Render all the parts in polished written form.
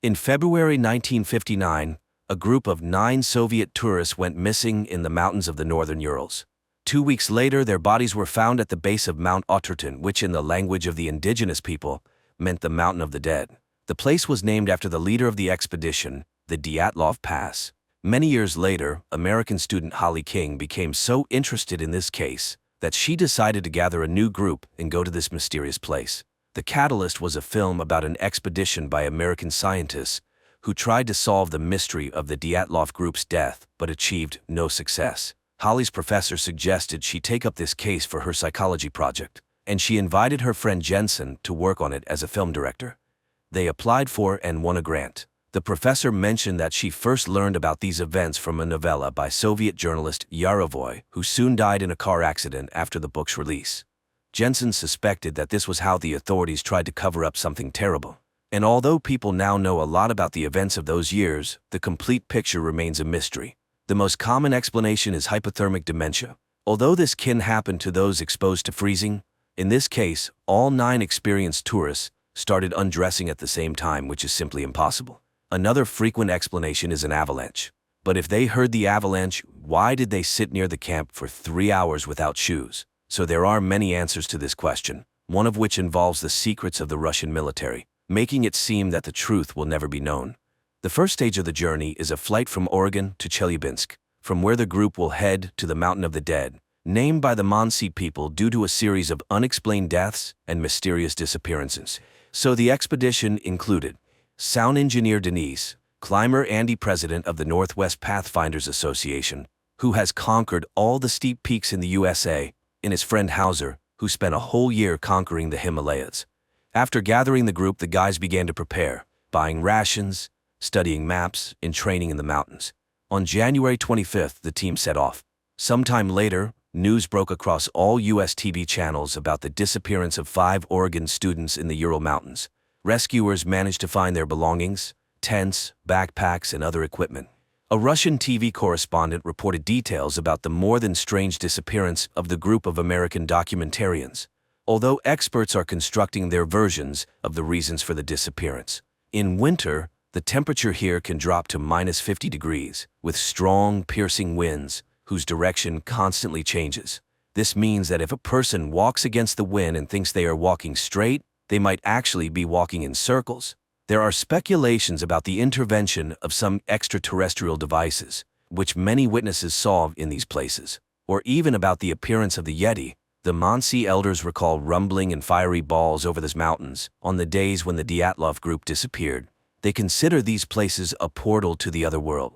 In February 1959, a group of 9 Soviet tourists went missing in the mountains of the northern Urals. 2 weeks later, their bodies were found at the base of Mount Oturtun, which in the language of the indigenous people meant the Mountain of the Dead. The place was named after the leader of the expedition, the Dyatlov Pass. Many years later, American student Holly King became so interested in this case that she decided to gather a new group and go to this mysterious place. The catalyst was a film about an expedition by American scientists who tried to solve the mystery of the Dyatlov group's death but achieved no success. Holly's professor suggested she take up this case for her psychology project, and she invited her friend Jensen to work on it as a film director. They applied for and won a grant. The professor mentioned that she first learned about these events from a novella by Soviet journalist Yarovoy, who soon died in a car accident after the book's release. Jensen suspected that this was how the authorities tried to cover up something terrible. And although people now know a lot about the events of those years, the complete picture remains a mystery. The most common explanation is hypothermic dementia. Although this can happen to those exposed to freezing, in this case, all 9 experienced tourists started undressing at the same time, which is simply impossible. Another frequent explanation is an avalanche. But if they heard the avalanche, why did they sit near the camp for 3 hours without shoes? So there are many answers to this question, one of which involves the secrets of the Russian military, making it seem that the truth will never be known. The first stage of the journey is a flight from Oregon to Chelyabinsk, from where the group will head to the Mountain of the Dead, named by the Mansi people due to a series of unexplained deaths and mysterious disappearances. So the expedition included sound engineer Denise, climber Andy, president of the Northwest Pathfinders Association, who has conquered all the steep peaks in the USA, and his friend Hauser, who spent a whole year conquering the Himalayas. After gathering the group, the guys began to prepare, buying rations, studying maps, and training in the mountains. On January 25th, the team set off. Sometime later, news broke across all U.S. TV channels about the disappearance of 5 Oregon students in the Ural Mountains. Rescuers managed to find their belongings, tents, backpacks, and other equipment. A Russian TV correspondent reported details about the more than strange disappearance of the group of American documentarians, although experts are constructing their versions of the reasons for the disappearance. In winter, the temperature here can drop to -50 degrees, with strong, piercing winds, whose direction constantly changes. This means that if a person walks against the wind and thinks they are walking straight, they might actually be walking in circles. There are speculations about the intervention of some extraterrestrial devices, which many witnesses saw in these places, or even about the appearance of the Yeti. The Mansi elders recall rumbling and fiery balls over these mountains on the days when the Dyatlov group disappeared. They consider these places a portal to the other world.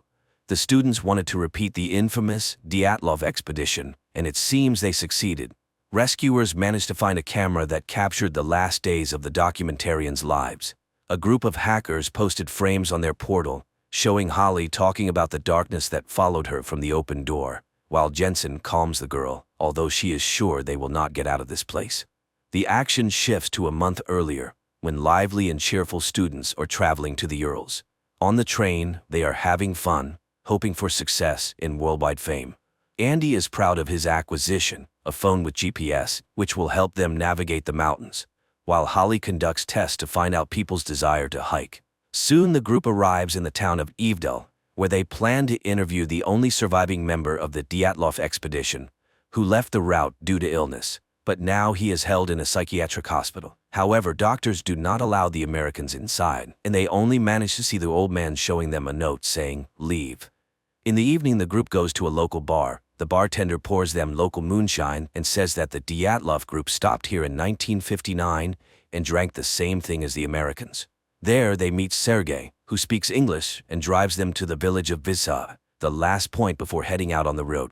The students wanted to repeat the infamous Dyatlov expedition, and it seems they succeeded. Rescuers managed to find a camera that captured the last days of the documentarians' lives. A group of hackers posted frames on their portal, showing Holly talking about the darkness that followed her from the open door, while Jensen calms the girl, although she is sure they will not get out of this place. The action shifts to a month earlier, when lively and cheerful students are traveling to the Urals. On the train, they are having fun, hoping for success and worldwide fame. Andy is proud of his acquisition, a phone with GPS, which will help them navigate the mountains, while Holly conducts tests to find out people's desire to hike. Soon the group arrives in the town of Evdel, where they plan to interview the only surviving member of the Dyatlov expedition, who left the route due to illness, but now he is held in a psychiatric hospital. However, doctors do not allow the Americans inside, and they only manage to see the old man showing them a note saying, "Leave." In the evening, the group goes to a local bar. The bartender pours them local moonshine and says that the Dyatlov group stopped here in 1959 and drank the same thing as the Americans. There, they meet Sergei, who speaks English and drives them to the village of Vizsa, the last point before heading out on the road.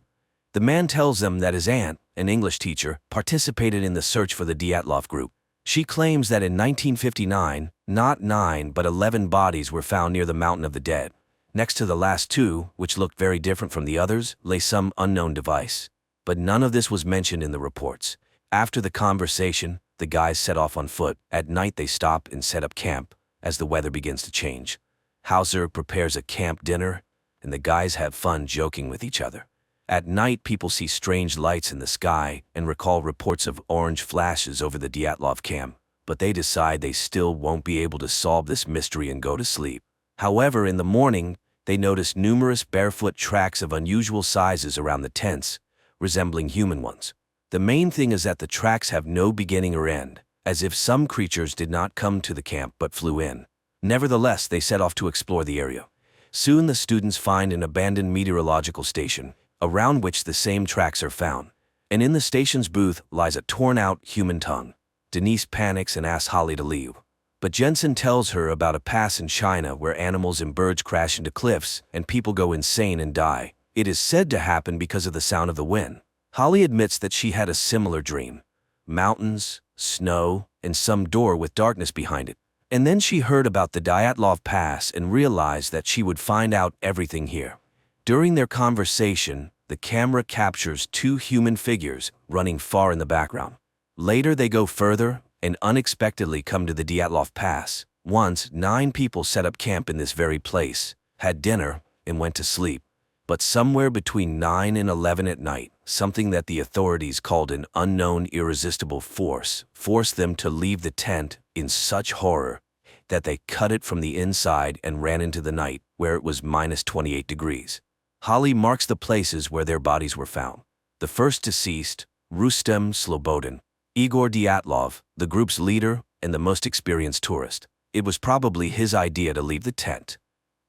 The man tells them that his aunt, an English teacher, participated in the search for the Dyatlov group. She claims that in 1959, not 9 but 11 bodies were found near the Mountain of the Dead. Next to the last 2, which looked very different from the others, lay some unknown device. But none of this was mentioned in the reports. After the conversation, the guys set off on foot. At night they stop and set up camp, as the weather begins to change. Hauser prepares a camp dinner, and the guys have fun joking with each other. At night, people see strange lights in the sky and recall reports of orange flashes over the Dyatlov camp, but they decide they still won't be able to solve this mystery and go to sleep. However, in the morning, they noticed numerous barefoot tracks of unusual sizes around the tents, resembling human ones. The main thing is that the tracks have no beginning or end, as if some creatures did not come to the camp but flew in. Nevertheless, they set off to explore the area. Soon the students find an abandoned meteorological station, around which the same tracks are found. And in the station's booth lies a torn-out human tongue. Denise panics and asks Holly to leave. But Jensen tells her about a pass in China where animals and birds crash into cliffs and people go insane and die. It is said to happen because of the sound of the wind. Holly admits that she had a similar dream. Mountains, snow, and some door with darkness behind it. And then she heard about the Dyatlov Pass and realized that she would find out everything here. During their conversation, the camera captures two human figures running far in the background. Later they go further and unexpectedly come to the Dyatlov Pass. Once, 9 people set up camp in this very place, had dinner, and went to sleep. But somewhere between 9 and 11 at night, something that the authorities called an unknown irresistible force forced them to leave the tent in such horror that they cut it from the inside and ran into the night, where it was minus 28 degrees. Holly marks the places where their bodies were found. The first deceased, Rustem Slobodin, Igor Dyatlov, the group's leader and the most experienced tourist. It was probably his idea to leave the tent.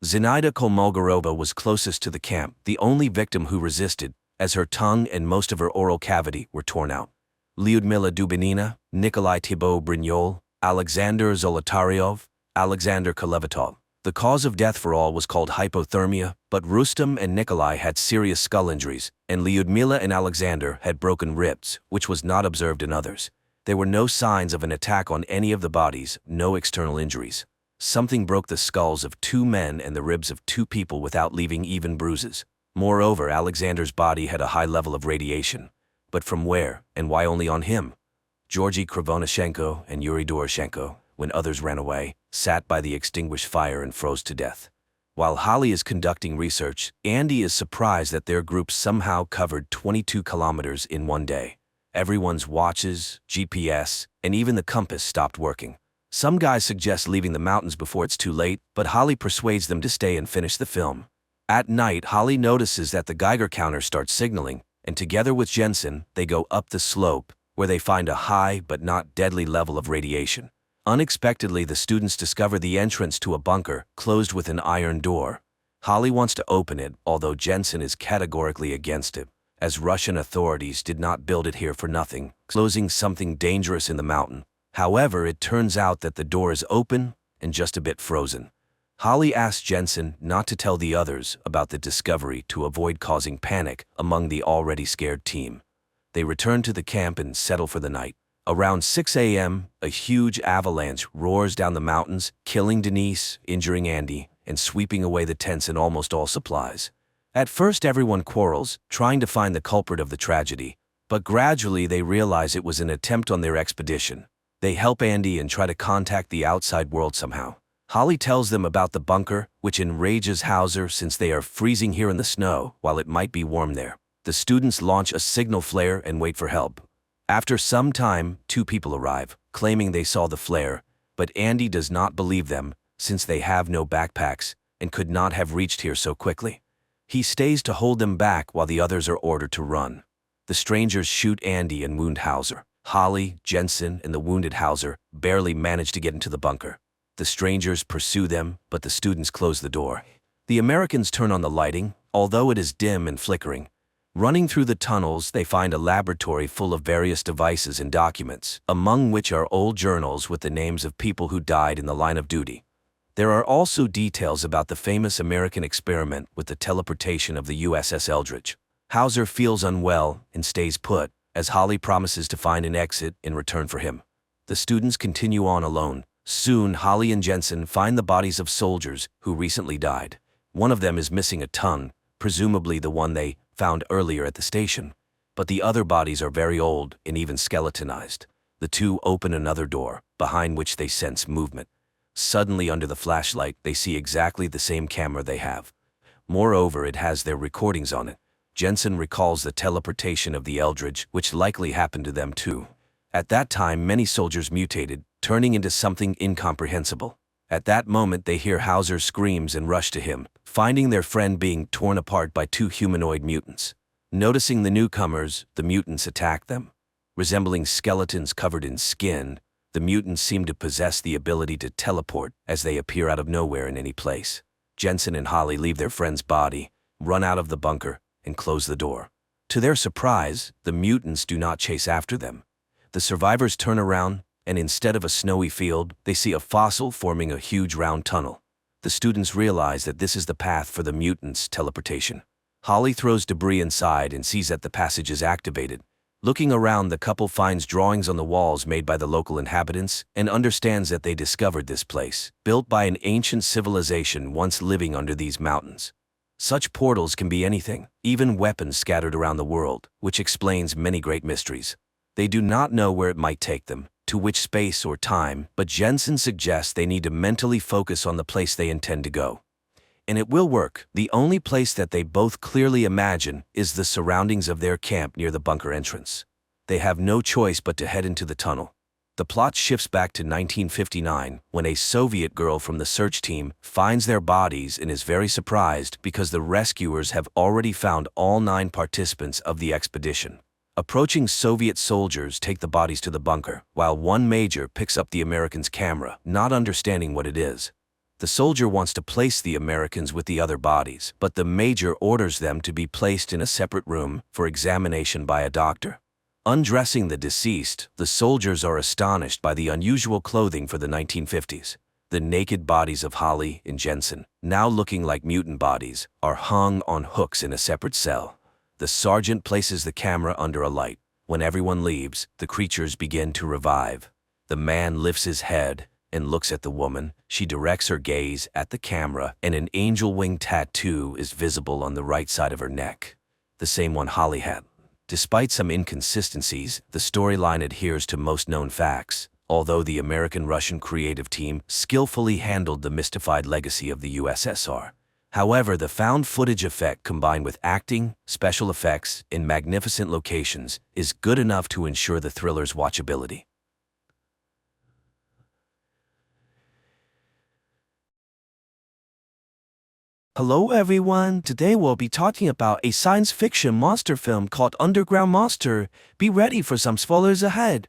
Zinaida Kolmogorova was closest to the camp, the only victim who resisted, as her tongue and most of her oral cavity were torn out. Lyudmila Dubinina, Nikolai Thibault Brignol, Alexander Zolotaryov, Alexander Kolevatov. The cause of death for all was called hypothermia, but Rustem and Nikolai had serious skull injuries, and Lyudmila and Alexander had broken ribs, which was not observed in others. There were no signs of an attack on any of the bodies, no external injuries. Something broke the skulls of 2 men and the ribs of 2 people without leaving even bruises. Moreover, Alexander's body had a high level of radiation. But from where, and why only on him? Georgy Krivonashenko and Yuri Doroshenko, when others ran away, sat by the extinguished fire and froze to death. While Holly is conducting research, Andy is surprised that their group somehow covered 22 kilometers in one day. Everyone's watches, GPS, and even the compass stopped working. Some guys suggest leaving the mountains before it's too late, but Holly persuades them to stay and finish the film. At night, Holly notices that the Geiger counter starts signaling, and together with Jensen, they go up the slope, where they find a high but not deadly level of radiation. Unexpectedly, the students discover the entrance to a bunker, closed with an iron door. Holly wants to open it, although Jensen is categorically against it, as Russian authorities did not build it here for nothing, closing something dangerous in the mountain. However, it turns out that the door is open and just a bit frozen. Holly asks Jensen not to tell the others about the discovery to avoid causing panic among the already scared team. They return to the camp and settle for the night. Around 6 a.m., a huge avalanche roars down the mountains, killing Denise, injuring Andy, and sweeping away the tents and almost all supplies. At first, everyone quarrels, trying to find the culprit of the tragedy, but gradually they realize it was an attempt on their expedition. They help Andy and try to contact the outside world somehow. Holly tells them about the bunker, which enrages Hauser since they are freezing here in the snow, while it might be warm there. The students launch a signal flare and wait for help. After some time, 2 people arrive, claiming they saw the flare, but Andy does not believe them, since they have no backpacks and could not have reached here so quickly. He stays to hold them back while the others are ordered to run. The strangers shoot Andy and wound Hauser. Holly, Jensen, and the wounded Hauser barely manage to get into the bunker. The strangers pursue them, but the students close the door. The Americans turn on the lighting, although it is dim and flickering. Running through the tunnels, they find a laboratory full of various devices and documents, among which are old journals with the names of people who died in the line of duty. There are also details about the famous American experiment with the teleportation of the USS Eldridge. Hauser feels unwell and stays put, as Holly promises to find an exit in return for him. The students continue on alone. Soon, Holly and Jensen find the bodies of soldiers who recently died. One of them is missing a tongue, presumably the one they found earlier at the station. But the other bodies are very old and even skeletonized. The 2 open another door, behind which they sense movement. Suddenly, under the flashlight, they see exactly the same camera they have. Moreover, it has their recordings on it. Jensen recalls the teleportation of the Eldridge, which likely happened to them too. At that time, many soldiers mutated, turning into something incomprehensible. At that moment they hear Hauser's screams and rush to him, finding their friend being torn apart by two humanoid mutants. Noticing the newcomers, the mutants attack them. Resembling skeletons covered in skin, the mutants seem to possess the ability to teleport as they appear out of nowhere in any place. Jensen and Holly leave their friend's body, run out of the bunker, and close the door. To their surprise, the mutants do not chase after them. The survivors turn around, and instead of a snowy field, they see a fossil forming a huge round tunnel. The students realize that this is the path for the mutants' teleportation. Holly throws debris inside and sees that the passage is activated. Looking around, the couple finds drawings on the walls made by the local inhabitants and understands that they discovered this place, built by an ancient civilization once living under these mountains. Such portals can be anything, even weapons scattered around the world, which explains many great mysteries. They do not know where it might take them, to which space or time, but Jensen suggests they need to mentally focus on the place they intend to go. And it will work. The only place that they both clearly imagine is the surroundings of their camp near the bunker entrance. They have no choice but to head into the tunnel. The plot shifts back to 1959, when a Soviet girl from the search team finds their bodies and is very surprised because the rescuers have already found all 9 participants of the expedition. Approaching Soviet soldiers take the bodies to the bunker, while one major picks up the Americans' camera, not understanding what it is. The soldier wants to place the Americans with the other bodies, but the major orders them to be placed in a separate room for examination by a doctor. Undressing the deceased, the soldiers are astonished by the unusual clothing for the 1950s. The naked bodies of Holly and Jensen, now looking like mutant bodies, are hung on hooks in a separate cell. The sergeant places the camera under a light. When everyone leaves, the creatures begin to revive. The man lifts his head and looks at the woman. She directs her gaze at the camera, and an angel wing tattoo is visible on the right side of her neck, the same one Holly had. Despite some inconsistencies, the storyline adheres to most known facts, although the American-Russian creative team skillfully handled the mystified legacy of the USSR. However, the found footage effect combined with acting, special effects, and magnificent locations is good enough to ensure the thriller's watchability. Hello everyone, today we'll be talking about a science fiction monster film called Underground Monster. Be ready for some spoilers ahead.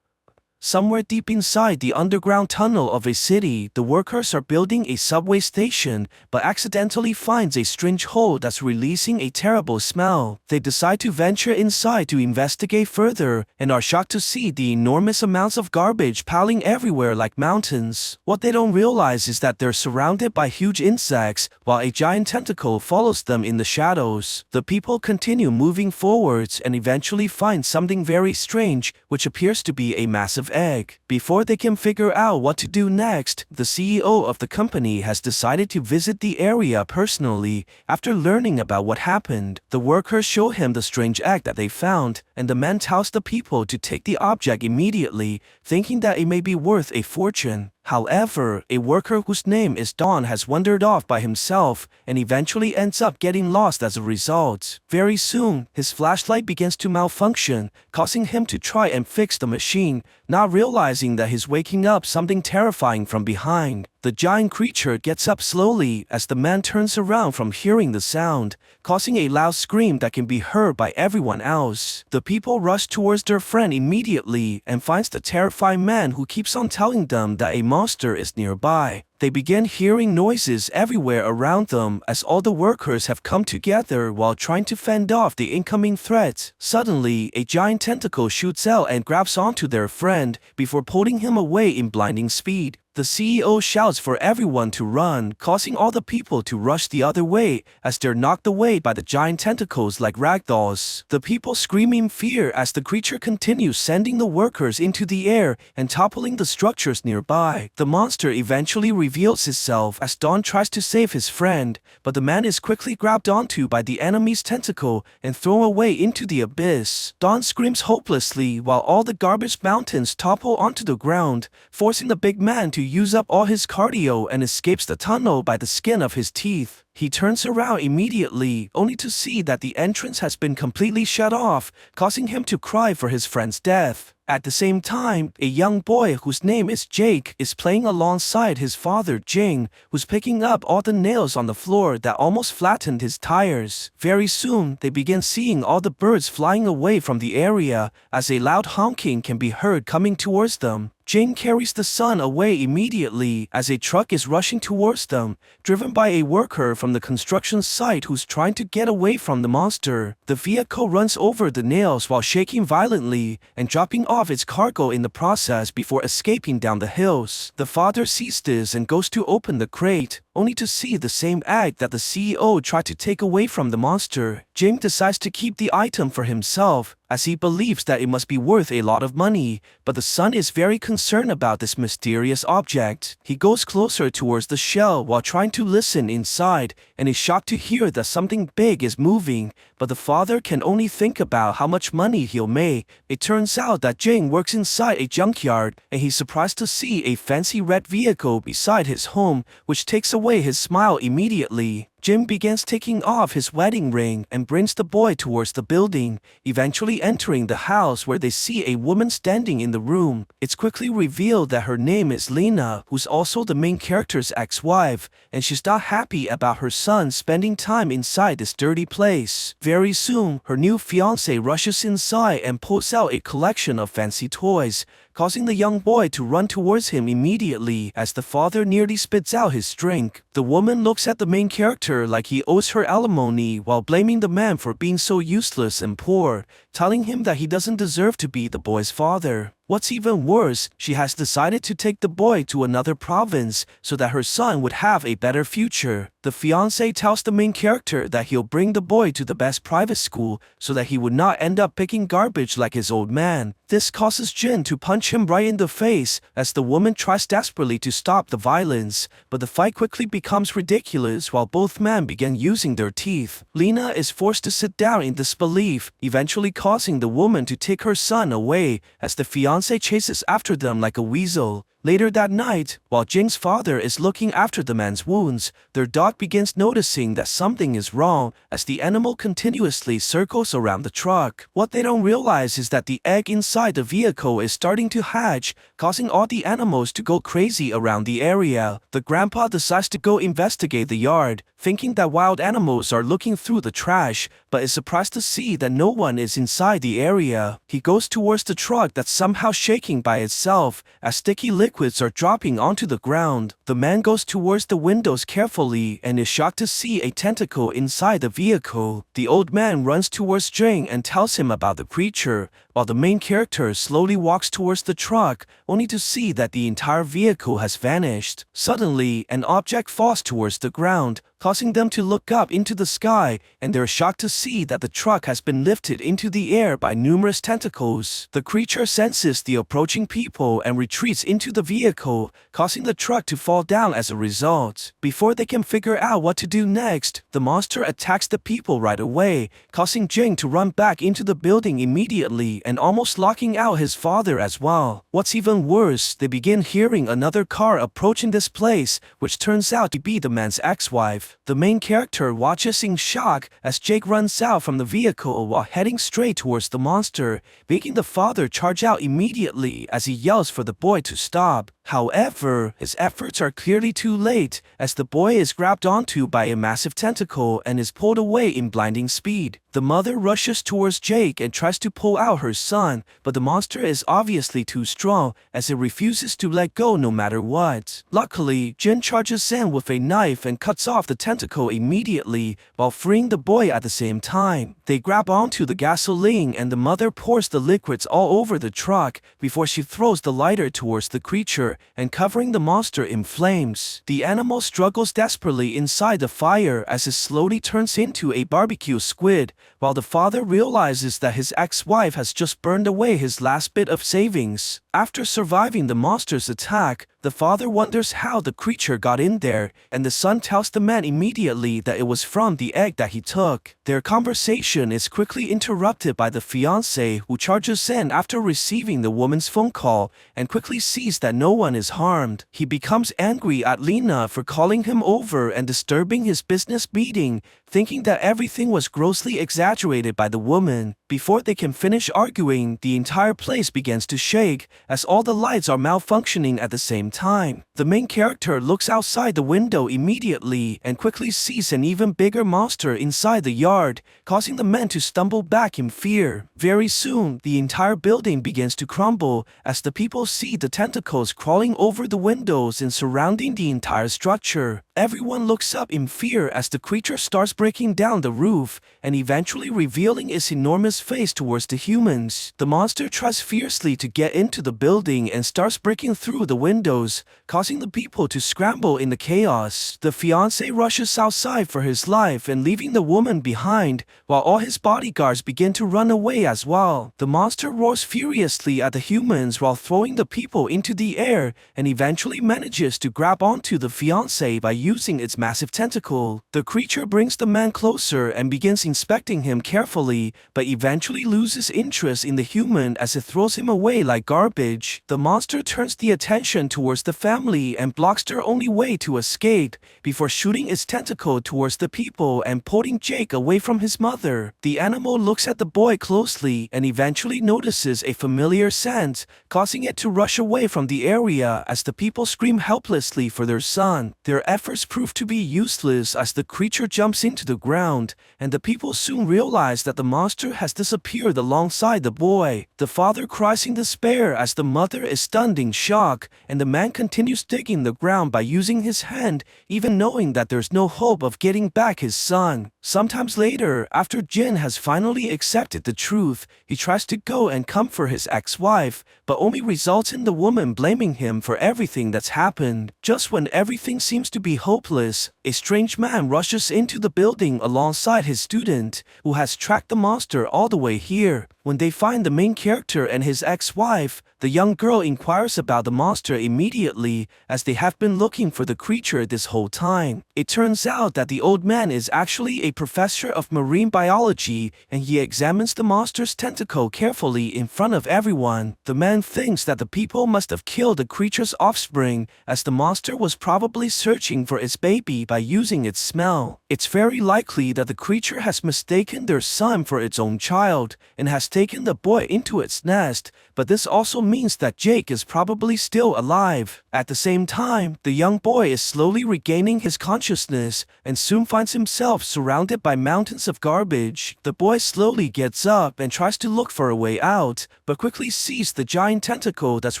Somewhere deep inside the underground tunnel of a city, the workers are building a subway station, but accidentally finds a strange hole that's releasing a terrible smell. They decide to venture inside to investigate further, and are shocked to see the enormous amounts of garbage piling everywhere like mountains. What they don't realize is that they're surrounded by huge insects, while a giant tentacle follows them in the shadows. The people continue moving forwards and eventually find something very strange, which appears to be a massive egg. Before they can figure out what to do next, the CEO of the company has decided to visit the area personally. After learning about what happened, the workers show him the strange egg that they found, and the man tells the people to take the object immediately, thinking that it may be worth a fortune. However, a worker whose name is Don has wandered off by himself and eventually ends up getting lost as a result. Very soon, his flashlight begins to malfunction, causing him to try and fix the machine, not realizing that he's waking up something terrifying from behind. The giant creature gets up slowly as the man turns around from hearing the sound, causing a loud scream that can be heard by everyone else. The people rush towards their friend immediately and finds the terrifying man who keeps on telling them that a monster is nearby. They begin hearing noises everywhere around them as all the workers have come together while trying to fend off the incoming threat. Suddenly, a giant tentacle shoots out and grabs onto their friend before pulling him away in blinding speed. The CEO shouts for everyone to run, causing all the people to rush the other way as they're knocked away by the giant tentacles like ragdolls. The people scream in fear as the creature continues sending the workers into the air and toppling the structures nearby. The monster eventually reveals itself as Don tries to save his friend, but the man is quickly grabbed onto by the enemy's tentacle and thrown away into the abyss. Don screams hopelessly while all the garbage mountains topple onto the ground, forcing the big man to use up all his cardio and escapes the tunnel by the skin of his teeth. He turns around immediately, only to see that the entrance has been completely shut off, causing him to cry for his friend's death. At the same time, a young boy whose name is Jake is playing alongside his father Jing, who's picking up all the nails on the floor that almost flattened his tires. Very soon, they begin seeing all the birds flying away from the area as a loud honking can be heard coming towards them. Jing carries the son away immediately as a truck is rushing towards them, driven by a worker from the construction site who's trying to get away from the monster. The vehicle runs over the nails while shaking violently and dropping off its cargo in the process before escaping down the hills. The father sees this and goes to open the crate, only to see the same egg that the CEO tried to take away from the monster. Jing decides to keep the item for himself, as he believes that it must be worth a lot of money, but the son is very concerned about this mysterious object. He goes closer towards the shell while trying to listen inside, and is shocked to hear that something big is moving, but the father can only think about how much money he'll make. It turns out that Jing works inside a junkyard, and he's surprised to see a fancy red vehicle beside his home, which takes away his smile immediately. Jim begins taking off his wedding ring and brings the boy towards the building, eventually entering the house where they see a woman standing in the room. It's quickly revealed that her name is Lena, who's also the main character's ex-wife, and she's not happy about her son spending time inside this dirty place. Very soon, her new fiancé rushes inside and pulls out a collection of fancy toys, causing the young boy to run towards him immediately as the father nearly spits out his drink. The woman looks at the main character like he owes her alimony while blaming the man for being so useless and poor, telling him that he doesn't deserve to be the boy's father. What's even worse, she has decided to take the boy to another province so that her son would have a better future. The fiancé tells the main character that he'll bring the boy to the best private school so that he would not end up picking garbage like his old man. This causes Jin to punch him right in the face as the woman tries desperately to stop the violence, but the fight quickly becomes ridiculous while both men begin using their teeth. Lena is forced to sit down in disbelief, eventually causing the woman to take her son away as the fiancé chases after them like a weasel. Later that night, while Jing's father is looking after the man's wounds, their dog begins noticing that something is wrong as the animal continuously circles around the truck. What they don't realize is that the egg inside the vehicle is starting to hatch, causing all the animals to go crazy around the area. The grandpa decides to go investigate the yard, thinking that wild animals are looking through the trash, but is surprised to see that no one is inside the area. He goes towards the truck that's somehow shaking by itself as sticky liquids are dropping onto the ground. The man goes towards the windows carefully and is shocked to see a tentacle inside the vehicle. The old man runs towards Jing and tells him about the creature, while the main character slowly walks towards the truck, only to see that the entire vehicle has vanished. Suddenly, an object falls towards the ground, causing them to look up into the sky, and they're shocked to see that the truck has been lifted into the air by numerous tentacles. The creature senses the approaching people and retreats into the vehicle, causing the truck to fall down as a result. Before they can figure out what to do next, the monster attacks the people right away, causing Jing to run back into the building immediately and almost locking out his father as well. What's even worse, they begin hearing another car approaching this place, which turns out to be the man's ex-wife. The main character watches in shock as Jake runs out from the vehicle while heading straight towards the monster, making the father charge out immediately as he yells for the boy to stop. However, his efforts are clearly too late as the boy is grabbed onto by a massive tentacle and is pulled away in blinding speed. The mother rushes towards Jake and tries to pull out her son, but the monster is obviously too strong as it refuses to let go no matter what. Luckily, Jin charges in with a knife and cuts off the tentacle immediately while freeing the boy at the same time. They grab onto the gasoline and the mother pours the liquids all over the truck before she throws the lighter towards the creature and covering the monster in flames. The animal struggles desperately inside the fire as it slowly turns into a barbecue squid, while the father realizes that his ex-wife has just burned away his last bit of savings. After surviving the monster's attack, The father wonders how the creature got in there, and the son tells the man immediately that it was from the egg that he took. Their conversation is quickly interrupted by the fiancé, who charges in after receiving the woman's phone call and quickly sees that no one is harmed. He becomes angry at Lena for calling him over and disturbing his business meeting, thinking that everything was grossly exaggerated by the woman. Before they can finish arguing, the entire place begins to shake as all the lights are malfunctioning at the same time. The main character looks outside the window immediately and quickly sees an even bigger monster inside the yard, causing the men to stumble back in fear. Very soon, the entire building begins to crumble as the people see the tentacles crawling over the windows and surrounding the entire structure. Everyone looks up in fear as the creature starts breaking down the roof and eventually revealing its enormous face towards the humans. The monster tries fiercely to get into the building and starts breaking through the windows, causing the people to scramble in the chaos. The fiancé rushes outside for his life and leaving the woman behind, while all his bodyguards begin to run away as well. The monster roars furiously at the humans while throwing the people into the air and eventually manages to grab onto the fiancé by using its massive tentacle. The creature brings the man closer and begins inspecting him carefully, but eventually loses interest in the human as it throws him away like garbage. The monster turns the attention towards the family and blocks their only way to escape before shooting its tentacle towards the people and pulling Jake away from his mother. The animal looks at the boy closely and eventually notices a familiar scent, causing it to rush away from the area as the people scream helplessly for their son. Their efforts prove to be useless as the creature jumps into the ground, and the people soon realize that the monster has disappeared alongside the boy. The father cries in despair as the mother is stunned in shock, and the man continues digging the ground by using his hand, even knowing that there's no hope of getting back his son. Sometimes later, after Jin has finally accepted the truth, he tries to go and comfort his ex-wife, but only results in the woman blaming him for everything that's happened. Just when everything seems to be hopeless, a strange man rushes into the building alongside his student, who has tracked the monster all the way here. When they find the main character and his ex-wife, the young girl inquires about the monster immediately, as they have been looking for the creature this whole time. It turns out that the old man is actually a professor of marine biology, and he examines the monster's tentacle carefully in front of everyone. The man thinks that the people must have killed the creature's offspring, as the monster was probably searching for its baby by using its smell. It's very likely that the creature has mistaken their son for its own child, and has taken the boy into its nest, but this also means that Jake is probably still alive. At the same time, the young boy is slowly regaining his consciousness and soon finds himself surrounded by mountains of garbage. The boy slowly gets up and tries to look for a way out, but quickly sees the giant tentacle that's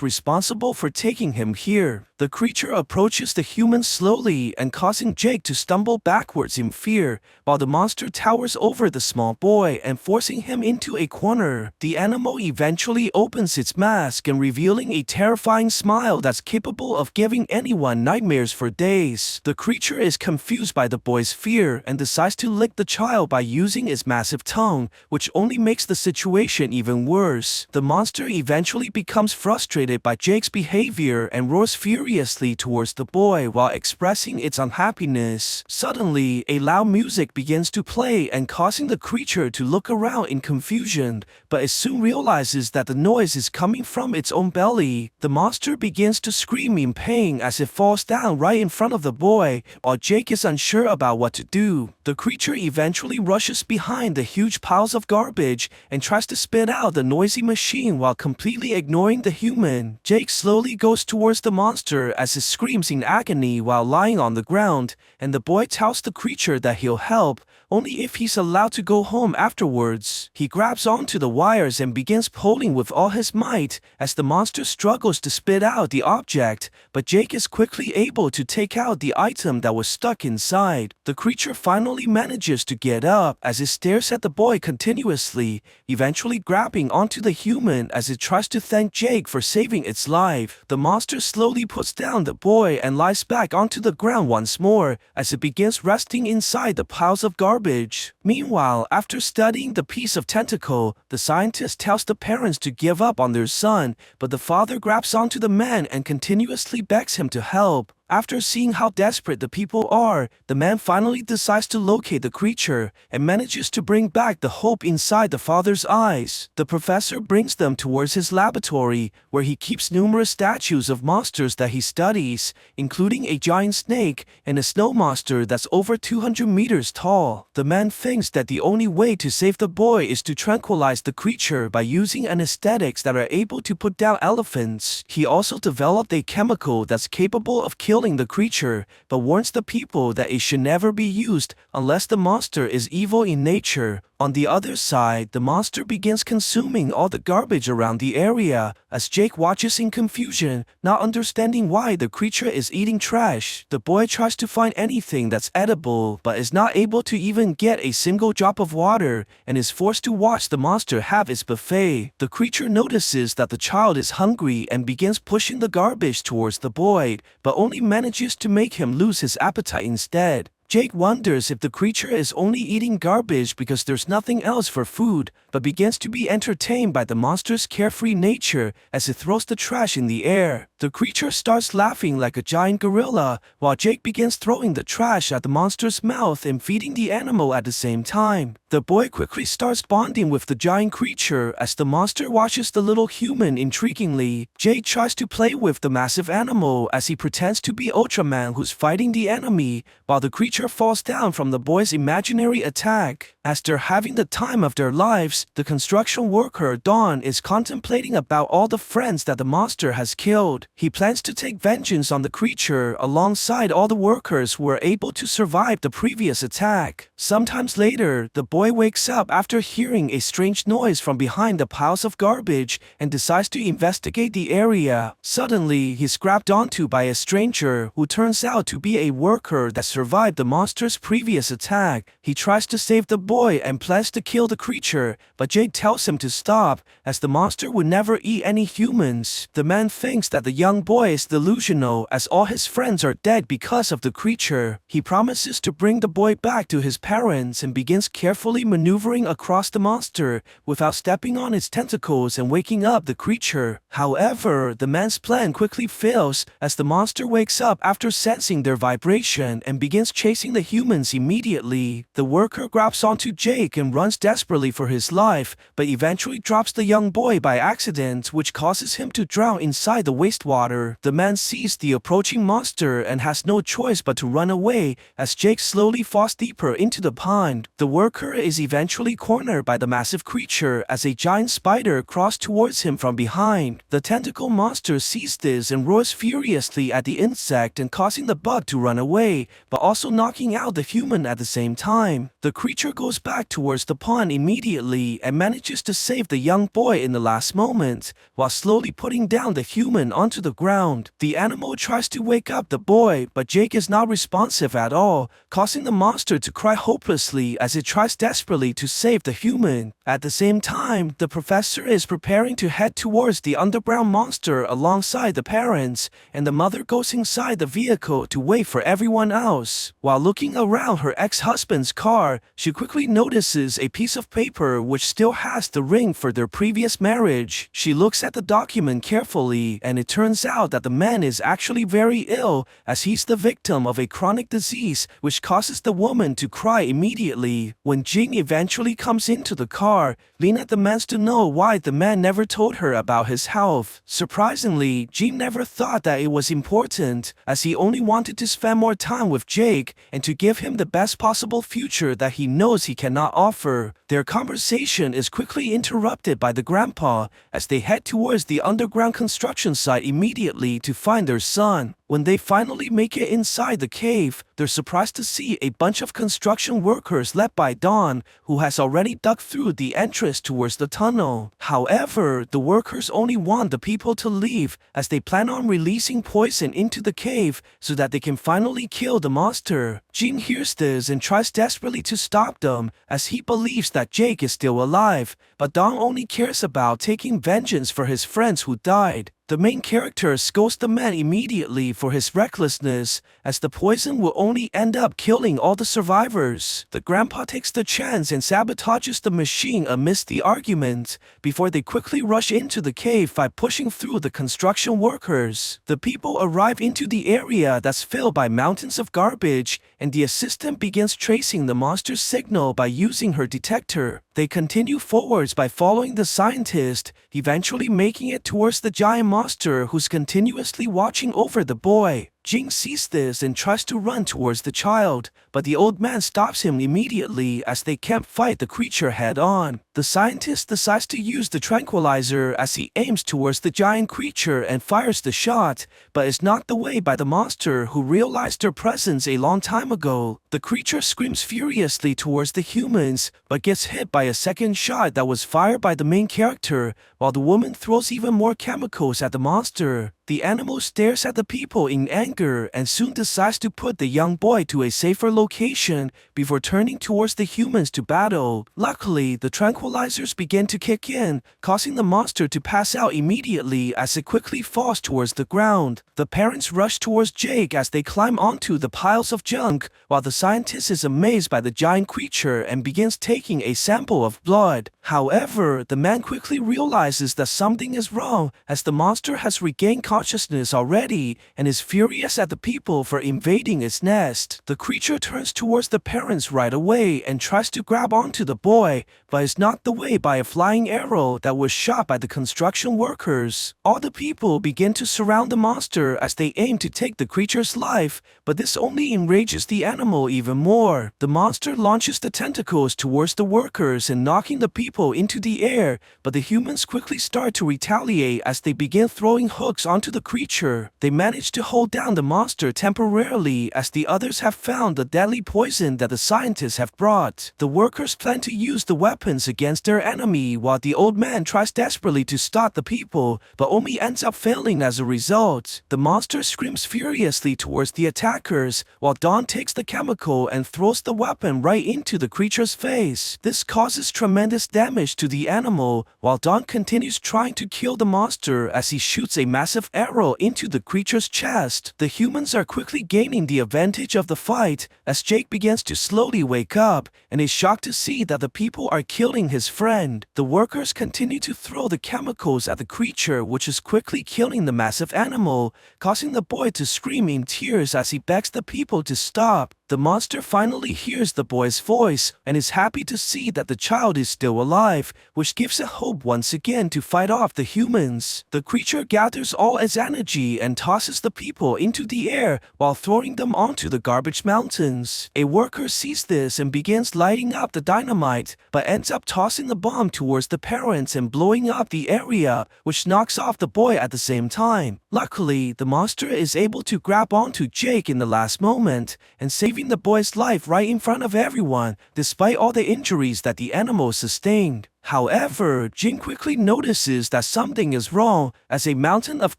responsible for taking him here. The creature approaches the human slowly and causing Jake to stumble backwards in fear, while the monster towers over the small boy and forcing him into a corner. The animal eventually opens its mask and revealing a terrifying smile that's capable of giving anyone nightmares for days. The creature is confused by the boy's fear and decides to lick the child by using its massive tongue, which only makes the situation even worse. The monster eventually becomes frustrated by Jake's behavior and roars furiously towards the boy while expressing its unhappiness. Suddenly, a loud music begins to play and causing the creature to look around in confusion, but it soon realizes that the noise is coming from its own belly. The monster begins to scream in pain as it falls down right in front of the boy, while Jake is unsure about what to do. The creature eventually rushes behind the huge piles of garbage and tries to spit out the noisy machine while completely ignoring the human. Jake slowly goes towards the monster as it screams in agony while lying on the ground, and the boy tells the creature that he'll help, only if he's allowed to go home afterwards. He grabs onto the wires and begins pulling with all his might as the monster struggles to spit out the object, but Jake is quickly able to take out the item that was stuck inside. The creature finally finally manages to get up as it stares at the boy continuously, eventually grabbing onto the human as it tries to thank Jake for saving its life. The monster slowly puts down the boy and lies back onto the ground once more as it begins resting inside the piles of garbage. Meanwhile, after studying the piece of tentacle, the scientist tells the parents to give up on their son, but the father grabs onto the man and continuously begs him to help. After seeing how desperate the people are, the man finally decides to locate the creature and manages to bring back the hope inside the father's eyes. The professor brings them towards his laboratory, where he keeps numerous statues of monsters that he studies, including a giant snake and a snow monster that's over 200 meters tall. The man thinks that the only way to save the boy is to tranquilize the creature by using anesthetics that are able to put down elephants. He also developed a chemical that's capable of killing the creature, but warns the people that it should never be used unless the monster is evil in nature. On the other side, the monster begins consuming all the garbage around the area as Jake watches in confusion, not understanding why the creature is eating trash. The boy tries to find anything that's edible, but is not able to even get a single drop of water and is forced to watch the monster have its buffet. The creature notices that the child is hungry and begins pushing the garbage towards the boy, but only manages to make him lose his appetite instead. Jake wonders if the creature is only eating garbage because there's nothing else for food, but begins to be entertained by the monster's carefree nature as it throws the trash in the air. The creature starts laughing like a giant gorilla, while Jake begins throwing the trash at the monster's mouth and feeding the animal at the same time. The boy quickly starts bonding with the giant creature as the monster watches the little human intriguingly. Jake tries to play with the massive animal as he pretends to be Ultraman who's fighting the enemy, while the creature falls down from the boy's imaginary attack. As they're having the time of their lives, the construction worker Dawn is contemplating about all the friends that the monster has killed. He plans to take vengeance on the creature alongside all the workers who were able to survive the previous attack. Sometimes later, the boy wakes up after hearing a strange noise from behind the piles of garbage and decides to investigate the area. Suddenly, he's grabbed onto by a stranger who turns out to be a worker that survived the monster's previous attack. He tries to save the boy and plans to kill the creature, but Jake tells him to stop, as the monster would never eat any humans. The man thinks that the young boy is delusional, as all his friends are dead because of the creature. He promises to bring the boy back to his parents and begins carefully maneuvering across the monster without stepping on its tentacles and waking up the creature. However, the man's plan quickly fails as the monster wakes up after sensing their vibration and begins chasing the humans immediately. The worker grabs onto Jake and runs desperately for his life, but eventually drops the young boy by accident, which causes him to drown inside the wastewater. The man sees the approaching monster and has no choice but to run away as Jake slowly falls deeper into the pond. The worker is eventually cornered by the massive creature as a giant spider crawls towards him from behind. The tentacle monster sees this and roars furiously at the insect and causing the bug to run away, but also knocking out the human at the same time. The creature goes back towards the pond immediately and manages to save the young boy in the last moment, while slowly putting down the human onto the ground. The animal tries to wake up the boy, but Jake is not responsive at all, causing the monster to cry hopelessly as it tries desperately to save the human. At the same time, the professor is preparing to head towards the underground monster alongside the parents, and the mother goes inside the vehicle to wait for everyone else. While looking around her ex-husband's car, she quickly notices a piece of paper which still has the ring for their previous marriage. She looks at the document carefully, and it turns out that the man is actually very ill, as he's the victim of a chronic disease which causes the woman to cry immediately. When Jing eventually comes into the car, Lena demands to know why the man never told her about his health. Surprisingly, Jing never thought that it was important, as he only wanted to spend more time with Jake and to give him the best possible future that he knows he cannot offer. Their conversation is quickly interrupted by the grandpa as they head towards the underground construction site immediately to find their son. When they finally make it inside the cave, they're surprised to see a bunch of construction workers led by Dawn, who has already dug through the entrance towards the tunnel. However, the workers only want the people to leave, as they plan on releasing poison into the cave so that they can finally kill the monster. Jing hears this and tries desperately to stop them, as he believes that Jake is still alive, but Dawn only cares about taking vengeance for his friends who died. The main character scolds the man immediately for his recklessness, as the poison will only end up killing all the survivors. The grandpa takes the chance and sabotages the machine amidst the argument, before they quickly rush into the cave by pushing through the construction workers. The people arrive into the area that's filled by mountains of garbage, and the assistant begins tracing the monster's signal by using her detector. They continue forwards by following the scientist, eventually making it towards the giant monster who's continuously watching over the boy. Jing sees this and tries to run towards the child, but the old man stops him immediately as they can't fight the creature head-on. The scientist decides to use the tranquilizer as he aims towards the giant creature and fires the shot, but is knocked away by the monster, who realized their presence a long time ago. The creature screams furiously towards the humans, but gets hit by a second shot that was fired by the main character, while the woman throws even more chemicals at the monster. The animal stares at the people in anger and soon decides to put the young boy to a safer location before turning towards the humans to battle. Luckily, the tranquilizers begin to kick in, causing the monster to pass out immediately as it quickly falls towards the ground. The parents rush towards Jake as they climb onto the piles of junk, while the scientist is amazed by the giant creature and begins taking a sample of blood. However, the man quickly realizes that something is wrong, as the monster has regained consciousness already and is furious at the people for invading its nest. The creature turns towards the parents right away and tries to grab onto the boy, but is knocked away by a flying arrow that was shot by the construction workers. All the people begin to surround the monster as they aim to take the creature's life, but this only enrages the animal even more. The monster launches the tentacles towards the workers and knocking the people into the air, but the humans quickly start to retaliate as they begin throwing hooks onto the creature. They manage to hold down the monster temporarily as the others have found the deadly poison that the scientists have brought. The workers plan to use the weapons against their enemy, while the old man tries desperately to stop the people, but only ends up failing as a result. The monster screams furiously towards the attackers, while Dawn takes the chemical and throws the weapon right into the creature's face. This causes tremendous damage to the animal, while Dawn continues trying to kill the monster as he shoots a massive arrow into the creature's chest. The humans are quickly gaining the advantage of the fight as Jake begins to slowly wake up and is shocked to see that the people are killing his friend. The workers continue to throw the chemicals at the creature, which is quickly killing the massive animal, causing the boy to scream in tears as he begs the people to stop. The monster finally hears the boy's voice and is happy to see that the child is still alive, which gives it hope once again to fight off the humans. The creature gathers all its energy and tosses the people into the air while throwing them onto the garbage mountains. A worker sees this and begins lighting up the dynamite, but ends up tossing the bomb towards the parents and blowing up the area, which knocks off the boy at the same time. Luckily, the monster is able to grab onto Jake in the last moment and saving the boy's life right in front of everyone, despite all the injuries that the animal sustained. However, Jing quickly notices that something is wrong as a mountain of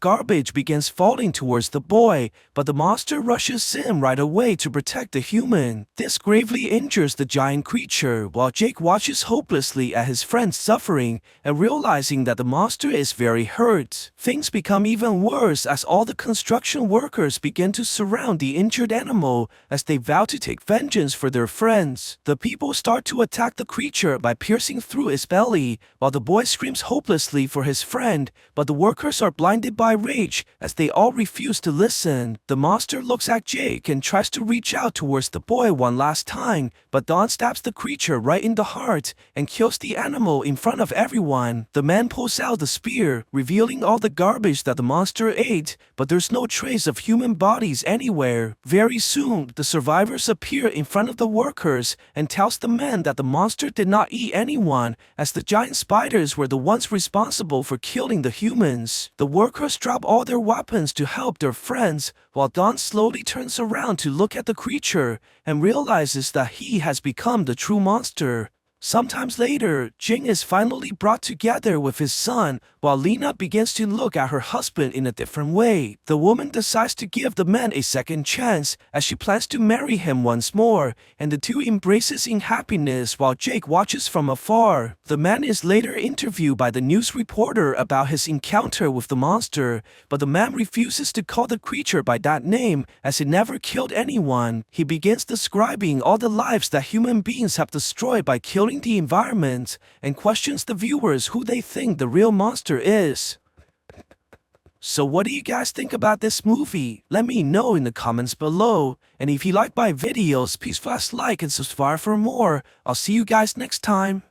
garbage begins falling towards the boy, but the monster rushes in right away to protect the human. This gravely injures the giant creature, while Jake watches hopelessly at his friend suffering and realizing that the monster is very hurt. Things become even worse as all the construction workers begin to surround the injured animal as they vow to take vengeance for their friends. The people start to attack the creature by piercing through its belly, while the boy screams hopelessly for his friend, but the workers are blinded by rage as they all refuse to listen. The monster looks at Jake and tries to reach out towards the boy one last time, but Dawn stabs the creature right in the heart and kills the animal in front of everyone. The man pulls out the spear, revealing all the garbage that the monster ate, but there's no trace of human bodies anywhere. Very soon, the survivors appear in front of the workers and tells the man that the monster did not eat anyone, as the giant spiders were the ones responsible for killing the humans. The workers drop all their weapons to help their friends, while Don slowly turns around to look at the creature and realizes that he has become the true monster. Sometimes later, Jing is finally brought together with his son, while Lena begins to look at her husband in a different way. The woman decides to give the man a second chance, as she plans to marry him once more, and the two embraces in happiness while Jake watches from afar. The man is later interviewed by the news reporter about his encounter with the monster, but the man refuses to call the creature by that name, as it never killed anyone. He begins describing all the lives that human beings have destroyed by killing the environment, and questions the viewers who they think the real monster is. So what do you guys think about this movie? Let me know in the comments below, and if you like my videos, please flash like and subscribe for more. I'll see you guys next time.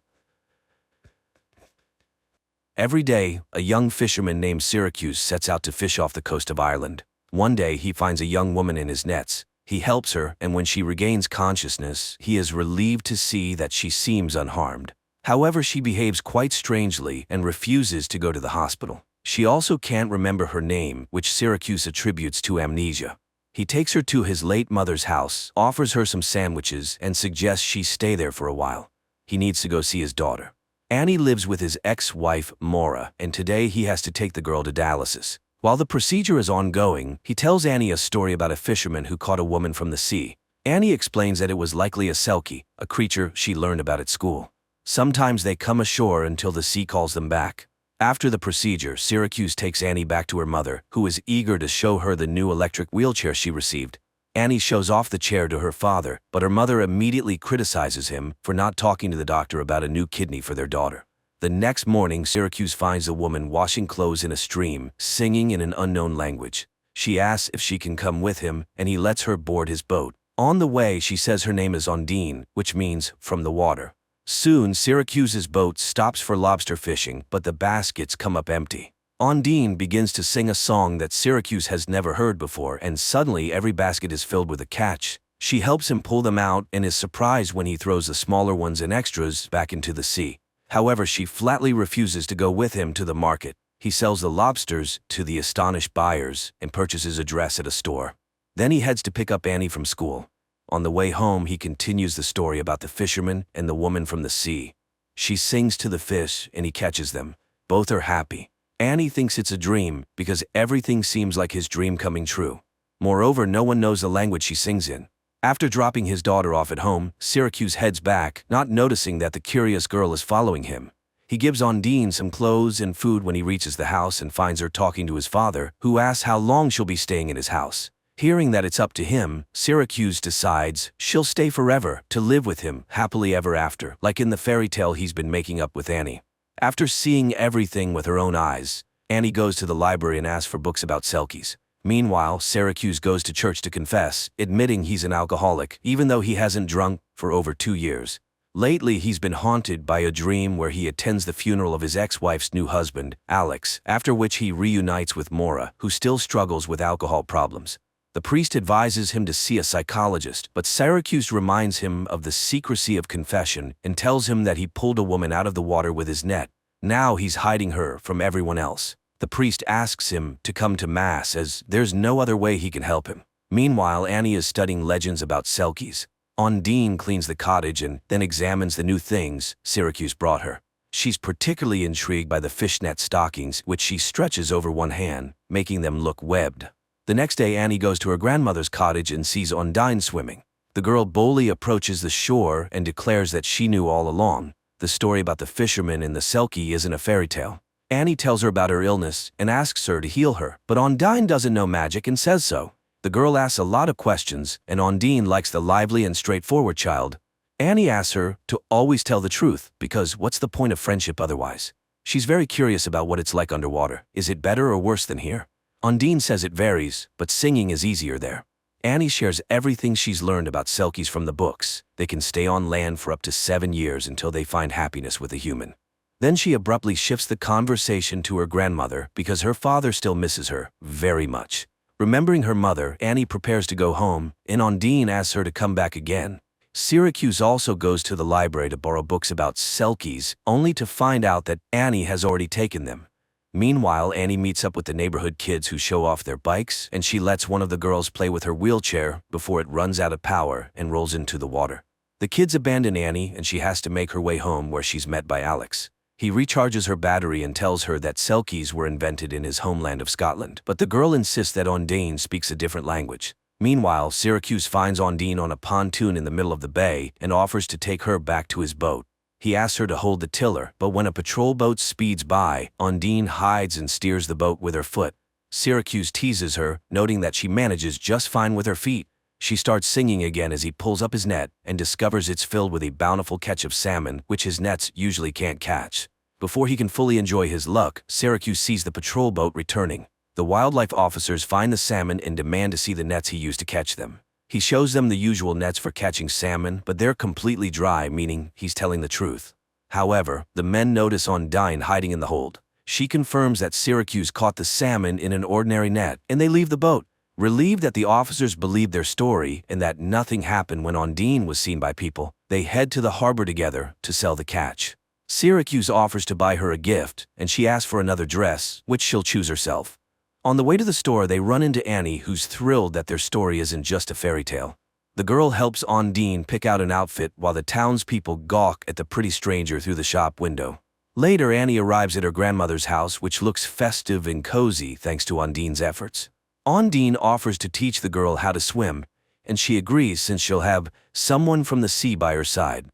Every day, a young fisherman named Syracuse sets out to fish off the coast of Ireland. One day, he finds a young woman in his nets. He helps her, and when she regains consciousness, he is relieved to see that she seems unharmed. However, she behaves quite strangely and refuses to go to the hospital. She also can't remember her name, which Syracuse attributes to amnesia. He takes her to his late mother's house, offers her some sandwiches, and suggests she stay there for a while. He needs to go see his daughter. Annie lives with his ex-wife, Maura, and today he has to take the girl to dialysis. While the procedure is ongoing, he tells Annie a story about a fisherman who caught a woman from the sea. Annie explains that it was likely a selkie, a creature she learned about at school. Sometimes they come ashore until the sea calls them back. After the procedure, Syracuse takes Annie back to her mother, who is eager to show her the new electric wheelchair she received. Annie shows off the chair to her father, but her mother immediately criticizes him for not talking to the doctor about a new kidney for their daughter. The next morning, Syracuse finds a woman washing clothes in a stream, singing in an unknown language. She asks if she can come with him, and he lets her board his boat. On the way, she says her name is Ondine, which means from the water. Soon, Syracuse's boat stops for lobster fishing, but the baskets come up empty. Ondine begins to sing a song that Syracuse has never heard before, and suddenly every basket is filled with a catch. She helps him pull them out and is surprised when he throws the smaller ones and extras back into the sea. However, she flatly refuses to go with him to the market. He sells the lobsters to the astonished buyers and purchases a dress at a store. Then he heads to pick up Annie from school. On the way home, he continues the story about the fisherman and the woman from the sea. She sings to the fish and he catches them. Both are happy. Annie thinks it's a dream because everything seems like his dream coming true. Moreover, no one knows the language she sings in. After dropping his daughter off at home, Syracuse heads back, not noticing that the curious girl is following him. He gives Ondine some clothes and food when he reaches the house and finds her talking to his father, who asks how long she'll be staying in his house. Hearing that it's up to him, Syracuse decides she'll stay forever to live with him happily ever after, like in the fairy tale he's been making up with Annie. After seeing everything with her own eyes, Annie goes to the library and asks for books about selkies. Meanwhile, Syracuse goes to church to confess, admitting he's an alcoholic, even though he hasn't drunk for over 2 years. Lately, he's been haunted by a dream where he attends the funeral of his ex-wife's new husband, Alex, after which he reunites with Maura, who still struggles with alcohol problems. The priest advises him to see a psychologist, but Syracuse reminds him of the secrecy of confession and tells him that he pulled a woman out of the water with his net. Now he's hiding her from everyone else. The priest asks him to come to Mass as there's no other way he can help him. Meanwhile, Annie is studying legends about selkies. Ondine cleans the cottage and then examines the new things Syracuse brought her. She's particularly intrigued by the fishnet stockings, which she stretches over one hand, making them look webbed. The next day, Annie goes to her grandmother's cottage and sees Ondine swimming. The girl boldly approaches the shore and declares that she knew all along. The story about the fisherman and the selkie isn't a fairy tale. Annie tells her about her illness and asks her to heal her, but Ondine doesn't know magic and says so. The girl asks a lot of questions, and Ondine likes the lively and straightforward child. Annie asks her to always tell the truth, because what's the point of friendship otherwise? She's very curious about what it's like underwater. Is it better or worse than here? Ondine says it varies, but singing is easier there. Annie shares everything she's learned about selkies from the books. They can stay on land for up to 7 years until they find happiness with a human. Then she abruptly shifts the conversation to her grandmother because her father still misses her very much. Remembering her mother, Annie prepares to go home, and Ondine asks her to come back again. Syracuse also goes to the library to borrow books about Selkies, only to find out that Annie has already taken them. Meanwhile, Annie meets up with the neighborhood kids who show off their bikes, and she lets one of the girls play with her wheelchair before it runs out of power and rolls into the water. The kids abandon Annie, and she has to make her way home, where she's met by Alex. He recharges her battery and tells her that Selkies were invented in his homeland of Scotland, but the girl insists that Ondine speaks a different language. Meanwhile, Syracuse finds Ondine on a pontoon in the middle of the bay and offers to take her back to his boat. He asks her to hold the tiller, but when a patrol boat speeds by, Ondine hides and steers the boat with her foot. Syracuse teases her, noting that she manages just fine with her feet. She starts singing again as he pulls up his net and discovers it's filled with a bountiful catch of salmon, which his nets usually can't catch. Before he can fully enjoy his luck, Syracuse sees the patrol boat returning. The wildlife officers find the salmon and demand to see the nets he used to catch them. He shows them the usual nets for catching salmon, but they're completely dry, meaning he's telling the truth. However, the men notice Ondine hiding in the hold. She confirms that Syracuse caught the salmon in an ordinary net, and they leave the boat. Relieved that the officers believe their story and that nothing happened when Ondine was seen by people, they head to the harbor together to sell the catch. Syracuse offers to buy her a gift, and she asks for another dress, which she'll choose herself. On the way to the store, they run into Annie, who's thrilled that their story isn't just a fairy tale. The girl helps Ondine pick out an outfit while the townspeople gawk at the pretty stranger through the shop window. Later, Annie arrives at her grandmother's house, which looks festive and cozy thanks to Ondine's efforts. Ondine offers to teach the girl how to swim, and she agrees since she'll have someone from the sea by her side.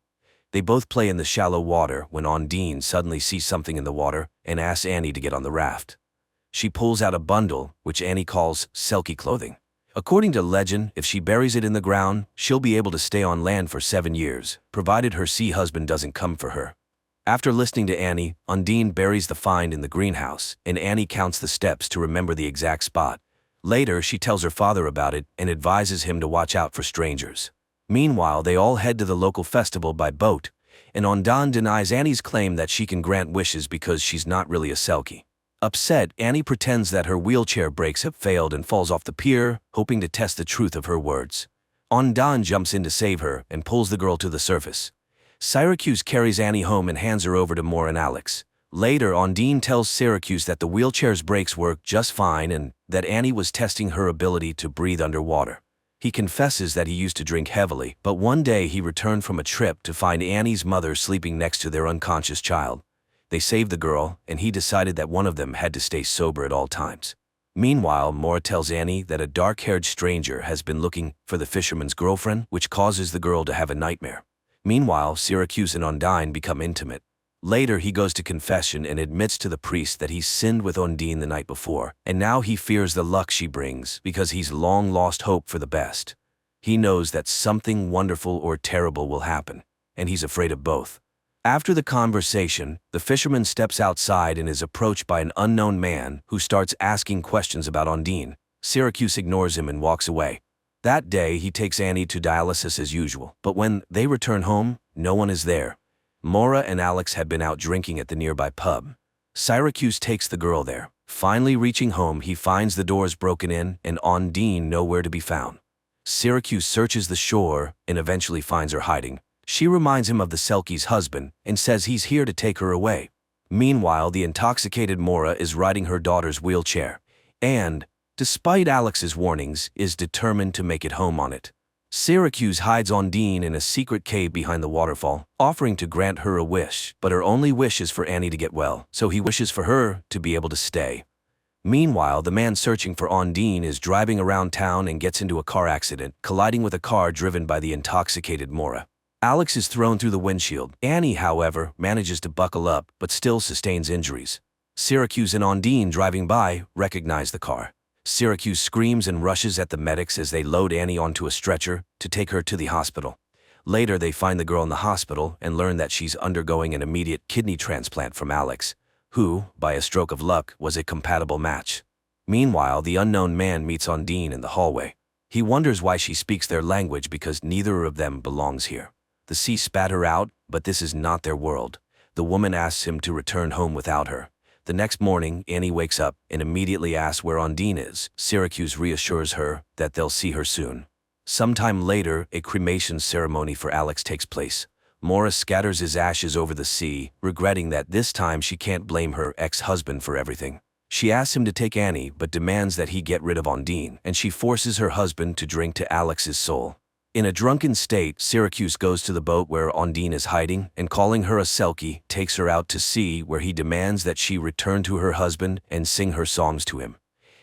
They both play in the shallow water when Ondine suddenly sees something in the water and asks Annie to get on the raft. She pulls out a bundle, which Annie calls Selkie clothing. According to legend, if she buries it in the ground, she'll be able to stay on land for 7 years, provided her sea husband doesn't come for her. After listening to Annie, Ondine buries the find in the greenhouse, and Annie counts the steps to remember the exact spot. Later, she tells her father about it and advises him to watch out for strangers. Meanwhile, they all head to the local festival by boat, and Ondine denies Annie's claim that she can grant wishes because she's not really a Selkie. Upset, Annie pretends that her wheelchair brakes have failed and falls off the pier, hoping to test the truth of her words. Ondine jumps in to save her and pulls the girl to the surface. Syracuse carries Annie home and hands her over to Maura and Alex. Later, Ondine tells Syracuse that the wheelchair's brakes work just fine and that Annie was testing her ability to breathe underwater. He confesses that he used to drink heavily, but one day he returned from a trip to find Annie's mother sleeping next to their unconscious child. They saved the girl, and he decided that one of them had to stay sober at all times. Meanwhile, Maura tells Annie that a dark-haired stranger has been looking for the fisherman's girlfriend, which causes the girl to have a nightmare. Meanwhile, Syracuse and Ondine become intimate. Later, he goes to confession and admits to the priest that he sinned with Ondine the night before, and now he fears the luck she brings because he's long lost hope for the best. He knows that something wonderful or terrible will happen, and he's afraid of both. After the conversation, the fisherman steps outside and is approached by an unknown man who starts asking questions about Ondine. Syracuse ignores him and walks away. That day, he takes Annie to dialysis as usual, but when they return home, no one is there. Maura and Alex had been out drinking at the nearby pub. Syracuse takes the girl there. Finally reaching home, he finds the doors broken in and Ondine nowhere to be found. Syracuse searches the shore and eventually finds her hiding. She reminds him of the Selkie's husband and says he's here to take her away. Meanwhile, the intoxicated Maura is riding her daughter's wheelchair and, despite Alex's warnings, is determined to make it home on it. Syracuse hides Ondine in a secret cave behind the waterfall, offering to grant her a wish, but her only wish is for Annie to get well, so he wishes for her to be able to stay. Meanwhile, the man searching for Ondine is driving around town and gets into a car accident, colliding with a car driven by the intoxicated Maura. Alex is thrown through the windshield. Annie, however, manages to buckle up, but still sustains injuries. Syracuse and Ondine, driving by, recognize the car. Syracuse screams and rushes at the medics as they load Annie onto a stretcher to take her to the hospital. Later, they find the girl in the hospital and learn that she's undergoing an immediate kidney transplant from Alex, who, by a stroke of luck, was a compatible match. Meanwhile, the unknown man meets Ondine in the hallway. He wonders why she speaks their language because neither of them belongs here. The sea spat her out, but this is not their world. The woman asks him to return home without her. The next morning, Annie wakes up and immediately asks where Ondine is. Syracuse reassures her that they'll see her soon. Sometime later, a cremation ceremony for Alex takes place. Maura scatters his ashes over the sea, regretting that this time she can't blame her ex-husband for everything. She asks him to take Annie but demands that he get rid of Ondine, and she forces her husband to drink to Alex's soul. In a drunken state, Syracuse goes to the boat where Ondine is hiding and, calling her a Selkie, takes her out to sea where he demands that she return to her husband and sing her songs to him.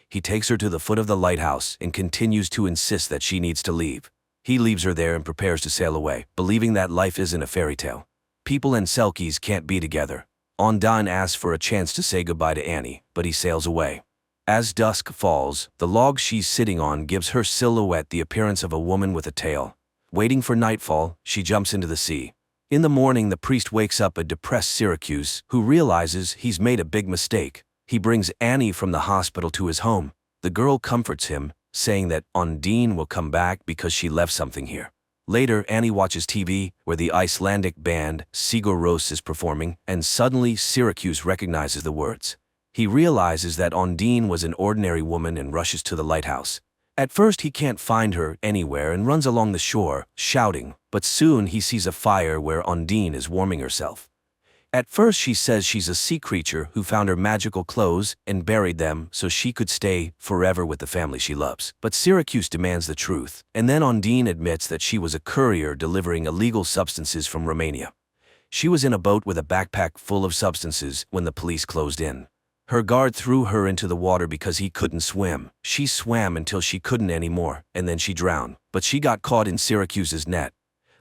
He takes her to the foot of the lighthouse and continues to insist that she needs to leave. He leaves her there and prepares to sail away, believing that life isn't a fairy tale. People and Selkies can't be together. Ondine asks for a chance to say goodbye to Annie, but he sails away. As dusk falls, the log she's sitting on gives her silhouette the appearance of a woman with a tail. Waiting for nightfall, she jumps into the sea. In the morning, the priest wakes up a depressed Syracuse, who realizes he's made a big mistake. He brings Annie from the hospital to his home. The girl comforts him, saying that Ondine will come back because she left something here. Later, Annie watches TV, where the Icelandic band Sigur Rós is performing, and suddenly Syracuse recognizes the words. He realizes that Ondine was an ordinary woman and rushes to the lighthouse. At first, he can't find her anywhere and runs along the shore, shouting, but soon he sees a fire where Ondine is warming herself. At first, she says she's a sea creature who found her magical clothes and buried them so she could stay forever with the family she loves. But Syracuse demands the truth, and then Ondine admits that she was a courier delivering illegal substances from Romania. She was in a boat with a backpack full of substances when the police closed in. Her guard threw her into the water because he couldn't swim. She swam until she couldn't anymore, and then she drowned. But she got caught in Syracuse's net.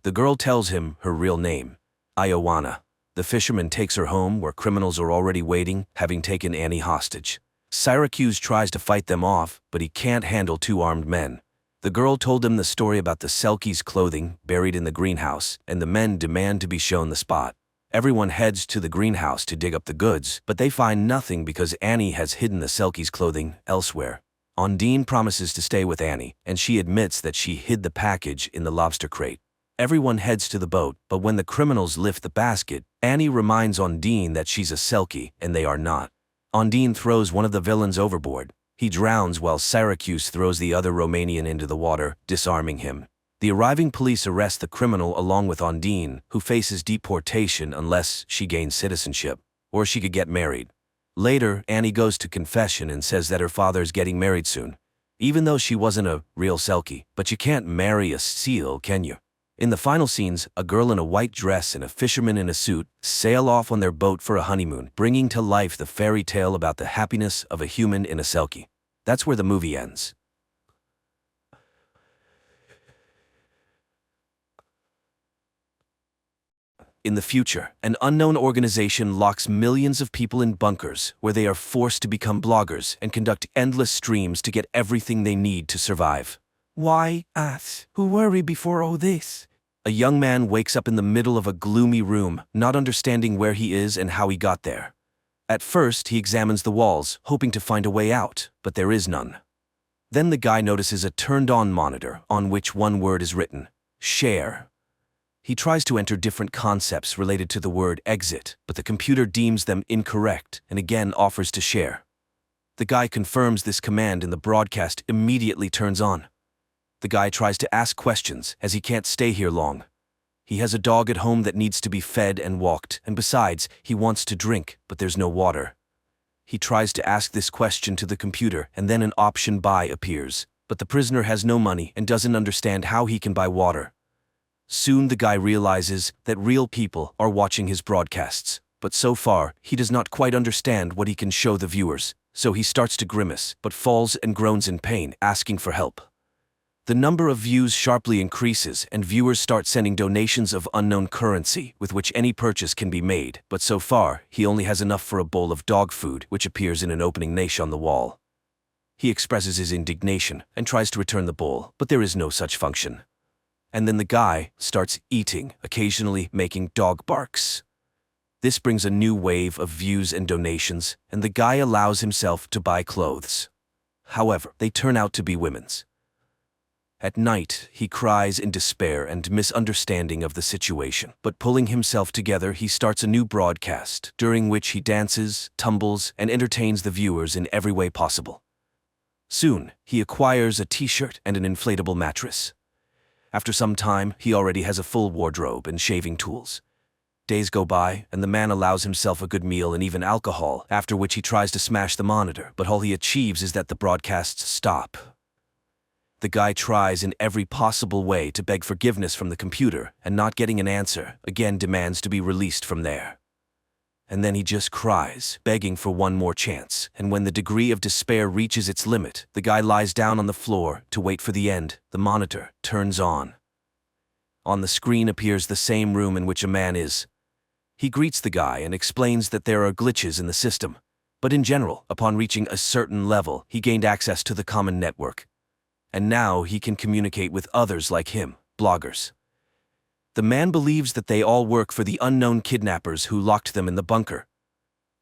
The girl tells him her real name, Ioana. The fisherman takes her home where criminals are already waiting, having taken Annie hostage. Syracuse tries to fight them off, but he can't handle two armed men. The girl told him the story about the Selkie's clothing buried in the greenhouse, and the men demand to be shown the spot. Everyone heads to the greenhouse to dig up the goods, but they find nothing because Annie has hidden the Selkie's clothing elsewhere. Ondine promises to stay with Annie, and she admits that she hid the package in the lobster crate. Everyone heads to the boat, but when the criminals lift the basket, Annie reminds Ondine that she's a Selkie, and they are not. Ondine throws one of the villains overboard. He drowns while Syracuse throws the other Romanian into the water, disarming him. The arriving police arrest the criminal along with Ondine, who faces deportation unless she gains citizenship, or she could get married. Later, Annie goes to confession and says that her father's getting married soon. Even though she wasn't a real Selkie, but you can't marry a seal, can you? In the final scenes, a girl in a white dress and a fisherman in a suit sail off on their boat for a honeymoon, bringing to life the fairy tale about the happiness of a human in a Selkie. That's where the movie ends. In the future, an unknown organization locks millions of people in bunkers where they are forced to become bloggers and conduct endless streams to get everything they need to survive. Why us? Who were we before all this? A young man wakes up in the middle of a gloomy room, not understanding where he is and how he got there. At first, he examines the walls, hoping to find a way out, but there is none. Then the guy notices a turned-on monitor on which one word is written: share. He tries to enter different concepts related to the word exit, but the computer deems them incorrect and again offers to share. The guy confirms this command and the broadcast immediately turns on. The guy tries to ask questions as he can't stay here long. He has a dog at home that needs to be fed and walked, and besides, he wants to drink, but there's no water. He tries to ask this question to the computer and then an option buy appears, but the prisoner has no money and doesn't understand how he can buy water. Soon the guy realizes that real people are watching his broadcasts, but so far, he does not quite understand what he can show the viewers, so he starts to grimace, but falls and groans in pain, asking for help. The number of views sharply increases and viewers start sending donations of unknown currency with which any purchase can be made, but so far, he only has enough for a bowl of dog food which appears in an opening niche on the wall. He expresses his indignation and tries to return the bowl, but there is no such function. And then the guy starts eating, occasionally making dog barks. This brings a new wave of views and donations, and the guy allows himself to buy clothes. However, they turn out to be women's. At night, he cries in despair and misunderstanding of the situation, but pulling himself together, he starts a new broadcast, during which he dances, tumbles, and entertains the viewers in every way possible. Soon, he acquires a t-shirt and an inflatable mattress. After some time, he already has a full wardrobe and shaving tools. Days go by, and the man allows himself a good meal and even alcohol, after which he tries to smash the monitor, but all he achieves is that the broadcasts stop. The guy tries in every possible way to beg forgiveness from the computer, and not getting an answer, again demands to be released from there. And then he just cries, begging for one more chance, and when the degree of despair reaches its limit, the guy lies down on the floor to wait for the end. The monitor turns on. On the screen appears the same room in which a man is. He greets the guy and explains that there are glitches in the system, but in general, upon reaching a certain level, he gained access to the common network. And now he can communicate with others like him, bloggers. The man believes that they all work for the unknown kidnappers who locked them in the bunker.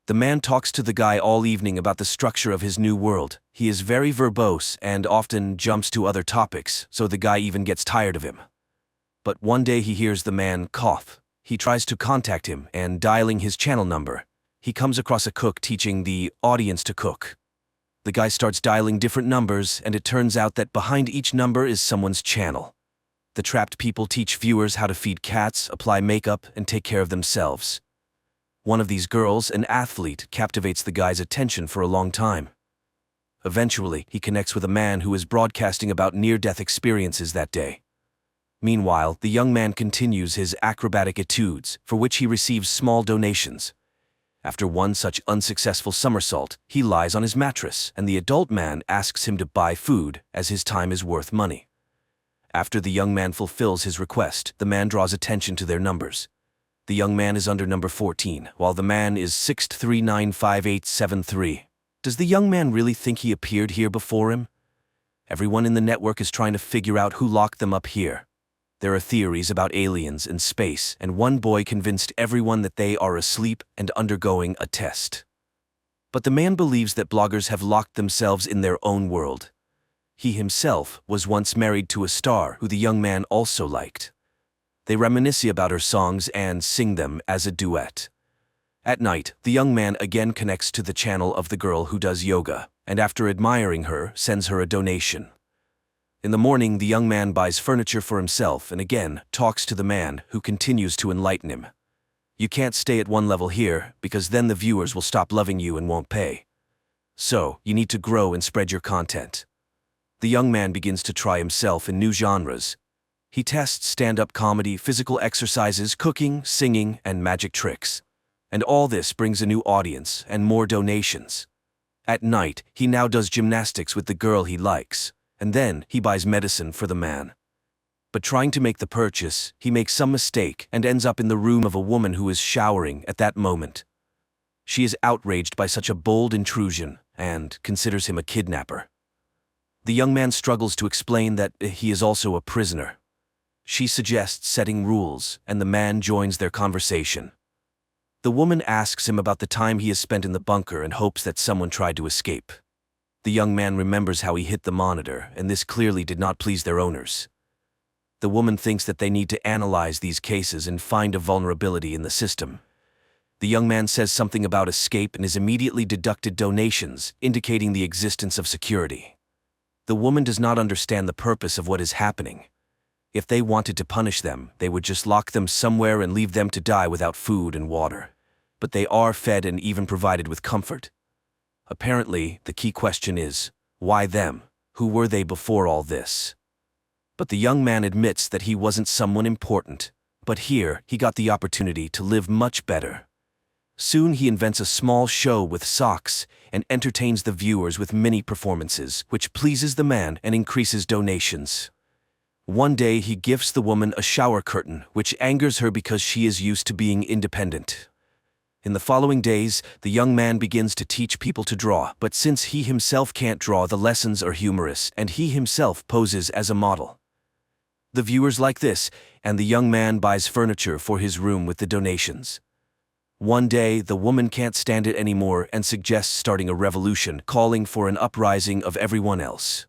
The man talks to the guy all evening about the structure of his new world. He is very verbose and often jumps to other topics, so the guy even gets tired of him. But one day he hears the man cough. He tries to contact him, and dialing his channel number, he comes across a cook teaching the audience to cook. The guy starts dialing different numbers, and it turns out that behind each number is someone's channel. The trapped people teach viewers how to feed cats, apply makeup, and take care of themselves. One of these girls, an athlete, captivates the guy's attention for a long time. Eventually, he connects with a man who is broadcasting about near-death experiences that day. Meanwhile, the young man continues his acrobatic etudes, for which he receives small donations. After one such unsuccessful somersault, he lies on his mattress, and the adult man asks him to buy food, as his time is worth money. After the young man fulfills his request, the man draws attention to their numbers. The young man is under number 14, while the man is 6395873. Does the young man really think he appeared here before him? Everyone in the network is trying to figure out who locked them up here. There are theories about aliens and space, and one boy convinced everyone that they are asleep and undergoing a test. But the man believes that bloggers have locked themselves in their own world. He himself was once married to a star who the young man also liked. They reminisce about her songs and sing them as a duet. At night, the young man again connects to the channel of the girl who does yoga, and after admiring her, sends her a donation. In the morning, the young man buys furniture for himself and again talks to the man, who continues to enlighten him. You can't stay at one level here, because then the viewers will stop loving you and won't pay. So, you need to grow and spread your content. The young man begins to try himself in new genres. He tests stand-up comedy, physical exercises, cooking, singing, and magic tricks. And all this brings a new audience and more donations. At night, he now does gymnastics with the girl he likes, and then he buys medicine for the man. But trying to make the purchase, he makes some mistake and ends up in the room of a woman who is showering at that moment. She is outraged by such a bold intrusion and considers him a kidnapper. The young man struggles to explain that he is also a prisoner. She suggests setting rules, and the man joins their conversation. The woman asks him about the time he has spent in the bunker and hopes that someone tried to escape. The young man remembers how he hit the monitor, and this clearly did not please their owners. The woman thinks that they need to analyze these cases and find a vulnerability in the system. The young man says something about escape and is immediately deducted donations, indicating the existence of security. The woman does not understand the purpose of what is happening. If they wanted to punish them, they would just lock them somewhere and leave them to die without food and water. But they are fed and even provided with comfort. Apparently, the key question is, why them? Who were they before all this? But the young man admits that he wasn't someone important. But here, he got the opportunity to live much better. Soon he invents a small show with socks and entertains the viewers with mini performances, which pleases the man and increases donations. One day he gifts the woman a shower curtain, which angers her because she is used to being independent. In the following days, the young man begins to teach people to draw, but since he himself can't draw, the lessons are humorous, and he himself poses as a model. The viewers like this, and the young man buys furniture for his room with the donations. One day, the woman can't stand it anymore and suggests starting a revolution, calling for an uprising of everyone else.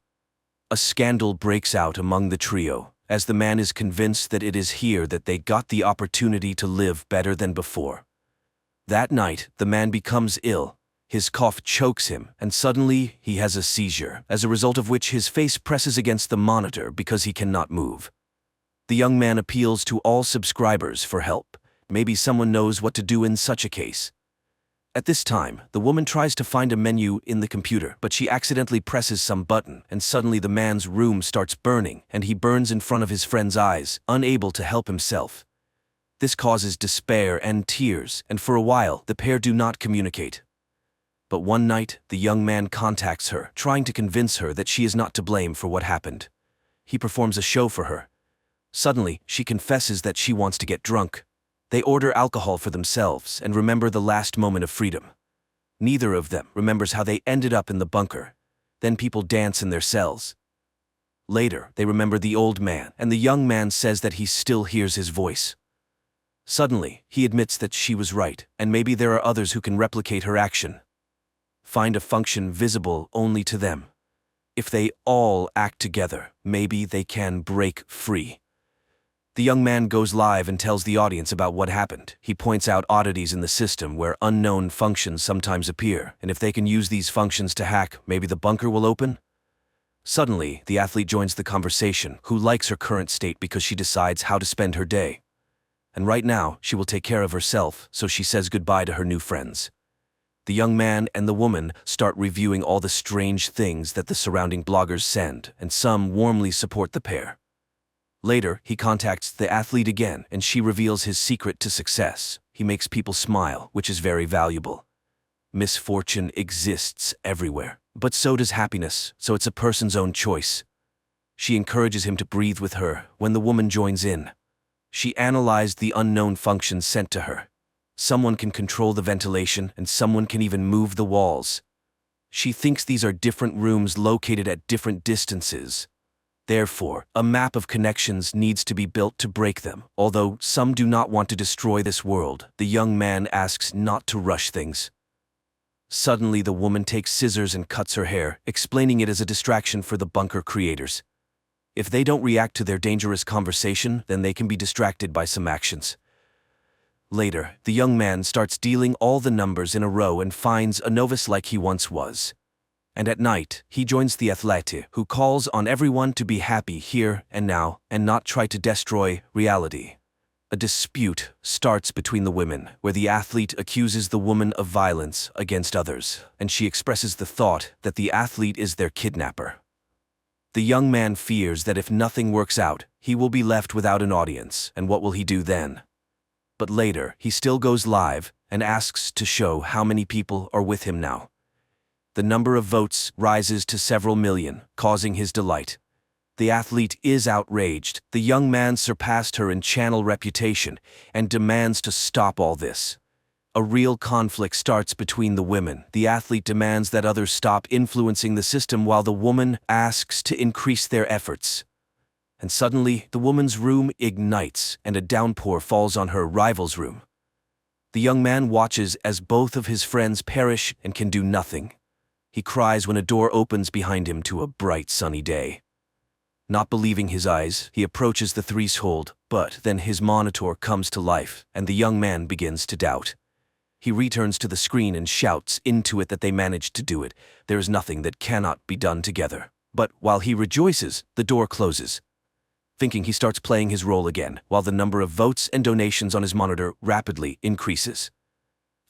A scandal breaks out among the trio, as the man is convinced that it is here that they got the opportunity to live better than before. That night, the man becomes ill. His cough chokes him, and suddenly he has a seizure, as a result of which his face presses against the monitor because he cannot move. The young man appeals to all subscribers for help. Maybe someone knows what to do in such a case. At this time, the woman tries to find a menu in the computer, but she accidentally presses some button, and suddenly the man's room starts burning, and he burns in front of his friend's eyes, unable to help himself. This causes despair and tears, and for a while, the pair do not communicate. But one night, the young man contacts her, trying to convince her that she is not to blame for what happened. He performs a show for her. Suddenly, she confesses that she wants to get drunk. They order alcohol for themselves and remember the last moment of freedom. Neither of them remembers how they ended up in the bunker. Then people dance in their cells. Later, they remember the old man, and the young man says that he still hears his voice. Suddenly, he admits that she was right, and maybe there are others who can replicate her action. Find a function visible only to them. If they all act together, maybe they can break free. The young man goes live and tells the audience about what happened. He points out oddities in the system where unknown functions sometimes appear, and if they can use these functions to hack, maybe the bunker will open? Suddenly, the athlete joins the conversation, who likes her current state because she decides how to spend her day. And right now, she will take care of herself, so she says goodbye to her new friends. The young man and the woman start reviewing all the strange things that the surrounding bloggers send, and some warmly support the pair. Later, he contacts the athlete again, and she reveals his secret to success. He makes people smile, which is very valuable. Misfortune exists everywhere, but so does happiness, so it's a person's own choice. She encourages him to breathe with her when the woman joins in. She analyzed the unknown functions sent to her. Someone can control the ventilation, and someone can even move the walls. She thinks these are different rooms located at different distances. Therefore, a map of connections needs to be built to break them. Although some do not want to destroy this world, the young man asks not to rush things. Suddenly, the woman takes scissors and cuts her hair, explaining it as a distraction for the bunker creators. If they don't react to their dangerous conversation, then they can be distracted by some actions. Later, the young man starts dealing all the numbers in a row and finds a novice like he once was. And at night, he joins the athlete, who calls on everyone to be happy here and now and not try to destroy reality. A dispute starts between the women, where the athlete accuses the woman of violence against others, and she expresses the thought that the athlete is their kidnapper. The young man fears that if nothing works out, he will be left without an audience, and what will he do then? But later, he still goes live and asks to show how many people are with him now. The number of votes rises to several million, causing his delight. The athlete is outraged. The young man surpassed her in channel reputation and demands to stop all this. A real conflict starts between the women. The athlete demands that others stop influencing the system while the woman asks to increase their efforts. And suddenly, the woman's room ignites and a downpour falls on her rival's room. The young man watches as both of his friends perish and can do nothing. He cries when a door opens behind him to a bright sunny day. Not believing his eyes, he approaches the threshold, but then his monitor comes to life, and the young man begins to doubt. He returns to the screen and shouts into it that they managed to do it. There is nothing that cannot be done together. But while he rejoices, the door closes. Thinking, he starts playing his role again, while the number of votes and donations on his monitor rapidly increases.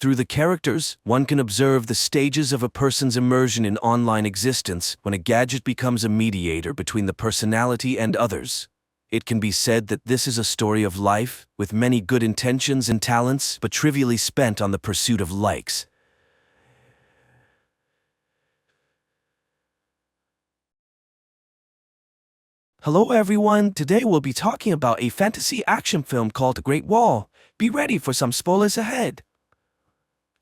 Through the characters, one can observe the stages of a person's immersion in online existence when a gadget becomes a mediator between the personality and others. It can be said that this is a story of life, with many good intentions and talents, but trivially spent on the pursuit of likes. Hello everyone, today we'll be talking about a fantasy action film called The Great Wall. Be ready for some spoilers ahead.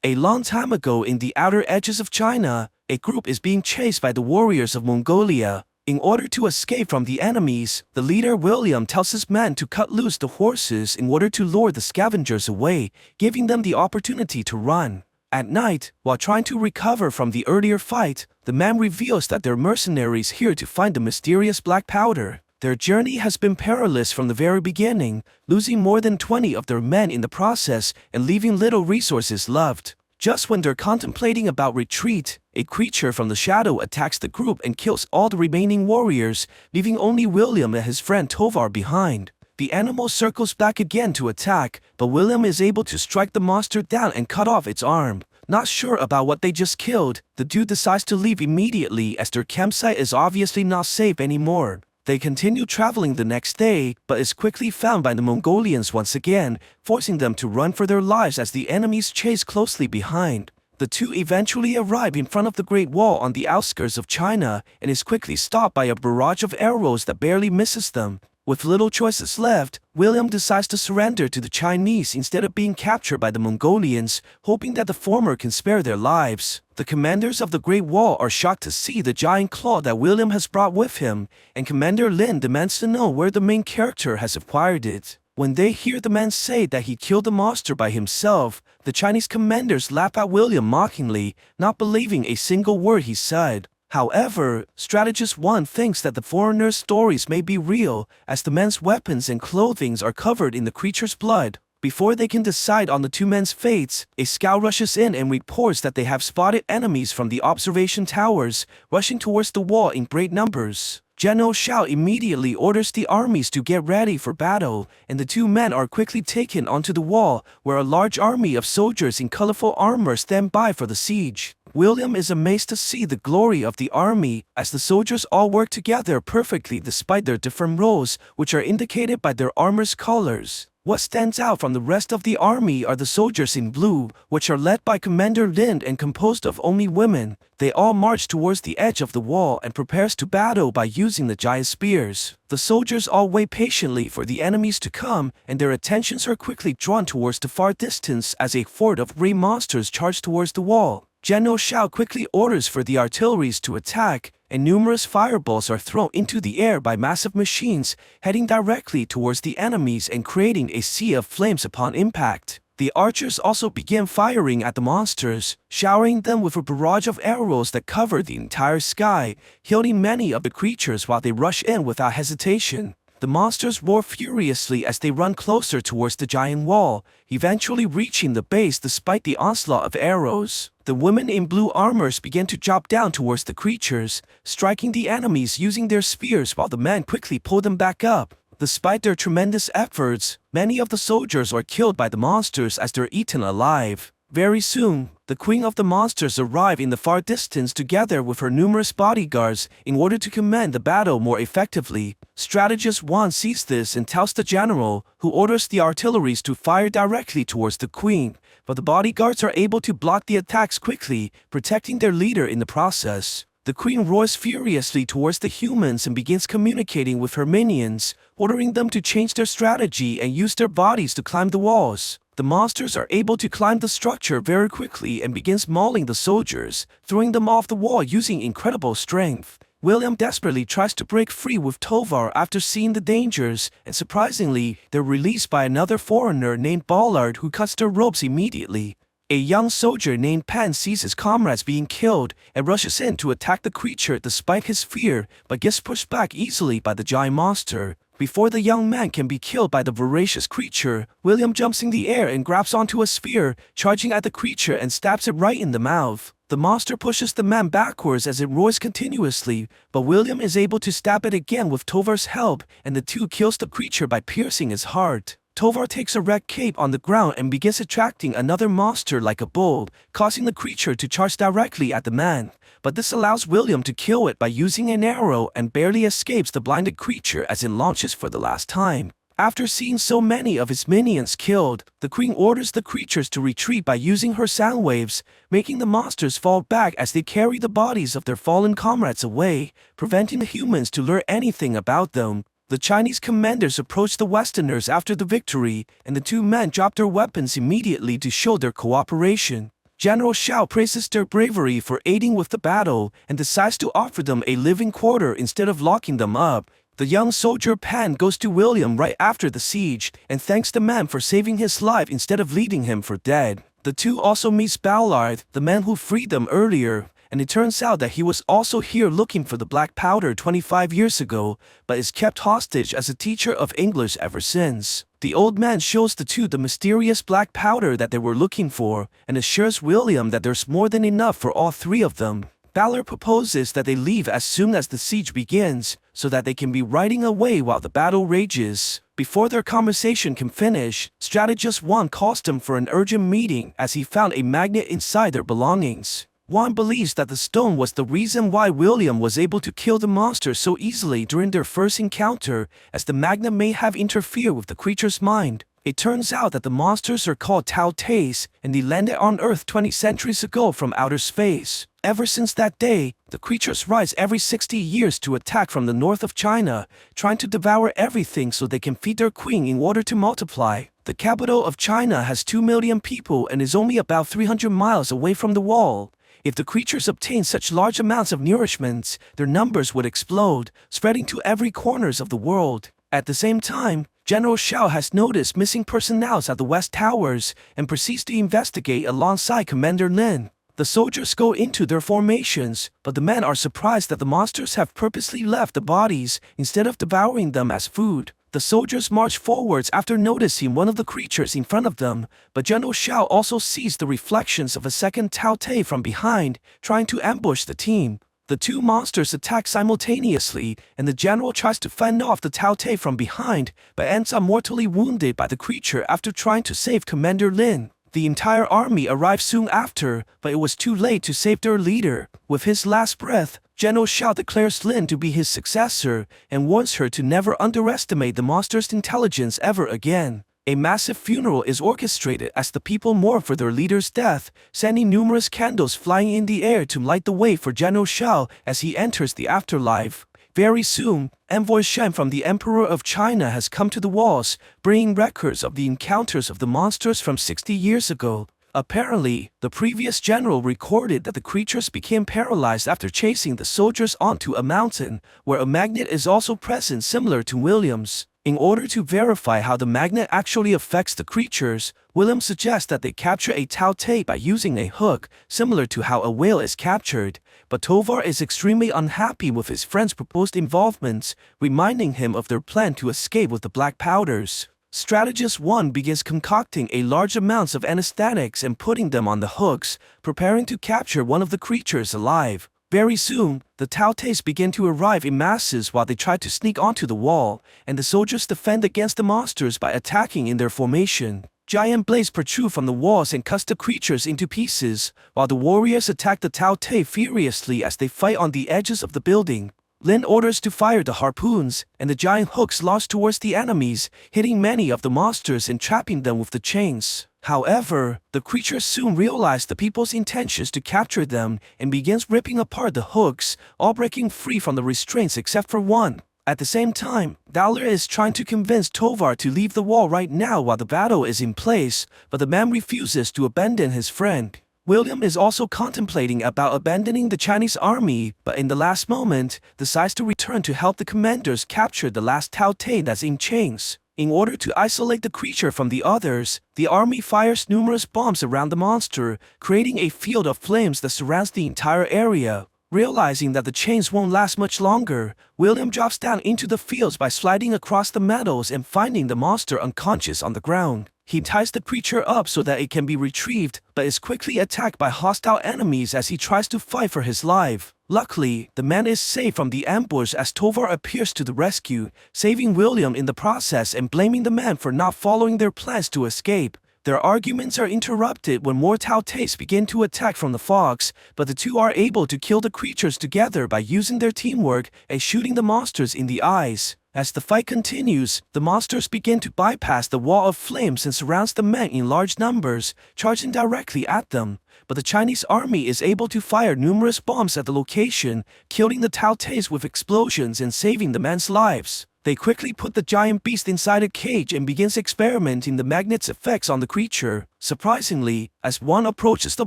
A long time ago in the outer edges of China, a group is being chased by the warriors of Mongolia. In order to escape from the enemies, the leader William tells his men to cut loose the horses in order to lure the scavengers away, giving them the opportunity to run. At night, while trying to recover from the earlier fight, the man reveals that they're mercenaries here to find the mysterious black powder. Their journey has been perilous from the very beginning, losing more than 20 of their men in the process and leaving little resources left. Just when they're contemplating about retreat, a creature from the shadow attacks the group and kills all the remaining warriors, leaving only William and his friend Tovar behind. the animal circles back again to attack, but William is able to strike the monster down and cut off its arm. Not sure about what they just killed, the dude decides to leave immediately as their campsite is obviously not safe anymore. They continue traveling the next day, but is quickly found by the Mongolians once again, forcing them to run for their lives as the enemies chase closely behind. The two eventually arrive in front of the Great Wall on the outskirts of China and is quickly stopped by a barrage of arrows that barely misses them. With little choices left, William decides to surrender to the Chinese instead of being captured by the Mongolians, hoping that the former can spare their lives. The commanders of the Great Wall are shocked to see the giant claw that William has brought with him, and Commander Lin demands to know where the main character has acquired it. When they hear the man say that he killed the monster by himself, the Chinese commanders laugh at William mockingly, not believing a single word he said. However, Strategist 1 thinks that the foreigner's stories may be real, as the men's weapons and clothing are covered in the creature's blood. Before they can decide on the two men's fates, a scout rushes in and reports that they have spotted enemies from the observation towers, rushing towards the wall in great numbers. General Xiao immediately orders the armies to get ready for battle, and the two men are quickly taken onto the wall, where a large army of soldiers in colorful armor stand by for the siege. William is amazed to see the glory of the army, as the soldiers all work together perfectly despite their different roles, which are indicated by their armor's colors. What stands out from the rest of the army are the soldiers in blue, which are led by Commander Lin and composed of only women. They all march towards the edge of the wall and prepares to battle by using the giant spears. The soldiers all wait patiently for the enemies to come, and their attentions are quickly drawn towards the far distance as a horde of gray monsters charge towards the wall. General Xiao quickly orders for the artilleries to attack, and numerous fireballs are thrown into the air by massive machines, heading directly towards the enemies and creating a sea of flames upon impact. The archers also begin firing at the monsters, showering them with a barrage of arrows that cover the entire sky, killing many of the creatures while they rush in without hesitation. The monsters roar furiously as they run closer towards the giant wall, eventually reaching the base despite the onslaught of arrows. The women in blue armors begin to drop down towards the creatures, striking the enemies using their spears while the men quickly pull them back up. Despite their tremendous efforts, many of the soldiers are killed by the monsters as they're eaten alive. Very soon, the queen of the monsters arrive in the far distance together with her numerous bodyguards in order to command the battle more effectively. Strategist 1 sees this and tells the general, who orders the artilleries to fire directly towards the queen, but the bodyguards are able to block the attacks quickly, protecting their leader in the process. The queen roars furiously towards the humans and begins communicating with her minions, ordering them to change their strategy and use their bodies to climb the walls. The monsters are able to climb the structure very quickly and begins mauling the soldiers, throwing them off the wall using incredible strength. William desperately tries to break free with Tovar after seeing the dangers, and surprisingly, they're released by another foreigner named Ballard who cuts their ropes immediately. A young soldier named Pan sees his comrades being killed and rushes in to attack the creature despite his fear, but gets pushed back easily by the giant monster. Before the young man can be killed by the voracious creature, William jumps in the air and grabs onto a spear, charging at the creature and stabs it right in the mouth. The monster pushes the man backwards as it roars continuously, but William is able to stab it again with Tovar's help, and the two kills the creature by piercing his heart. Tovar takes a red cape on the ground and begins attracting another monster like a bull, causing the creature to charge directly at the man. But this allows William to kill it by using an arrow and barely escapes the blinded creature as it launches for the last time. After seeing so many of his minions killed, the queen orders the creatures to retreat by using her sound waves, making the monsters fall back as they carry the bodies of their fallen comrades away, preventing the humans to learn anything about them. The Chinese commanders approach the Westerners after the victory, and the two men drop their weapons immediately to show their cooperation. General Xiao praises their bravery for aiding with the battle and decides to offer them a living quarter instead of locking them up. The young soldier Pan goes to William right after the siege and thanks the man for saving his life instead of leaving him for dead. The two also meet Ballard, the man who freed them earlier, and it turns out that he was also here looking for the black powder 25 years ago, but is kept hostage as a teacher of English ever since. The old man shows the two the mysterious black powder that they were looking for, and assures William that there's more than enough for all three of them. Ballard proposes that they leave as soon as the siege begins, so that they can be riding away while the battle rages. Before their conversation can finish, Strategist 1 calls them for an urgent meeting as he found a magnet inside their belongings. Juan believes that the stone was the reason why William was able to kill the monster so easily during their first encounter, as the magnet may have interfered with the creature's mind. It turns out that the monsters are called Tao Tes, and they landed on Earth 20 centuries ago from outer space. Ever since that day, the creatures rise every 60 years to attack from the north of China, trying to devour everything so they can feed their queen in order to multiply. The capital of China has 2 million people and is only about 300 miles away from the wall. If the creatures obtain such large amounts of nourishment, their numbers would explode, spreading to every corners of the world. At the same time, General Shao has noticed missing personnel at the West Towers and proceeds to investigate alongside Commander Lin. The soldiers go into their formations, but the men are surprised that the monsters have purposely left the bodies instead of devouring them as food. The soldiers march forwards after noticing one of the creatures in front of them, but General Shao also sees the reflections of a second Tao Te from behind, trying to ambush the team. The two monsters attack simultaneously, and the general tries to fend off the Tao Te from behind, but ends up mortally wounded by the creature after trying to save Commander Lin. The entire army arrived soon after, but it was too late to save their leader. With his last breath, General Shao declares Lin to be his successor and warns her to never underestimate the monster's intelligence ever again. A massive funeral is orchestrated as the people mourn for their leader's death, sending numerous candles flying in the air to light the way for General Shao as he enters the afterlife. Very soon, Envoy Shen from the Emperor of China has come to the walls, bringing records of the encounters of the monsters from 60 years ago. Apparently, the previous general recorded that the creatures became paralyzed after chasing the soldiers onto a mountain, where a magnet is also present similar to William's. In order to verify how the magnet actually affects the creatures, William suggests that they capture a Tao Te by using a hook, similar to how a whale is captured. But Tovar is extremely unhappy with his friend's proposed involvement, reminding him of their plan to escape with the black powders. Strategist 1 begins concocting a large amounts of anesthetics and putting them on the hooks, preparing to capture one of the creatures alive. Very soon, the Tao Tes begin to arrive in masses while they try to sneak onto the wall, and the soldiers defend against the monsters by attacking in their formation. Giant blades protrude from the walls and cut the creatures into pieces, while the warriors attack the Tao Te furiously as they fight on the edges of the building. Lin orders to fire the harpoons, and the giant hooks launch towards the enemies, hitting many of the monsters and trapping them with the chains. However, the creatures soon realize the people's intentions to capture them and begins ripping apart the hooks, all breaking free from the restraints except for one. At the same time, Dowler is trying to convince Tovar to leave the wall right now while the battle is in place, but the man refuses to abandon his friend. William is also contemplating about abandoning the Chinese army, but in the last moment, decides to return to help the commanders capture the last Tao Te that's in chains. In order to isolate the creature from the others, the army fires numerous bombs around the monster, creating a field of flames that surrounds the entire area. Realizing that the chains won't last much longer, William drops down into the fields by sliding across the meadows and finding the monster unconscious on the ground. He ties the creature up so that it can be retrieved, but is quickly attacked by hostile enemies as he tries to fight for his life. Luckily, the man is saved from the ambush as Tovar appears to the rescue, saving William in the process and blaming the man for not following their plans to escape. Their arguments are interrupted when more Tao Tes begin to attack from the fogs, but the two are able to kill the creatures together by using their teamwork and shooting the monsters in the eyes. As the fight continues, the monsters begin to bypass the wall of flames and surrounds the men in large numbers, charging directly at them. But the Chinese army is able to fire numerous bombs at the location, killing the Tao Tes with explosions and saving the men's lives. They quickly put the giant beast inside a cage and begins experimenting the magnet's effects on the creature. Surprisingly, as one approaches the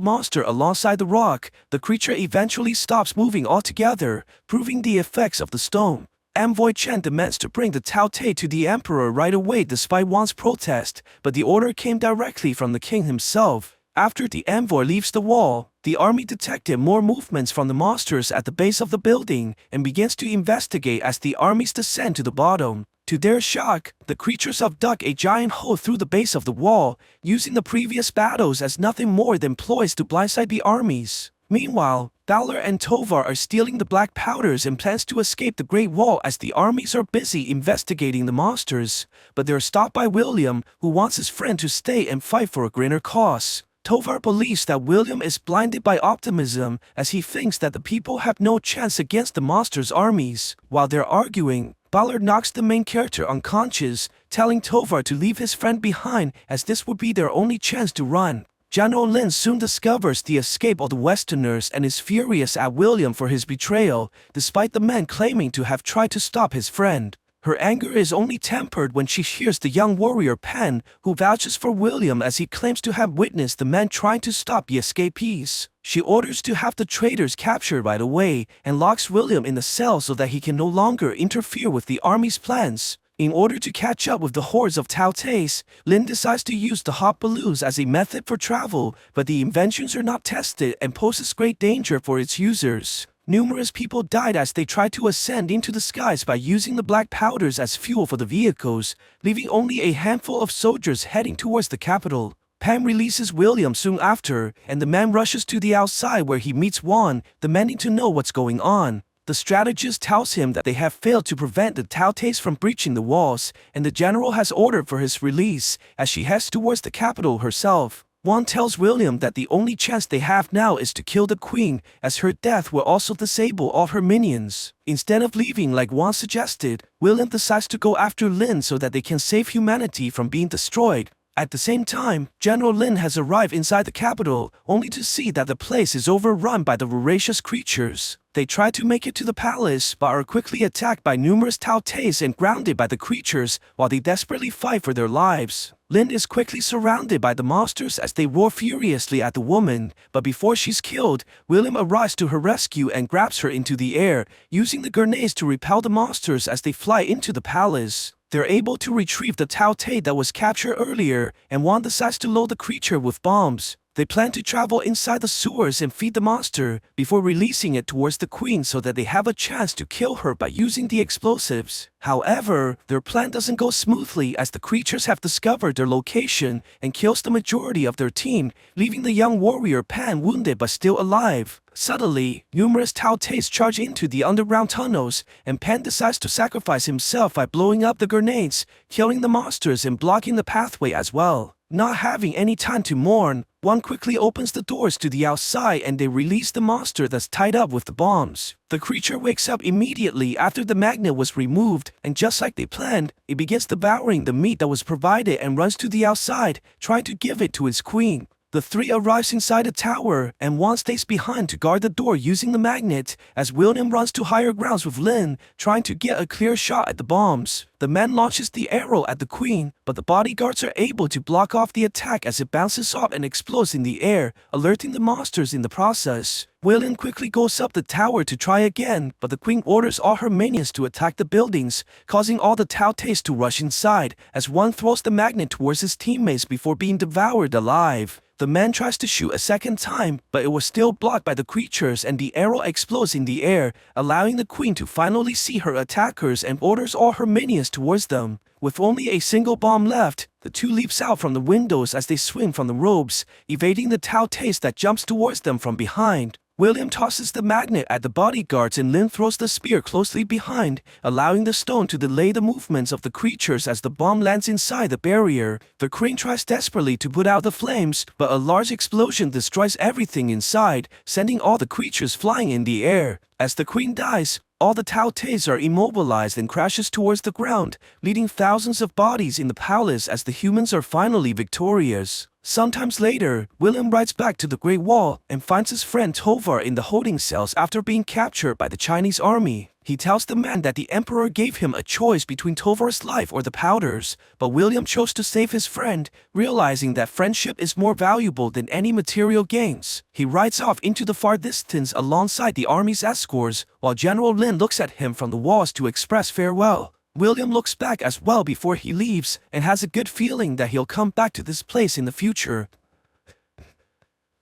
monster alongside the rock, the creature eventually stops moving altogether, proving the effects of the stone. Envoy Chen demands to bring the Tao Te to the emperor right away despite Wan's protest, but the order came directly from the king himself. After the envoy leaves the wall, the army detected more movements from the monsters at the base of the building and begins to investigate as the armies descend to the bottom. To their shock, the creatures have dug a giant hole through the base of the wall, using the previous battles as nothing more than ploys to blindside the armies. Meanwhile, Balor and Tovar are stealing the black powders and plans to escape the Great Wall as the armies are busy investigating the monsters, but they're stopped by William, who wants his friend to stay and fight for a greater cause. Tovar believes that William is blinded by optimism as he thinks that the people have no chance against the monsters' armies. While they're arguing, Balor knocks the main character unconscious, telling Tovar to leave his friend behind as this would be their only chance to run. General Lin soon discovers the escape of the Westerners and is furious at William for his betrayal, despite the man claiming to have tried to stop his friend. Her anger is only tempered when she hears the young warrior Pan, who vouches for William as he claims to have witnessed the man trying to stop the escapees. She orders to have the traitors captured right away and locks William in the cell so that he can no longer interfere with the army's plans. In order to catch up with the hordes of Tao Tais, Lin decides to use the hot balloons as a method for travel, but the inventions are not tested and poses great danger for its users. Numerous people died as they tried to ascend into the skies by using the black powders as fuel for the vehicles, leaving only a handful of soldiers heading towards the capital. Pam releases William soon after, and the man rushes to the outside where he meets Juan, demanding to know what's going on. The strategist tells him that they have failed to prevent the Tao Tais from breaching the walls, and the general has ordered for his release as she heads towards the capital herself. Juan tells William that the only chance they have now is to kill the queen, as her death will also disable all her minions. Instead of leaving like Juan suggested, William decides to go after Lin so that they can save humanity from being destroyed. At the same time, General Lin has arrived inside the capital, only to see that the place is overrun by the voracious creatures. They try to make it to the palace, but are quickly attacked by numerous Tao Tais and grounded by the creatures while they desperately fight for their lives. Lin is quickly surrounded by the monsters as they roar furiously at the woman, but before she's killed, William arrives to her rescue and grabs her into the air, using the grenades to repel the monsters as they fly into the palace. They're able to retrieve the Tao Tai that was captured earlier, and Juan decides to load the creature with bombs. They plan to travel inside the sewers and feed the monster before releasing it towards the queen so that they have a chance to kill her by using the explosives. However, their plan doesn't go smoothly as the creatures have discovered their location and kills the majority of their team, leaving the young warrior Pan wounded but still alive. Suddenly, numerous Tao Tais charge into the underground tunnels, and Pan decides to sacrifice himself by blowing up the grenades, killing the monsters and blocking the pathway as well. Not having any time to mourn, Juan quickly opens the doors to the outside and they release the monster that's tied up with the bombs. The creature wakes up immediately after the magnet was removed, and just like they planned, it begins devouring the meat that was provided and runs to the outside, trying to give it to its queen. The three arrives inside the tower, and Juan stays behind to guard the door using the magnet, as William runs to higher grounds with Lin, trying to get a clear shot at the bombs. The man launches the arrow at the queen, but the bodyguards are able to block off the attack as it bounces off and explodes in the air, alerting the monsters in the process. William quickly goes up the tower to try again, but the queen orders all her minions to attack the buildings, causing all the Tao Tais to rush inside, as one throws the magnet towards his teammates before being devoured alive. The man tries to shoot a second time, but it was still blocked by the creatures and the arrow explodes in the air, allowing the queen to finally see her attackers and orders all her minions towards them. With only a single bomb left, the two leaps out from the windows as they swing from the ropes, evading the Tao Tais that jumps towards them from behind. William tosses the magnet at the bodyguards and Lin throws the spear closely behind, allowing the stone to delay the movements of the creatures as the bomb lands inside the barrier. The queen tries desperately to put out the flames, but a large explosion destroys everything inside, sending all the creatures flying in the air. As the queen dies, all the Tao Tais are immobilized and crashes towards the ground, leaving thousands of bodies in the palace as the humans are finally victorious. Sometimes later, William rides back to the Great Wall and finds his friend Tovar in the holding cells after being captured by the Chinese army. He tells the man that the emperor gave him a choice between Tovar's life or the powders, but William chose to save his friend, realizing that friendship is more valuable than any material gains. He rides off into the far distance alongside the army's escorts, while General Lin looks at him from the walls to express farewell. William looks back as well before he leaves and has a good feeling that he'll come back to this place in the future.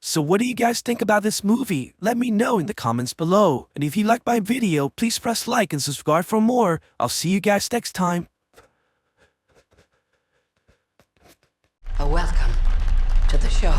So what do you guys think about this movie? Let me know in the comments below. And if you like my video, please press like and subscribe for more. I'll see you guys next time. Welcome to the show.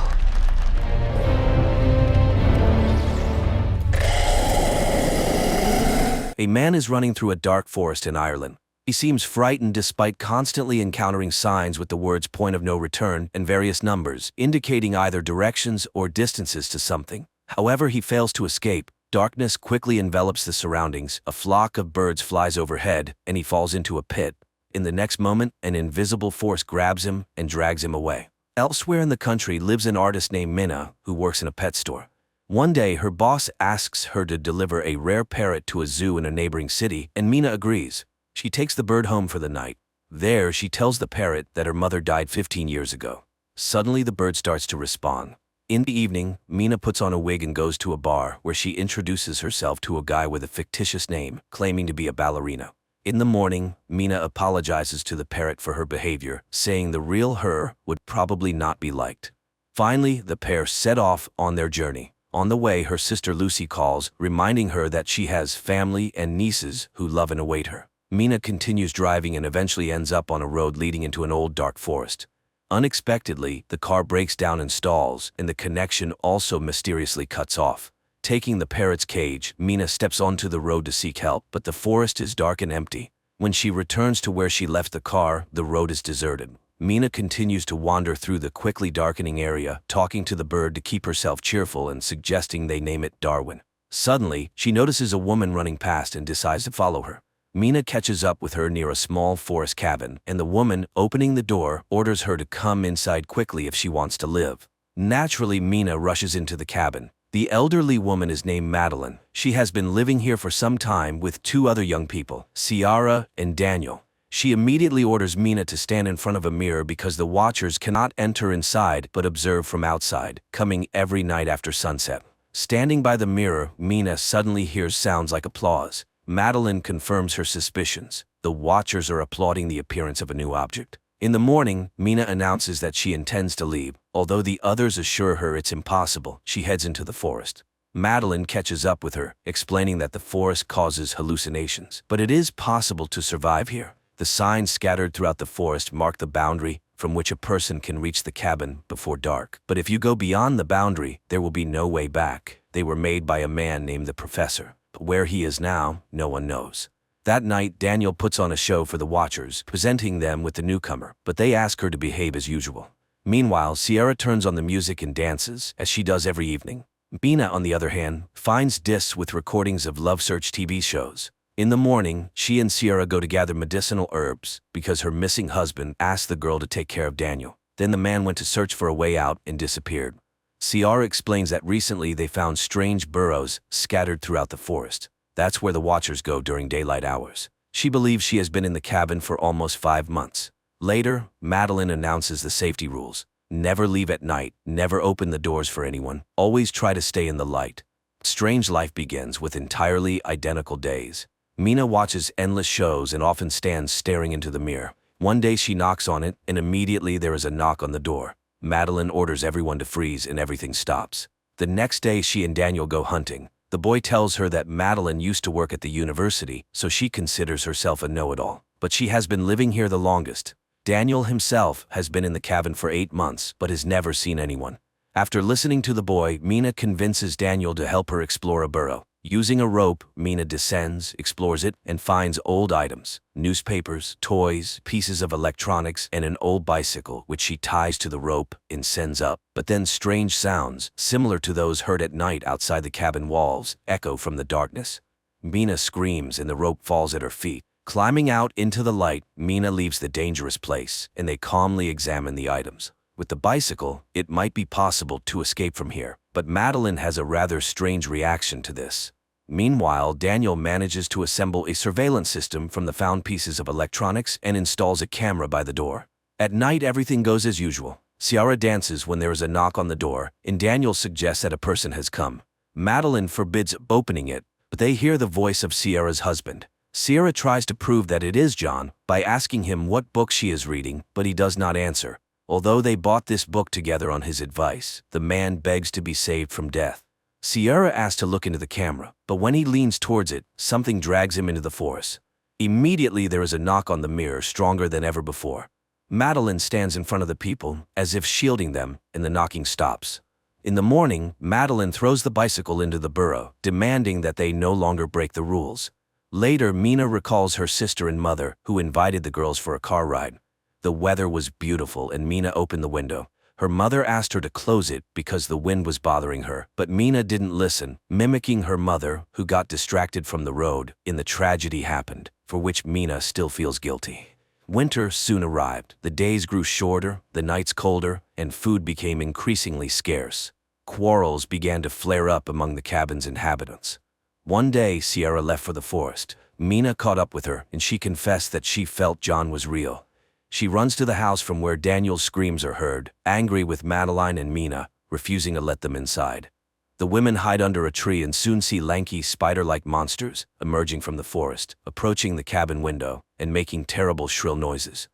A man is running through a dark forest in Ireland. He seems frightened despite constantly encountering signs with the words point of no return and various numbers, indicating either directions or distances to something. However, he fails to escape. Darkness quickly envelops the surroundings, a flock of birds flies overhead, and he falls into a pit. In the next moment, an invisible force grabs him and drags him away. Elsewhere in the country lives an artist named Minna, who works in a pet store. One day, her boss asks her to deliver a rare parrot to a zoo in a neighboring city, and Minna agrees. She takes the bird home for the night. There, she tells the parrot that her mother died 15 years ago. Suddenly, the bird starts to respond. In the evening, Minna puts on a wig and goes to a bar where she introduces herself to a guy with a fictitious name, claiming to be a ballerina. In the morning, Minna apologizes to the parrot for her behavior, saying the real her would probably not be liked. Finally, the pair set off on their journey. On the way, her sister Lucy calls, reminding her that she has family and nieces who love and await her. Minna continues driving and eventually ends up on a road leading into an old dark forest. Unexpectedly, the car breaks down and stalls, and the connection also mysteriously cuts off. Taking the parrot's cage, Minna steps onto the road to seek help, but the forest is dark and empty. When she returns to where she left the car, the road is deserted. Minna continues to wander through the quickly darkening area, talking to the bird to keep herself cheerful and suggesting they name it Darwin. Suddenly, she notices a woman running past and decides to follow her. Minna catches up with her near a small forest cabin, and the woman, opening the door, orders her to come inside quickly if she wants to live. Naturally, Minna rushes into the cabin. The elderly woman is named Madeline. She has been living here for some time with two other young people, Ciara and Daniel. She immediately orders Minna to stand in front of a mirror because the watchers cannot enter inside but observe from outside, coming every night after sunset. Standing by the mirror, Minna suddenly hears sounds like applause. Madeline confirms her suspicions. The watchers are applauding the appearance of a new object. In the morning, Minna announces that she intends to leave. Although the others assure her it's impossible, she heads into the forest. Madeline catches up with her, explaining that the forest causes hallucinations, but it is possible to survive here. The signs scattered throughout the forest mark the boundary from which a person can reach the cabin before dark. But if you go beyond the boundary, there will be no way back. They were made by a man named the Professor. But where he is now, no one knows. That night, Daniel puts on a show for the watchers, presenting them with the newcomer, but they ask her to behave as usual. Meanwhile, Ciara turns on the music and dances, as she does every evening. Minna, on the other hand, finds discs with recordings of Love Search TV shows. In the morning, she and Ciara go to gather medicinal herbs because her missing husband asked the girl to take care of Daniel. Then the man went to search for a way out and disappeared. Ciara explains that recently they found strange burrows scattered throughout the forest. That's where the watchers go during daylight hours. She believes she has been in the cabin for almost 5 months. Later, Madeline announces the safety rules. Never leave at night, never open the doors for anyone, always try to stay in the light. Strange life begins with entirely identical days. Minna watches endless shows and often stands staring into the mirror. One day she knocks on it, and immediately there is a knock on the door. Madeline orders everyone to freeze and everything stops. The next day she and Daniel go hunting. The boy tells her that Madeline used to work at the university, so she considers herself a know-it-all. But she has been living here the longest. Daniel himself has been in the cabin for 8 months, but has never seen anyone. After listening to the boy, Minna convinces Daniel to help her explore a burrow. Using a rope, Minna descends, explores it, and finds old items, newspapers, toys, pieces of electronics, and an old bicycle, which she ties to the rope and sends up. But then strange sounds, similar to those heard at night outside the cabin walls, echo from the darkness. Minna screams and the rope falls at her feet. Climbing out into the light, Minna leaves the dangerous place, and they calmly examine the items. With the bicycle, it might be possible to escape from here, but Madeline has a rather strange reaction to this. Meanwhile, Daniel manages to assemble a surveillance system from the found pieces of electronics and installs a camera by the door. At night, everything goes as usual. Ciara dances when there is a knock on the door, and Daniel suggests that a person has come. Madeline forbids opening it, but they hear the voice of Ciara's husband. Ciara tries to prove that it is John by asking him what book she is reading, but he does not answer. Although they bought this book together on his advice, the man begs to be saved from death. Ciara asks to look into the camera, but when he leans towards it, something drags him into the forest. Immediately there is a knock on the mirror stronger than ever before. Madeline stands in front of the people, as if shielding them, and the knocking stops. In the morning, Madeline throws the bicycle into the burrow, demanding that they no longer break the rules. Later, Mina recalls her sister and mother, who invited the girls for a car ride. The weather was beautiful and Mina opened the window. Her mother asked her to close it because the wind was bothering her, but Mina didn't listen, mimicking her mother, who got distracted from the road. The tragedy happened, for which Mina still feels guilty. Winter soon arrived. The days grew shorter, the nights colder, and food became increasingly scarce. Quarrels began to flare up among the cabin's inhabitants. One day, Sierra left for the forest. Mina caught up with her, and she confessed that she felt John was real. She runs to the house from where Daniel's screams are heard, angry with Madeline and Mina, refusing to let them inside. The women hide under a tree and soon see lanky, spider-like monsters emerging from the forest, approaching the cabin window, and making terrible shrill noises.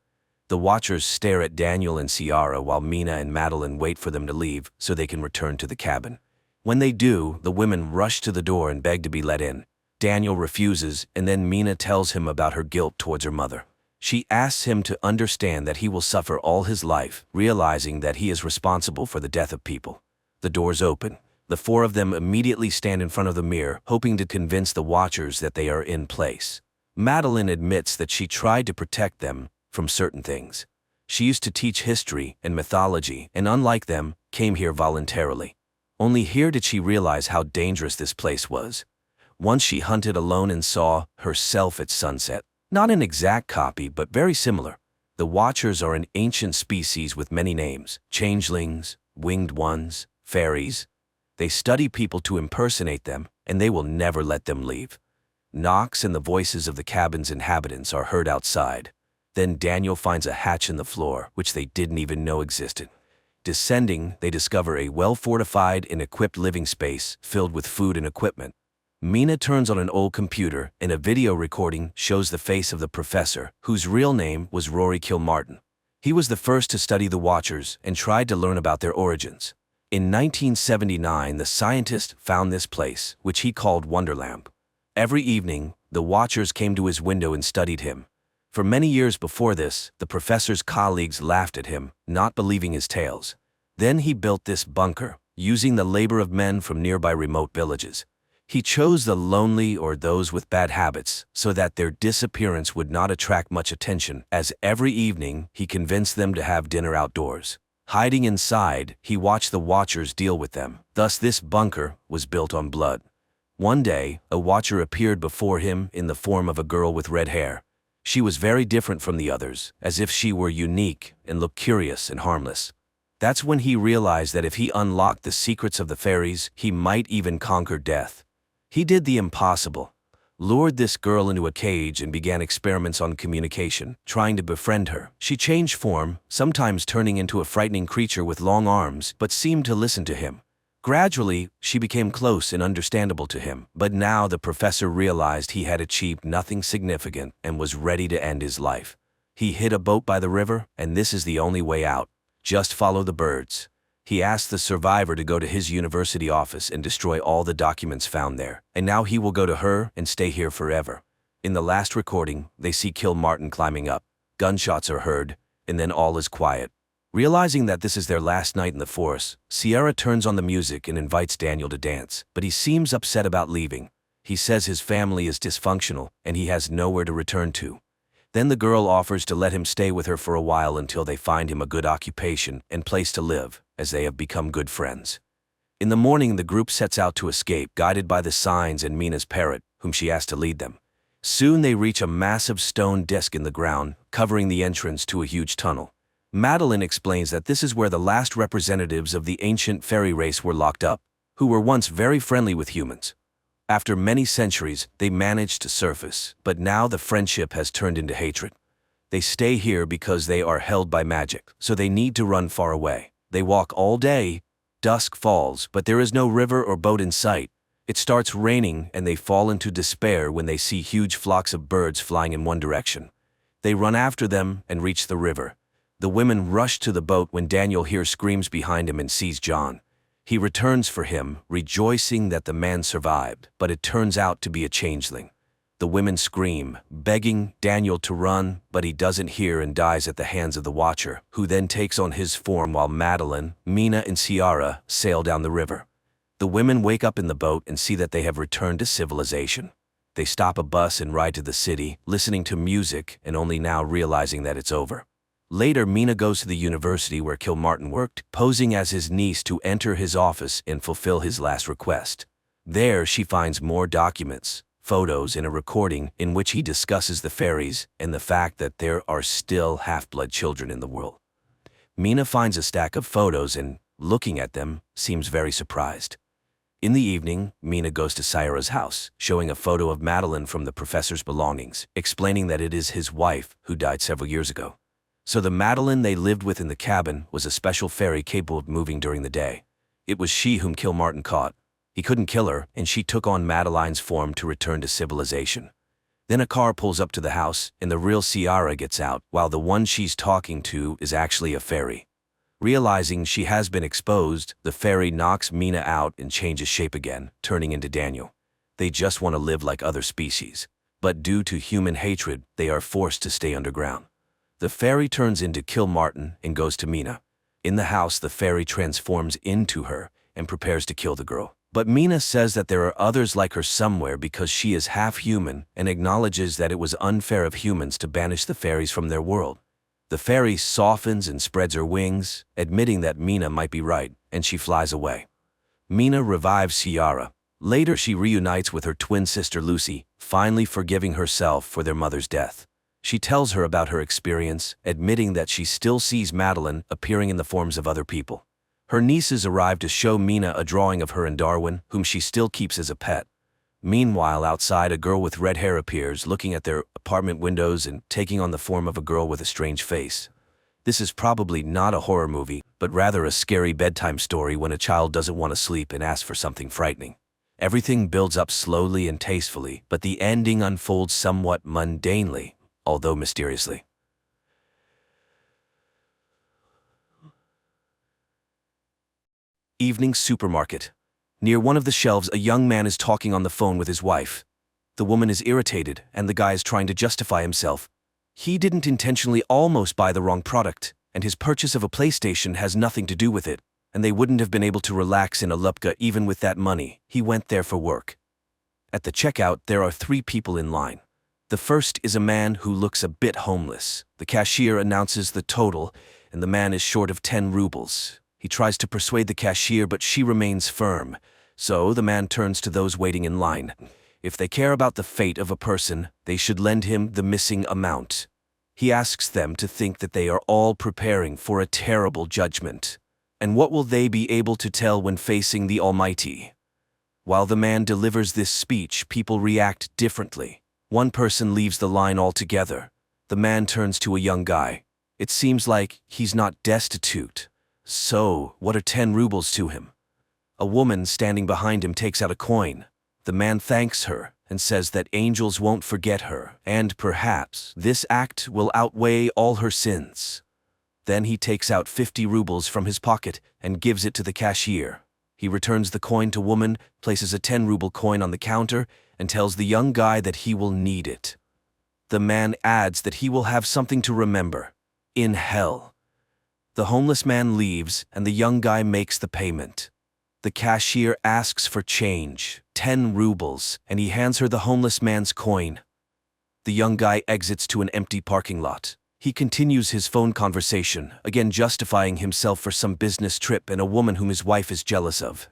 The watchers stare at Daniel and Sierra while Mina and Madeline wait for them to leave so they can return to the cabin. When they do, the women rush to the door and beg to be let in. Daniel refuses, and then Mina tells him about her guilt towards her mother. She asks him to understand that he will suffer all his life, realizing that he is responsible for the death of people. The doors open. The four of them immediately stand in front of the mirror, hoping to convince the watchers that they are in place. Madeline admits that she tried to protect them from certain things. She used to teach history and mythology, and unlike them, came here voluntarily. Only here did she realize how dangerous this place was. Once she hunted alone and saw herself at sunset. Not an exact copy, but very similar. The Watchers are an ancient species with many names: changelings, winged ones, fairies. They study people to impersonate them, and they will never let them leave. Knocks and the voices of the cabin's inhabitants are heard outside. Then Daniel finds a hatch in the floor, which they didn't even know existed. Descending, they discover a well-fortified and equipped living space filled with food and equipment. Mina turns on an old computer, and a video recording shows the face of the professor, whose real name was Rory Kilmartin. He was the first to study the Watchers and tried to learn about their origins. In 1979, the scientist found this place, which he called Wonderlamp. Every evening, the Watchers came to his window and studied him. For many years before this, the professor's colleagues laughed at him, not believing his tales. Then he built this bunker, using the labor of men from nearby remote villages. He chose the lonely or those with bad habits so that their disappearance would not attract much attention, as every evening he convinced them to have dinner outdoors. Hiding inside, he watched the Watchers deal with them. Thus this bunker was built on blood. One day, a Watcher appeared before him in the form of a girl with red hair. She was very different from the others, as if she were unique and looked curious and harmless. That's when he realized that if he unlocked the secrets of the fairies, he might even conquer death. He did the impossible, lured this girl into a cage and began experiments on communication, trying to befriend her. She changed form, sometimes turning into a frightening creature with long arms, but seemed to listen to him. Gradually, she became close and understandable to him, but now the professor realized he had achieved nothing significant and was ready to end his life. He hid a boat by the river, and this is the only way out. Just follow the birds. He asked the survivor to go to his university office and destroy all the documents found there, and now he will go to her and stay here forever. In the last recording, they see Kilmartin climbing up. Gunshots are heard, and then all is quiet. Realizing that this is their last night in the forest, Sierra turns on the music and invites Daniel to dance, but he seems upset about leaving. He says his family is dysfunctional and he has nowhere to return to. Then the girl offers to let him stay with her for a while until they find him a good occupation and place to live, as they have become good friends. In the morning, the group sets out to escape, guided by the signs and Mina's parrot, whom she asked to lead them. Soon they reach a massive stone disc in the ground, covering the entrance to a huge tunnel. Madeline explains that this is where the last representatives of the ancient fairy race were locked up, who were once very friendly with humans. After many centuries, they managed to surface, but now the friendship has turned into hatred. They stay here because they are held by magic, so they need to run far away. They walk all day. Dusk falls, but there is no river or boat in sight. It starts raining, and they fall into despair when they see huge flocks of birds flying in one direction. They run after them and reach the river. The women rush to the boat when Daniel hears screams behind him and sees John. He returns for him, rejoicing that the man survived, but it turns out to be a changeling. The women scream, begging Daniel to run, but he doesn't hear and dies at the hands of the Watcher, who then takes on his form while Madeline, Mina, and Sierra sail down the river. The women wake up in the boat and see that they have returned to civilization. They stop a bus and ride to the city, listening to music and only now realizing that it's over. Later, Mina goes to the university where Kilmartin worked, posing as his niece to enter his office and fulfill his last request. There, she finds more documents, photos, and a recording in which he discusses the fairies and the fact that there are still half-blood children in the world. Mina finds a stack of photos and, looking at them, seems very surprised. In the evening, Mina goes to Sayara's house, showing a photo of Madeline from the professor's belongings, explaining that it is his wife who died several years ago. So the Madeline they lived with in the cabin was a special fairy capable of moving during the day. It was she whom Kilmartin caught. He couldn't kill her, and she took on Madeline's form to return to civilization. Then a car pulls up to the house, and the real Sayara gets out, while the one she's talking to is actually a fairy. Realizing she has been exposed, the fairy knocks Mina out and changes shape again, turning into Daniel. They just want to live like other species. But due to human hatred, they are forced to stay underground. The fairy turns into Kilmartin and goes to Mina. In the house, the fairy transforms into her and prepares to kill the girl. But Mina says that there are others like her somewhere because she is half human and acknowledges that it was unfair of humans to banish the fairies from their world. The fairy softens and spreads her wings, admitting that Mina might be right, and she flies away. Mina revives Sayara. Later, she reunites with her twin sister Lucy, finally forgiving herself for their mother's death. She tells her about her experience, admitting that she still sees Madeline appearing in the forms of other people. Her nieces arrive to show Mina a drawing of her and Darwin, whom she still keeps as a pet. Meanwhile, outside, a girl with red hair appears, looking at their apartment windows and taking on the form of a girl with a strange face. This is probably not a horror movie, but rather a scary bedtime story when a child doesn't want to sleep and asks for something frightening. Everything builds up slowly and tastefully, but the ending unfolds somewhat mundanely, although mysteriously. Evening supermarket. Near one of the shelves, a young man is talking on the phone with his wife. The woman is irritated, and the guy is trying to justify himself. He didn't intentionally almost buy the wrong product, and his purchase of a PlayStation has nothing to do with it, and they wouldn't have been able to relax in Alupka even with that money. He went there for work. At the checkout, there are 3 people in line. The first is a man who looks a bit homeless. The cashier announces the total, and the man is short of 10 rubles. He tries to persuade the cashier, but she remains firm. So the man turns to those waiting in line. If they care about the fate of a person, they should lend him the missing amount. He asks them to think that they are all preparing for a terrible judgment. And what will they be able to tell when facing the Almighty? While the man delivers this speech, people react differently. One person leaves the line altogether. The man turns to a young guy. It seems like he's not destitute. So, what are 10 rubles to him? A woman standing behind him takes out a coin. The man thanks her and says that angels won't forget her, and perhaps this act will outweigh all her sins. Then he takes out 50 rubles from his pocket and gives it to the cashier. He returns the coin to woman, places a 10-ruble coin on the counter, and tells the young guy that he will need it. The man adds that he will have something to remember in hell. The homeless man leaves, and the young guy makes the payment. The cashier asks for change, 10 rubles, and he hands her the homeless man's coin. The young guy exits to an empty parking lot. He continues his phone conversation, again justifying himself for some business trip and a woman whom his wife is jealous of.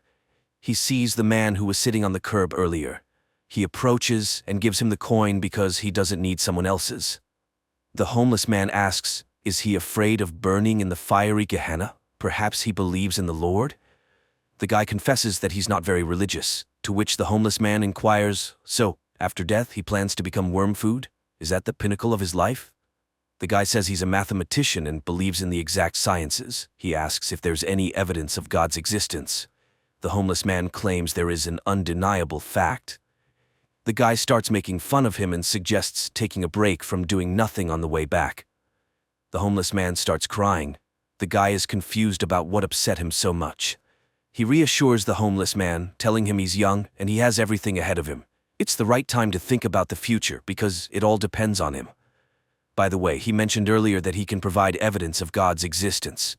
He sees the man who was sitting on the curb earlier. He approaches and gives him the coin because he doesn't need someone else's. The homeless man asks, is he afraid of burning in the fiery Gehenna? Perhaps he believes in the Lord? The guy confesses that he's not very religious, to which the homeless man inquires, so, after death he plans to become worm food? Is that the pinnacle of his life? The guy says he's a mathematician and believes in the exact sciences. He asks if there's any evidence of God's existence. The homeless man claims there is an undeniable fact. The guy starts making fun of him and suggests taking a break from doing nothing on the way back. The homeless man starts crying. The guy is confused about what upset him so much. He reassures the homeless man, telling him he's young and he has everything ahead of him. It's the right time to think about the future because it all depends on him. By the way, he mentioned earlier that he can provide evidence of God's existence.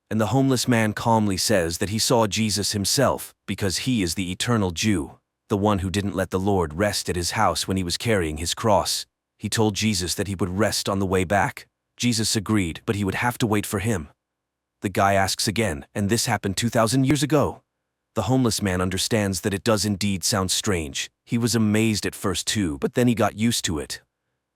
And the homeless man calmly says that he saw Jesus himself because he is the eternal Jew. the one who didn't let the Lord rest at his house when he was carrying his cross. He told Jesus that he would rest on the way back. Jesus agreed, but he would have to wait for him. The guy asks again, and this happened 2,000 years ago. The homeless man understands that it does indeed sound strange. He was amazed at first too, but then he got used to it.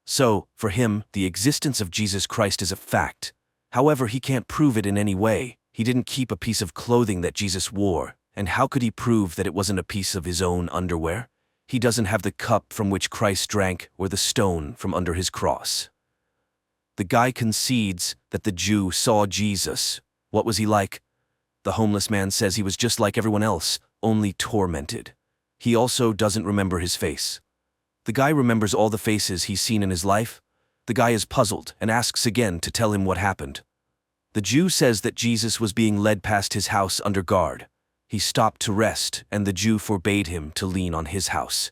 So, for him, the existence of Jesus Christ is a fact. However, he can't prove it in any way. He didn't keep a piece of clothing that Jesus wore, and how could he prove that it wasn't a piece of his own underwear? He doesn't have the cup from which Christ drank or the stone from under his cross. The guy concedes that the Jew saw Jesus. What was he like? The homeless man says he was just like everyone else, only tormented. He also doesn't remember his face. The guy remembers all the faces he's seen in his life. The guy is puzzled and asks again to tell him what happened. The Jew says that Jesus was being led past his house under guard. He stopped to rest, and the Jew forbade him to lean on his house.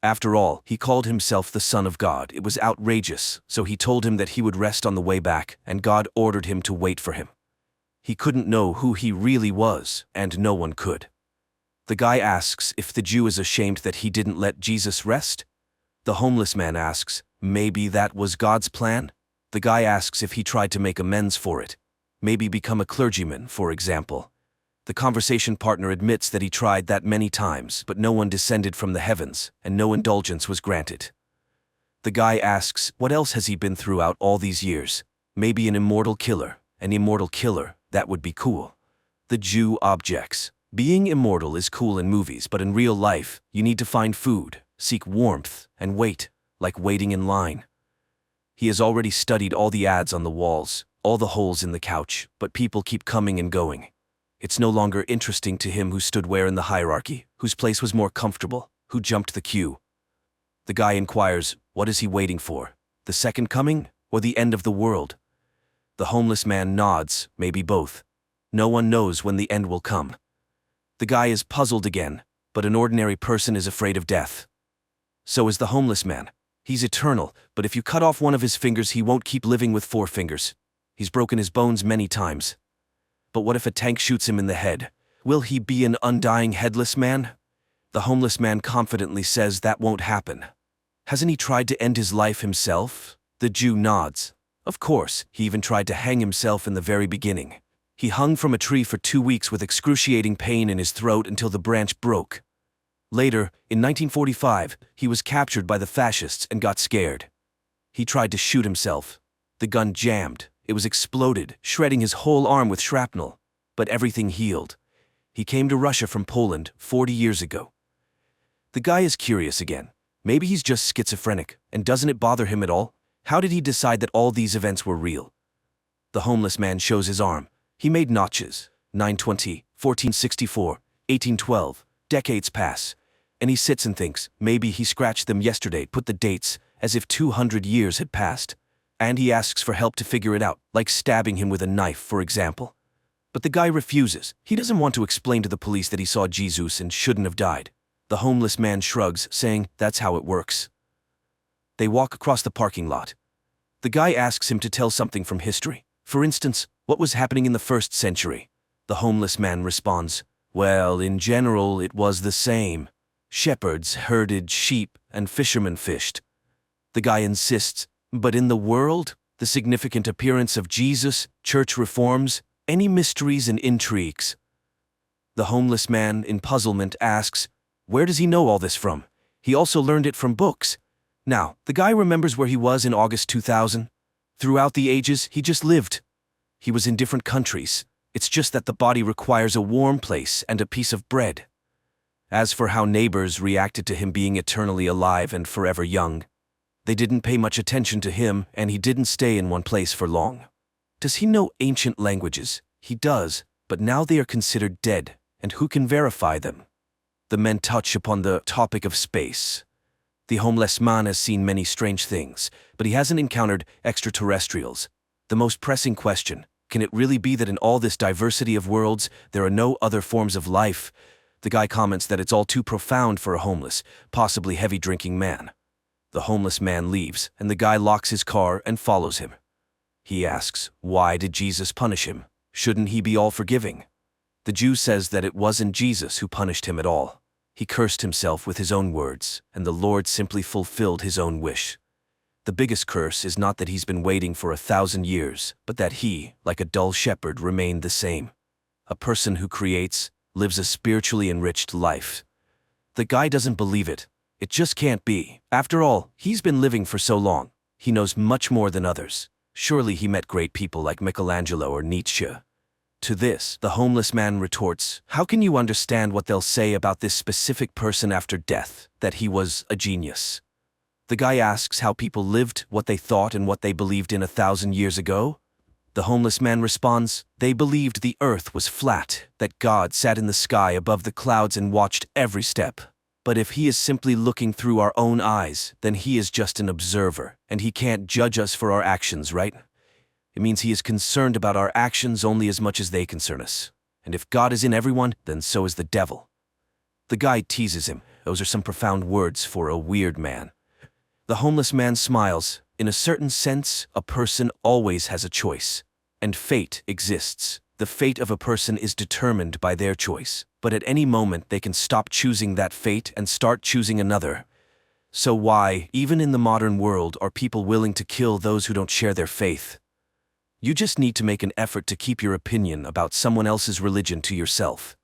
After all, he called himself the Son of God. It was outrageous, so he told him that he would rest on the way back, and God ordered him to wait for him. He couldn't know who he really was, and no one could. The guy asks if the Jew is ashamed that he didn't let Jesus rest. The homeless man asks, maybe that was God's plan? The guy asks if he tried to make amends for it. Maybe become a clergyman, for example. The conversation partner admits that he tried that many times, but no one descended from the heavens, and no indulgence was granted. The guy asks, what else has he been throughout all these years? Maybe an immortal killer. An immortal killer, that would be cool. The Jew objects. Being immortal is cool in movies, but in real life, you need to find food, seek warmth, and wait, like waiting in line. He has already studied all the ads on the walls, all the holes in the couch, but people keep coming and going. It's no longer interesting to him who stood where in the hierarchy, whose place was more comfortable, who jumped the queue. The guy inquires, what is he waiting for? The second coming, or the end of the world? The homeless man nods, maybe both. No one knows when the end will come. The guy is puzzled again, but an ordinary person is afraid of death. So is the homeless man. He's eternal, but if you cut off one of his fingers, he won't keep living with 4 fingers. He's broken his bones many times. But what if a tank shoots him in the head? Will he be an undying headless man? The homeless man confidently says that won't happen. Hasn't he tried to end his life himself? The Jew nods. Of course, he even tried to hang himself in the very beginning. He hung from a tree for 2 weeks with excruciating pain in his throat until the branch broke. Later, in 1945, he was captured by the fascists and got scared. He tried to shoot himself. The gun jammed. It was exploded, shredding his whole arm with shrapnel. But everything healed. He came to Russia from Poland 40 years ago. The guy is curious again. Maybe he's just schizophrenic, and doesn't it bother him at all? How did he decide that all these events were real? The homeless man shows his arm. He made notches. 920, 1464, 1812. Decades pass. And he sits and thinks, maybe he scratched them yesterday, put the dates, as if 200 years had passed. And he asks for help to figure it out, like stabbing him with a knife, for example. But the guy refuses. He doesn't want to explain to the police that he saw Jesus and shouldn't have died. The homeless man shrugs, saying, that's how it works. They walk across the parking lot. The guy asks him to tell something from history. For instance, what was happening in the 1st century? The homeless man responds, well, in general, it was the same. Shepherds herded sheep and fishermen fished. The guy insists, but in the world, the significant appearance of Jesus, church reforms, any mysteries and intrigues? The homeless man, in puzzlement, asks, where does he know all this from? He also learned it from books. Now, the guy remembers where he was in August 2000. Throughout the ages, he just lived. He was in different countries. It's just that the body requires a warm place and a piece of bread. As for how neighbors reacted to him being eternally alive and forever young, they didn't pay much attention to him, and he didn't stay in one place for long. Does he know ancient languages? He does, but now they are considered dead, and who can verify them? The men touch upon the topic of space. The homeless man has seen many strange things, but he hasn't encountered extraterrestrials. The most pressing question, can it really be that in all this diversity of worlds, there are no other forms of life? The guy comments that it's all too profound for a homeless, possibly heavy-drinking man. The homeless man leaves, and the guy locks his car and follows him. He asks, why did Jesus punish him? Shouldn't he be all-forgiving? The Jew says that it wasn't Jesus who punished him at all. He cursed himself with his own words, and the Lord simply fulfilled his own wish. The biggest curse is not that he's been waiting for 1,000 years, but that he, like a dull shepherd, remained the same. A person who creates, lives a spiritually enriched life. The guy doesn't believe it. It just can't be. After all, he's been living for so long. He knows much more than others. Surely he met great people like Michelangelo or Nietzsche. To this, the homeless man retorts, "How can you understand what they'll say about this specific person after death, that he was a genius?" The guy asks how people lived, what they thought and what they believed in 1,000 years ago. The homeless man responds, "They believed the earth was flat, that God sat in the sky above the clouds and watched every step. But if he is simply looking through our own eyes, then he is just an observer, and he can't judge us for our actions, right? It means he is concerned about our actions only as much as they concern us. And if God is in everyone, then so is the devil." The guy teases him. Those are some profound words for a weird man. The homeless man smiles. In a certain sense, a person always has a choice. And fate exists. The fate of a person is determined by their choice. But at any moment they can stop choosing that fate and start choosing another. So why, even in the modern world, are people willing to kill those who don't share their faith? You just need to make an effort to keep your opinion about someone else's religion to yourself.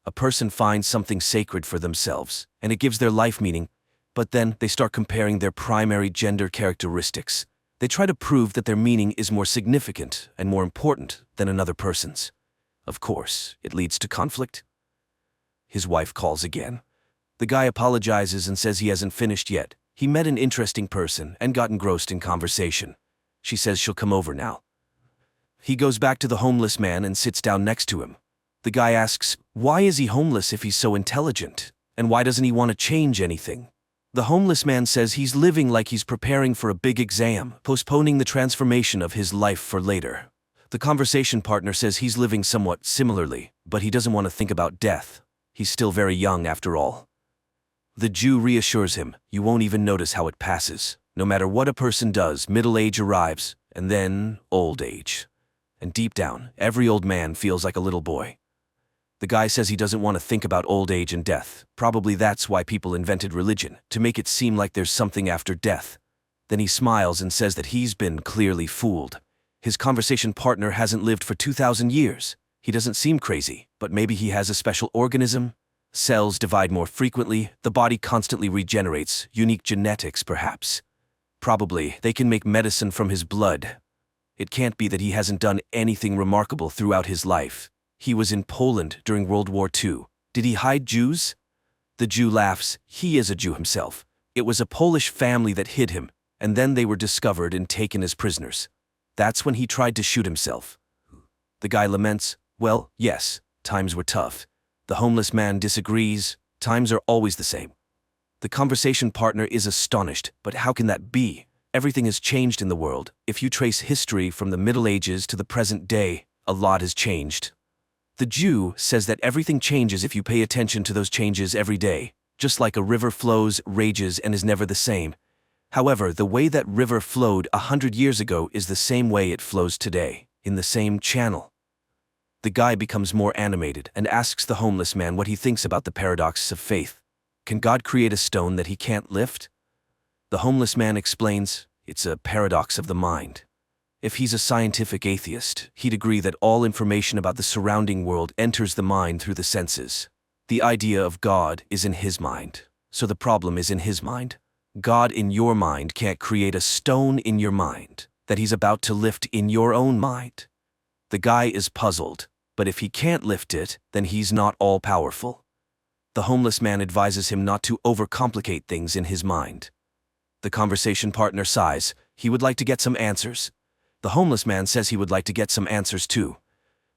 A person finds something sacred for themselves, and it gives their life meaning, but then they start comparing their primary gender characteristics. They try to prove that their meaning is more significant and more important than another person's. Of course, it leads to conflict. His wife calls again. The guy apologizes and says he hasn't finished yet. He met an interesting person and got engrossed in conversation. She says she'll come over now. He goes back to the homeless man and sits down next to him. The guy asks, why is he homeless if he's so intelligent? And why doesn't he want to change anything? The homeless man says he's living like he's preparing for a big exam, postponing the transformation of his life for later. The conversation partner says he's living somewhat similarly, but he doesn't want to think about death. He's still very young after all. The Jew reassures him, you won't even notice how it passes. No matter what a person does, middle age arrives, and then old age. And deep down, every old man feels like a little boy. The guy says he doesn't want to think about old age and death. Probably that's why people invented religion, to make it seem like there's something after death. Then he smiles and says that he's been clearly fooled. His conversation partner hasn't lived for 2,000 years. He doesn't seem crazy, but maybe he has a special organism. Cells divide more frequently, the body constantly regenerates, unique genetics perhaps. Probably they can make medicine from his blood. It can't be that he hasn't done anything remarkable throughout his life. He was in Poland during World War II. Did he hide Jews? The Jew laughs. He is a Jew himself. It was a Polish family that hid him, and then they were discovered and taken as prisoners. That's when he tried to shoot himself. The guy laments, well, yes, times were tough. The homeless man disagrees. Times are always the same. The conversation partner is astonished, but how can that be? Everything has changed in the world. If you trace history from the Middle Ages to the present day, a lot has changed. The Jew says that everything changes if you pay attention to those changes every day, just like a river flows, rages, and is never the same. However, the way that river flowed 100 years ago is the same way it flows today, in the same channel. The guy becomes more animated and asks the homeless man what he thinks about the paradox of faith. Can God create a stone that he can't lift? The homeless man explains, it's a paradox of the mind. If he's a scientific atheist, he'd agree that all information about the surrounding world enters the mind through the senses. The idea of God is in his mind, so the problem is in his mind. God in your mind can't create a stone in your mind that he's about to lift in your own mind. The guy is puzzled, but if he can't lift it, then he's not all-powerful. The homeless man advises him not to overcomplicate things in his mind. The conversation partner sighs. He would like to get some answers. The homeless man says he would like to get some answers too.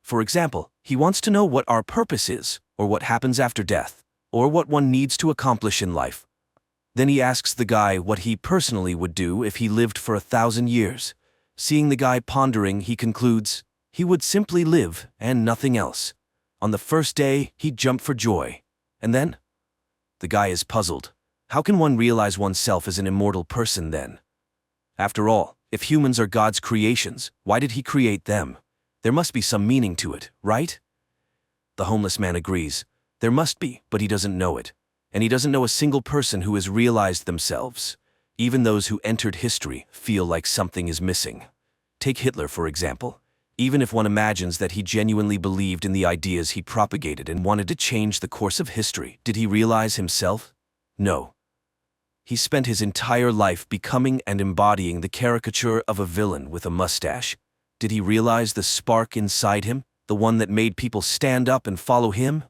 For example, he wants to know what our purpose is, or what happens after death, or what one needs to accomplish in life. Then he asks the guy what he personally would do if he lived for 1,000 years. Seeing the guy pondering, he concludes, he would simply live and nothing else. On the first day, he'd jump for joy. And then? The guy is puzzled. How can one realize oneself as an immortal person then? After all, if humans are God's creations, why did he create them? There must be some meaning to it, right? The homeless man agrees. There must be, but he doesn't know it. And he doesn't know a single person who has realized themselves. Even those who entered history feel like something is missing. Take Hitler, for example. Even if one imagines that he genuinely believed in the ideas he propagated and wanted to change the course of history, did he realize himself? No. He spent his entire life becoming and embodying the caricature of a villain with a mustache. Did he realize the spark inside him, the one that made people stand up and follow him?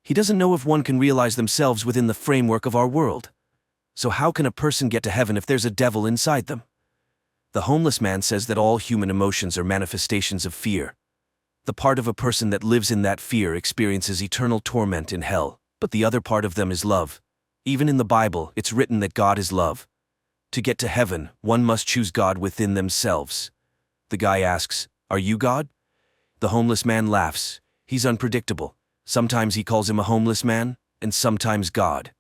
He doesn't know if one can realize themselves within the framework of our world. So how can a person get to heaven if there's a devil inside them? The homeless man says that all human emotions are manifestations of fear. The part of a person that lives in that fear experiences eternal torment in hell, but the other part of them is love. Even in the Bible, it's written that God is love. To get to heaven, one must choose God within themselves. The guy asks, "Are you God?" The homeless man laughs. He's unpredictable. Sometimes he calls him a homeless man, and sometimes God.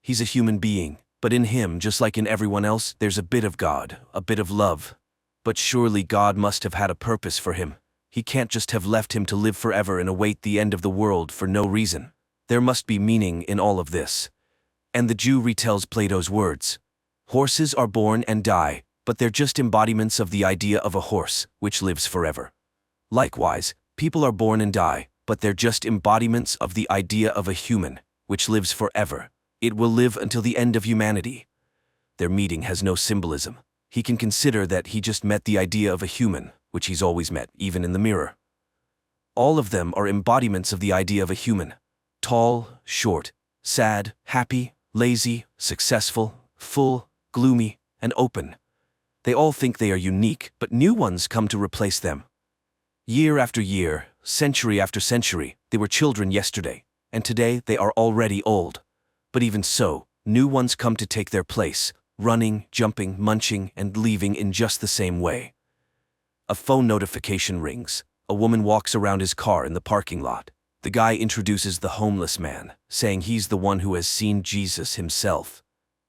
He's a human being, but in him, just like in everyone else, there's a bit of God, a bit of love. But surely God must have had a purpose for him. He can't just have left him to live forever and await the end of the world for no reason. There must be meaning in all of this. And the Jew retells Plato's words. Horses are born and die, but they're just embodiments of the idea of a horse, which lives forever. Likewise, people are born and die, but they're just embodiments of the idea of a human, which lives forever. It will live until the end of humanity. Their meeting has no symbolism. He can consider that he just met the idea of a human, which he's always met, even in the mirror. All of them are embodiments of the idea of a human. Tall, short, sad, happy, lazy, successful, full, gloomy, and open. They all think they are unique, but new ones come to replace them. Year after year, century after century, they were children yesterday, and today they are already old. But even so, new ones come to take their place, running, jumping, munching, and leaving in just the same way. A phone notification rings. A woman walks around his car in the parking lot. The guy introduces the homeless man, saying he's the one who has seen Jesus himself.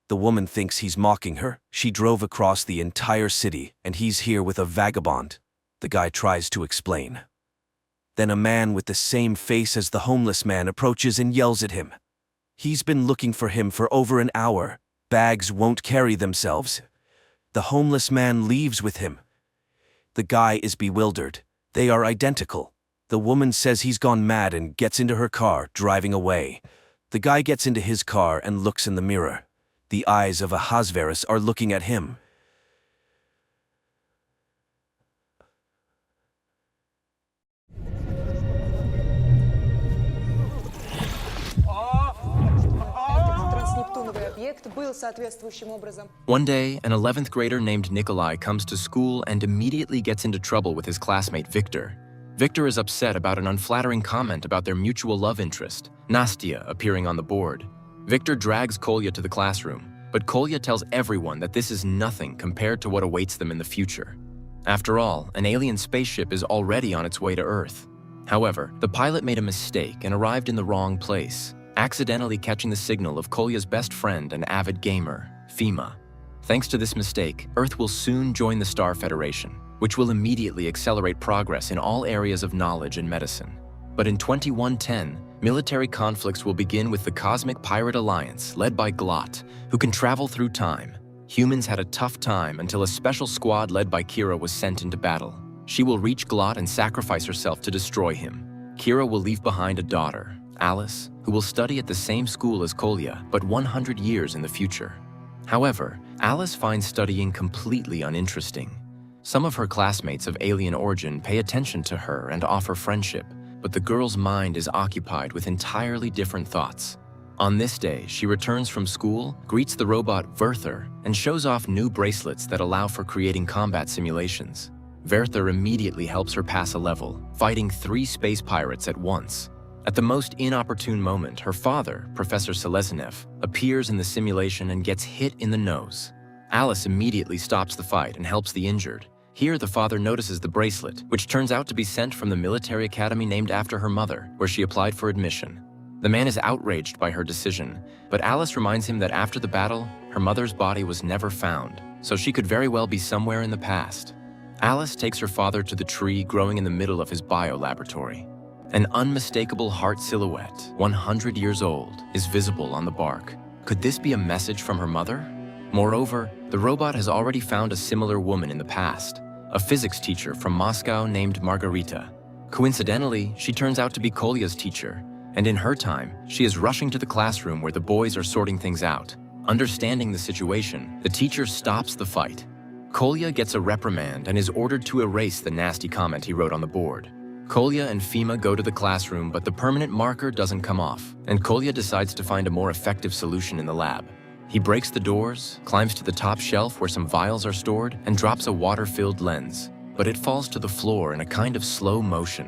The woman thinks he's mocking her. She drove across the entire city, and he's here with a vagabond. The guy tries to explain. Then a man with the same face as the homeless man approaches and yells at him. He's been looking for him for over an hour. Bags won't carry themselves. The homeless man leaves with him. The guy is bewildered. They are identical. The woman says he's gone mad and gets into her car, driving away. The guy gets into his car and looks in the mirror. The eyes of Ahasuerus are looking at him. One day, an 11th grader named Nikolai comes to school and immediately gets into trouble with his classmate Victor. Victor is upset about an unflattering comment about their mutual love interest, Nastya, appearing on the board. Victor drags Kolya to the classroom, but Kolya tells everyone that this is nothing compared to what awaits them in the future. After all, an alien spaceship is already on its way to Earth. However, the pilot made a mistake and arrived in the wrong place, accidentally catching the signal of Kolya's best friend and avid gamer, Fima. Thanks to this mistake, Earth will soon join the Star Federation, which will immediately accelerate progress in all areas of knowledge and medicine. But in 2110, military conflicts will begin with the Cosmic Pirate Alliance, led by Glot, who can travel through time. Humans had a tough time until a special squad led by Kira was sent into battle. She will reach Glot and sacrifice herself to destroy him. Kira will leave behind a daughter, Alice, who will study at the same school as Kolya, but 100 years in the future. However, Alice finds studying completely uninteresting. Some of her classmates of alien origin pay attention to her and offer friendship, but the girl's mind is occupied with entirely different thoughts. On this day, she returns from school, greets the robot Werther, and shows off new bracelets that allow for creating combat simulations. Werther immediately helps her pass a level, fighting 3 space pirates at once. At the most inopportune moment, her father, Professor Seleznev, appears in the simulation and gets hit in the nose. Alice immediately stops the fight and helps the injured. Here, the father notices the bracelet, which turns out to be sent from the military academy named after her mother, where she applied for admission. The man is outraged by her decision, but Alice reminds him that after the battle, her mother's body was never found, so she could very well be somewhere in the past. Alice takes her father to the tree growing in the middle of his biolaboratory. An unmistakable heart silhouette, 100 years old, is visible on the bark. Could this be a message from her mother? Moreover, the robot has already found a similar woman in the past, a physics teacher from Moscow named Margarita. Coincidentally, she turns out to be Kolya's teacher, and in her time, she is rushing to the classroom where the boys are sorting things out. Understanding the situation, the teacher stops the fight. Kolya gets a reprimand and is ordered to erase the nasty comment he wrote on the board. Kolya and Fima go to the classroom, but the permanent marker doesn't come off, and Kolya decides to find a more effective solution in the lab. He breaks the doors, climbs to the top shelf where some vials are stored, and drops a water-filled lens, but it falls to the floor in a kind of slow motion.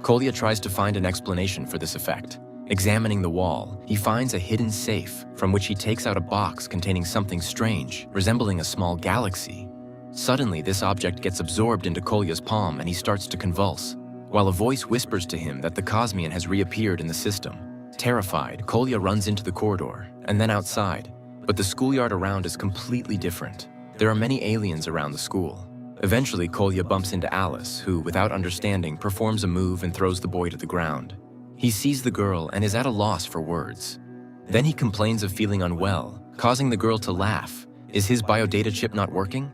Kolya tries to find an explanation for this effect. Examining the wall, he finds a hidden safe, from which he takes out a box containing something strange, resembling a small galaxy. Suddenly, this object gets absorbed into Kolya's palm and he starts to convulse, while a voice whispers to him that the Cosmian has reappeared in the system. Terrified, Kolya runs into the corridor, and then outside. But the schoolyard around is completely different. There are many aliens around the school. Eventually, Kolya bumps into Alice, who, without understanding, performs a move and throws the boy to the ground. He sees the girl and is at a loss for words. Then he complains of feeling unwell, causing the girl to laugh. Is his biodata chip not working?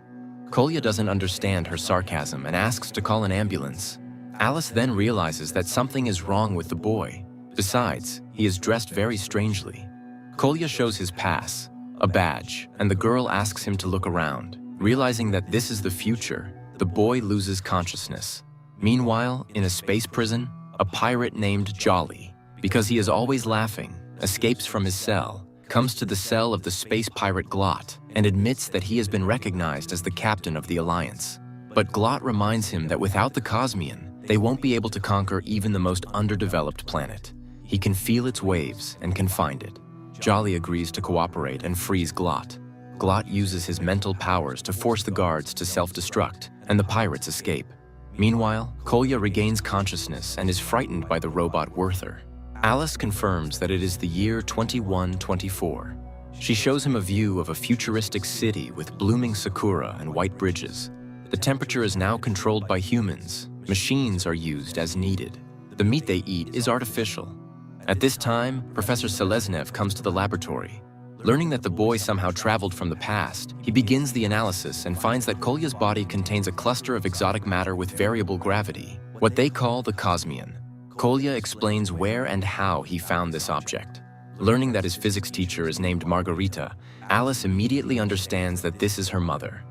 Kolya doesn't understand her sarcasm and asks to call an ambulance. Alice then realizes that something is wrong with the boy. Besides, he is dressed very strangely. Kolya shows his pass, a badge, and the girl asks him to look around. Realizing that this is the future, the boy loses consciousness. Meanwhile, in a space prison, a pirate named Jolly, because he is always laughing, escapes from his cell, comes to the cell of the space pirate Glot, and admits that he has been recognized as the captain of the Alliance. But Glot reminds him that without the Cosmian, they won't be able to conquer even the most underdeveloped planet. He can feel its waves and can find it. Jolly agrees to cooperate and frees Glot. Glot uses his mental powers to force the guards to self-destruct, and the pirates escape. Meanwhile, Kolya regains consciousness and is frightened by the robot Werther. Alice confirms that it is the year 2124. She shows him a view of a futuristic city with blooming sakura and white bridges. The temperature is now controlled by humans. Machines are used as needed. The meat they eat is artificial. At this time, Professor Seleznev comes to the laboratory. Learning that the boy somehow traveled from the past, he begins the analysis and finds that Kolya's body contains a cluster of exotic matter with variable gravity, what they call the Cosmian. Kolya explains where and how he found this object. Learning that his physics teacher is named Margarita, Alice immediately understands that this is her mother.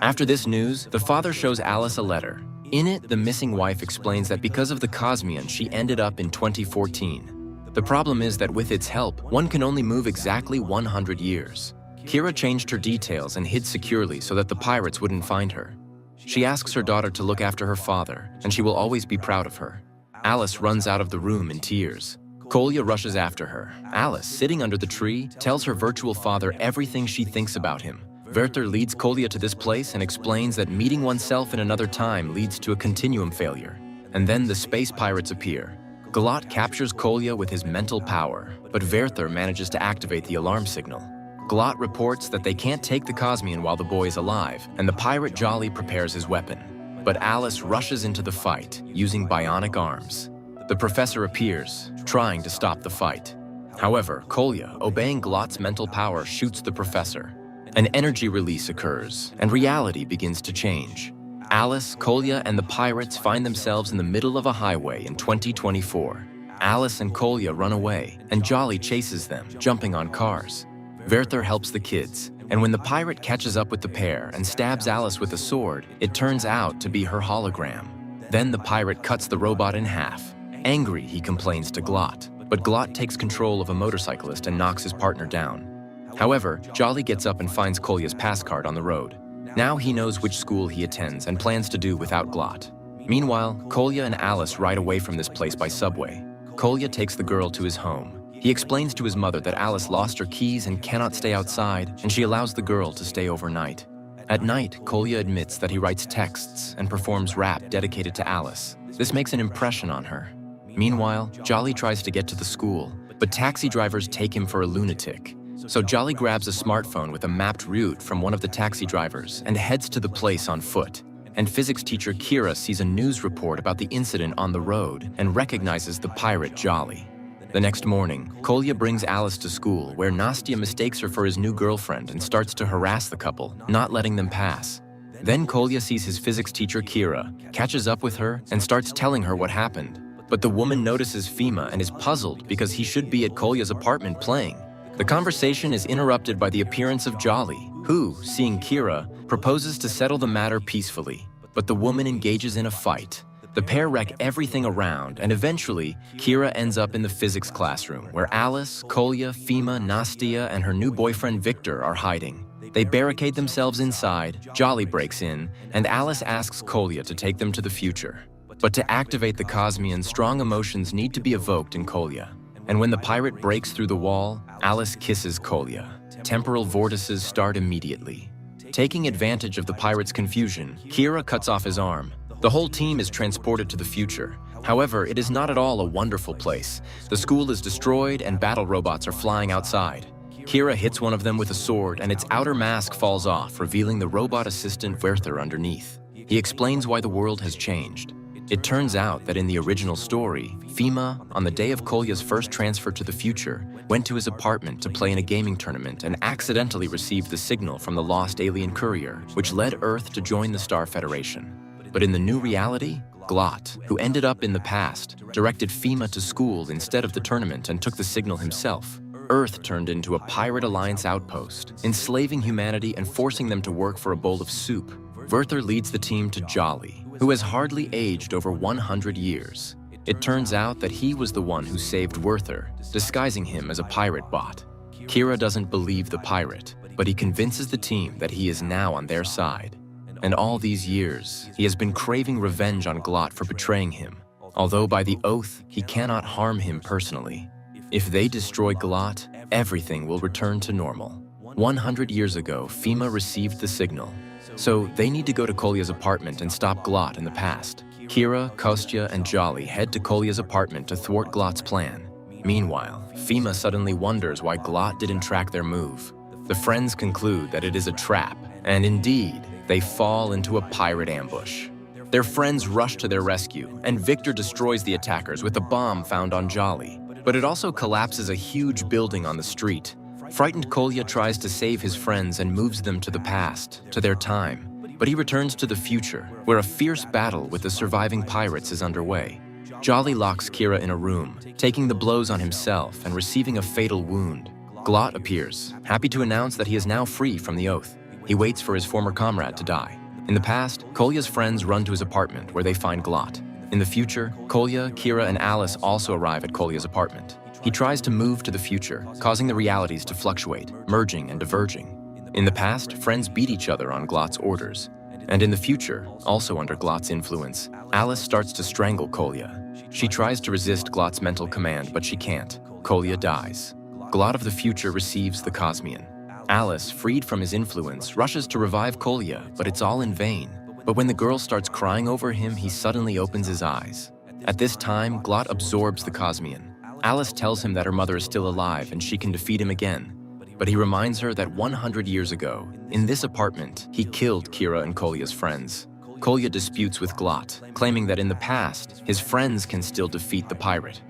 After this news, the father shows Alice a letter. In it, the missing wife explains that because of the Cosmian, she ended up in 2014. The problem is that with its help, one can only move exactly 100 years. Kira changed her details and hid securely so that the pirates wouldn't find her. She asks her daughter to look after her father, and she will always be proud of her. Alice runs out of the room in tears. Kolya rushes after her. Alice, sitting under the tree, tells her virtual father everything she thinks about him. Werther leads Kolya to this place and explains that meeting oneself in another time leads to a continuum failure. And then the space pirates appear. Glot captures Kolya with his mental power, but Werther manages to activate the alarm signal. Glot reports that they can't take the Cosmian while the boy is alive, and the pirate Jolly prepares his weapon. But Alice rushes into the fight, using bionic arms. The professor appears, trying to stop the fight. However, Kolya, obeying Glot's mental power, shoots the professor. An energy release occurs, and reality begins to change. Alice, Kolya, and the pirates find themselves in the middle of a highway in 2024. Alice and Kolya run away, and Jolly chases them, jumping on cars. Werther helps the kids, and when the pirate catches up with the pair and stabs Alice with a sword, it turns out to be her hologram. Then the pirate cuts the robot in half. Angry, he complains to Glot, but Glot takes control of a motorcyclist and knocks his partner down. However, Jolly gets up and finds Kolya's pass card on the road. Now he knows which school he attends and plans to do without Glot. Meanwhile, Kolya and Alice ride away from this place by subway. Kolya takes the girl to his home. He explains to his mother that Alice lost her keys and cannot stay outside, and she allows the girl to stay overnight. At night, Kolya admits that he writes texts and performs rap dedicated to Alice. This makes an impression on her. Meanwhile, Jolly tries to get to the school, but taxi drivers take him for a lunatic. So Jolly grabs a smartphone with a mapped route from one of the taxi drivers and heads to the place on foot. and physics teacher Kira sees a news report about the incident on the road and recognizes the pirate Jolly. The next morning, Kolya brings Alice to school, where Nastya mistakes her for his new girlfriend and starts to harass the couple, not letting them pass. Then Kolya sees his physics teacher Kira, catches up with her, and starts telling her what happened. But the woman notices Fima and is puzzled because he should be at Kolya's apartment playing. The conversation is interrupted by the appearance of Jolly, who, seeing Kira, proposes to settle the matter peacefully. But the woman engages in a fight. The pair wreck everything around, and eventually, Kira ends up in the physics classroom, where Alice, Kolya, Fima, Nastya, and her new boyfriend Victor are hiding. They barricade themselves inside, Jolly breaks in, and Alice asks Kolya to take them to the future. But to activate the Cosmian, strong emotions need to be evoked in Kolya. And when the pirate breaks through the wall, Alice kisses Kolya. Temporal vortices start immediately. Taking advantage of the pirate's confusion, Kira cuts off his arm. The whole team is transported to the future. However, it is not at all a wonderful place. The school is destroyed and battle robots are flying outside. Kira hits one of them with a sword and its outer mask falls off, revealing the robot assistant Werther underneath. He explains why the world has changed. It turns out that in the original story, Fima, on the day of Kolya's first transfer to the future, went to his apartment to play in a gaming tournament and accidentally received the signal from the lost alien courier, which led Earth to join the Star Federation. But in the new reality, Glot, who ended up in the past, directed Fima to school instead of the tournament and took the signal himself. Earth turned into a Pirate Alliance outpost, enslaving humanity and forcing them to work for a bowl of soup. Werther leads the team to Jolly, who has hardly aged over 100 years. It turns out that he was the one who saved Werther, disguising him as a pirate bot. Kira doesn't believe the pirate, but he convinces the team that he is now on their side. And all these years, he has been craving revenge on Glot for betraying him, although by the oath, he cannot harm him personally. If they destroy Glot, everything will return to normal. 100 years ago, Fima received the signal, so they need to go to Kolya's apartment and stop Glot in the past. Kira, Kostya, and Jolly head to Kolya's apartment to thwart Glot's plan. Meanwhile, Fima suddenly wonders why Glot didn't track their move. The friends conclude that it is a trap, and indeed, they fall into a pirate ambush. Their friends rush to their rescue, and Victor destroys the attackers with a bomb found on Jolly. But it also collapses a huge building on the street. Frightened Kolya tries to save his friends and moves them to the past, to their time. But he returns to the future, where a fierce battle with the surviving pirates is underway. Jolly locks Kira in a room, taking the blows on himself and receiving a fatal wound. Glot appears, happy to announce that he is now free from the oath. He waits for his former comrade to die. In the past, Kolya's friends run to his apartment where they find Glot. In the future, Kolya, Kira, and Alice also arrive at Kolya's apartment. He tries to move to the future, causing the realities to fluctuate, merging and diverging. In the past, friends beat each other on Glot's orders. And in the future, also under Glot's influence, Alice starts to strangle Kolya. She tries to resist Glot's mental command, but she can't. Kolya dies. Glot of the future receives the Cosmian. Alice, freed from his influence, rushes to revive Kolya, but it's all in vain. But when the girl starts crying over him, he suddenly opens his eyes. At this time, Glot absorbs the Cosmian. Alice tells him that her mother is still alive and she can defeat him again. But he reminds her that 100 years ago, in this apartment, he killed Kira and Kolya's friends. Kolya disputes with Glot, claiming that in the past, his friends can still defeat the pirate.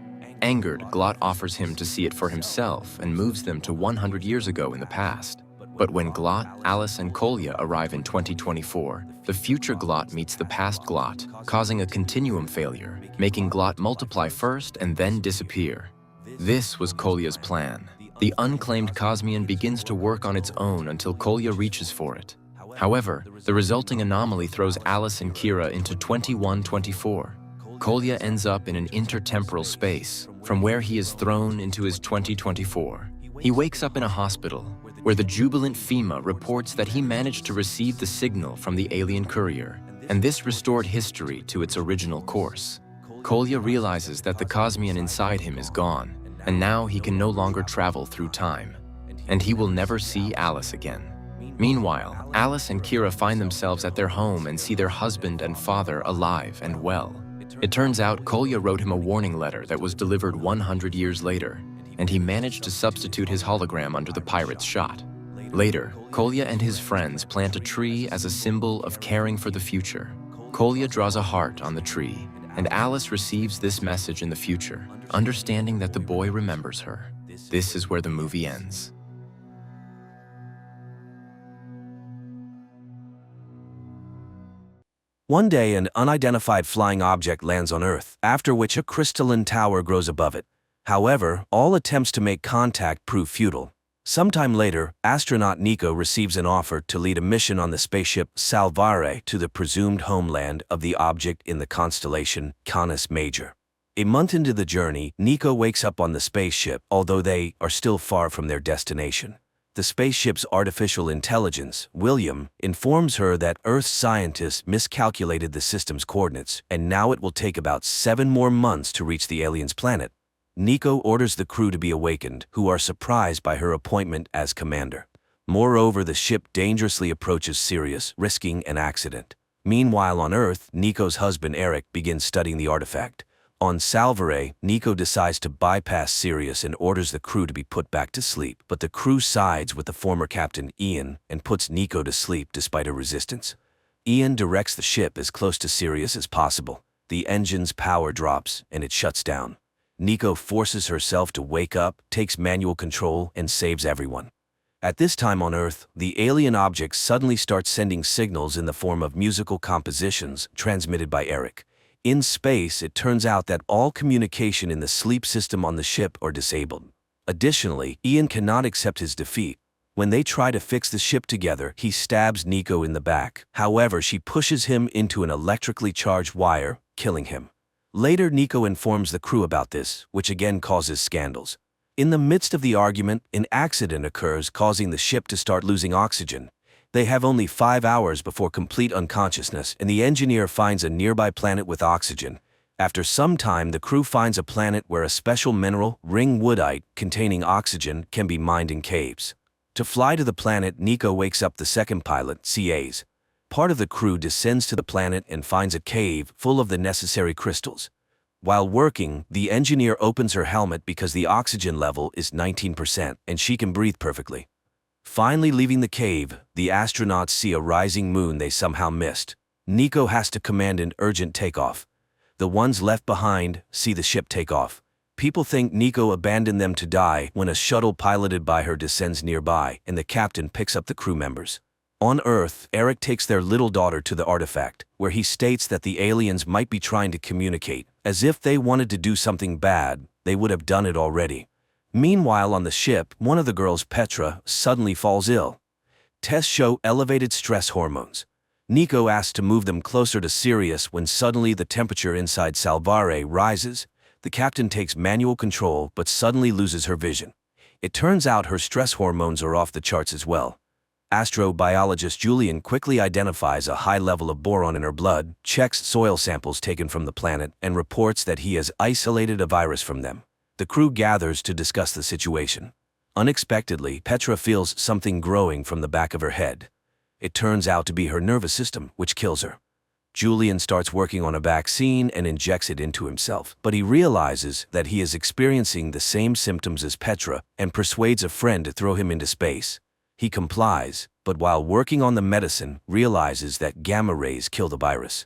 Angered, Glot offers him to see it for himself and moves them to 100 years ago in the past. But when Glot, Alice, and Kolya arrive in 2024, the future Glot meets the past Glot, causing a continuum failure, making Glot multiply first and then disappear. This was Kolya's plan. The unclaimed Cosmian begins to work on its own until Kolya reaches for it. However, the resulting anomaly throws Alice and Kira into 2124. Kolya ends up in an intertemporal space, from where he is thrown into his 2024. He wakes up in a hospital, where the jubilant Fima reports that he managed to receive the signal from the alien courier, and this restored history to its original course. Kolya realizes that the Cosmian inside him is gone, and now he can no longer travel through time, and he will never see Alice again. Meanwhile, Alice and Kira find themselves at their home and see their husband and father alive and well. It turns out Kolya wrote him a warning letter that was delivered 100 years later, and he managed to substitute his hologram under the pirate's shot. Later, Kolya and his friends plant a tree as a symbol of caring for the future. Kolya draws a heart on the tree, and Alice receives this message in the future, understanding that the boy remembers her. This is where the movie ends. One day, an unidentified flying object lands on Earth, after which a crystalline tower grows above it. However, all attempts to make contact prove futile. Sometime later, astronaut Nico receives an offer to lead a mission on the spaceship Salvare to the presumed homeland of the object in the constellation Canis Major. A month into the journey, Nico wakes up on the spaceship, although they are still far from their destination. The spaceship's artificial intelligence, William, informs her that Earth's scientists miscalculated the system's coordinates, and now it will take about 7 more months to reach the aliens' planet. Nico orders the crew to be awakened, who are surprised by her appointment as commander. Moreover, the ship dangerously approaches Sirius, risking an accident. Meanwhile on Earth, Nico's husband Eric begins studying the artifact. On Salvare, Nico decides to bypass Sirius and orders the crew to be put back to sleep, but the crew sides with the former captain Ian and puts Nico to sleep despite her resistance. Ian directs the ship as close to Sirius as possible. The engine's power drops and it shuts down. Nico forces herself to wake up, takes manual control, and saves everyone. At this time on Earth, the alien object suddenly starts sending signals in the form of musical compositions transmitted by Eric. In space, it turns out that all communication in the sleep system on the ship are disabled. Additionally, Ian cannot accept his defeat. When they try to fix the ship together, he stabs Nico in the back. However, she pushes him into an electrically charged wire, killing him. Later, Nico informs the crew about this, which again causes scandals. In the midst of the argument, an accident occurs, causing the ship to start losing oxygen. They have only 5 hours before complete unconsciousness, and the engineer finds a nearby planet with oxygen. After some time, the crew finds a planet where a special mineral, ring woodite, containing oxygen, can be mined in caves. To fly to the planet, Nico wakes up the second pilot, CAs. Part of the crew descends to the planet and finds a cave full of the necessary crystals. While working, the engineer opens her helmet because the oxygen level is 19% and she can breathe perfectly. Finally leaving the cave, the astronauts see a rising moon they somehow missed. Nico has to command an urgent takeoff. The ones left behind see the ship take off. People think Nico abandoned them to die when a shuttle piloted by her descends nearby and the captain picks up the crew members. On Earth, Eric takes their little daughter to the artifact, where he states that the aliens might be trying to communicate. As if they wanted to do something bad, they would have done it already. Meanwhile on the ship, one of the girls, Petra, suddenly falls ill. Tests show elevated stress hormones. Nico asks to move them closer to Sirius when suddenly the temperature inside Salvare rises. The captain takes manual control but suddenly loses her vision. It turns out her stress hormones are off the charts as well. Astrobiologist Julian quickly identifies a high level of boron in her blood, checks soil samples taken from the planet, and reports that he has isolated a virus from them. The crew gathers to discuss the situation. Unexpectedly, Petra feels something growing from the back of her head. It turns out to be her nervous system, which kills her. Julian starts working on a vaccine and injects it into himself, but he realizes that he is experiencing the same symptoms as Petra and persuades a friend to throw him into space. He complies, but while working on the medicine, realizes that gamma rays kill the virus.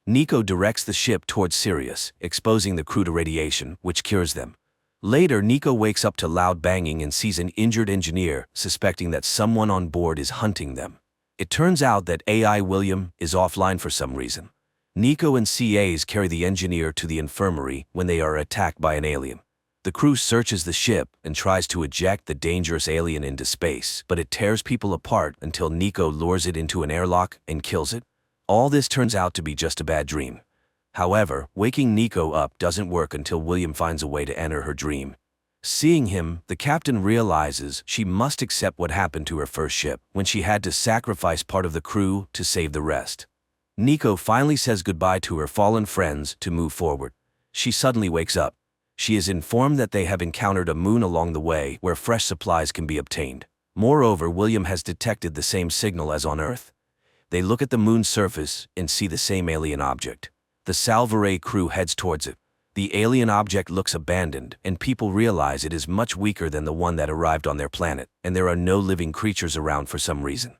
Nico directs the ship towards Sirius, exposing the crew to radiation, which cures them. Later, Nico wakes up to loud banging and sees an injured engineer, suspecting that someone on board is hunting them. It turns out that AI William is offline for some reason. Nico and CAs carry the engineer to the infirmary when they are attacked by an alien. The crew searches the ship and tries to eject the dangerous alien into space, but it tears people apart until Nico lures it into an airlock and kills it. All this turns out to be just a bad dream. However, waking Nico up doesn't work until William finds a way to enter her dream. Seeing him, the captain realizes she must accept what happened to her first ship when she had to sacrifice part of the crew to save the rest. Nico finally says goodbye to her fallen friends to move forward. She suddenly wakes up. She is informed that they have encountered a moon along the way where fresh supplies can be obtained. Moreover, William has detected the same signal as on Earth. They look at the moon's surface and see the same alien object. The Salvare crew heads towards it. The alien object looks abandoned, and people realize it is much weaker than the one that arrived on their planet, and there are no living creatures around for some reason.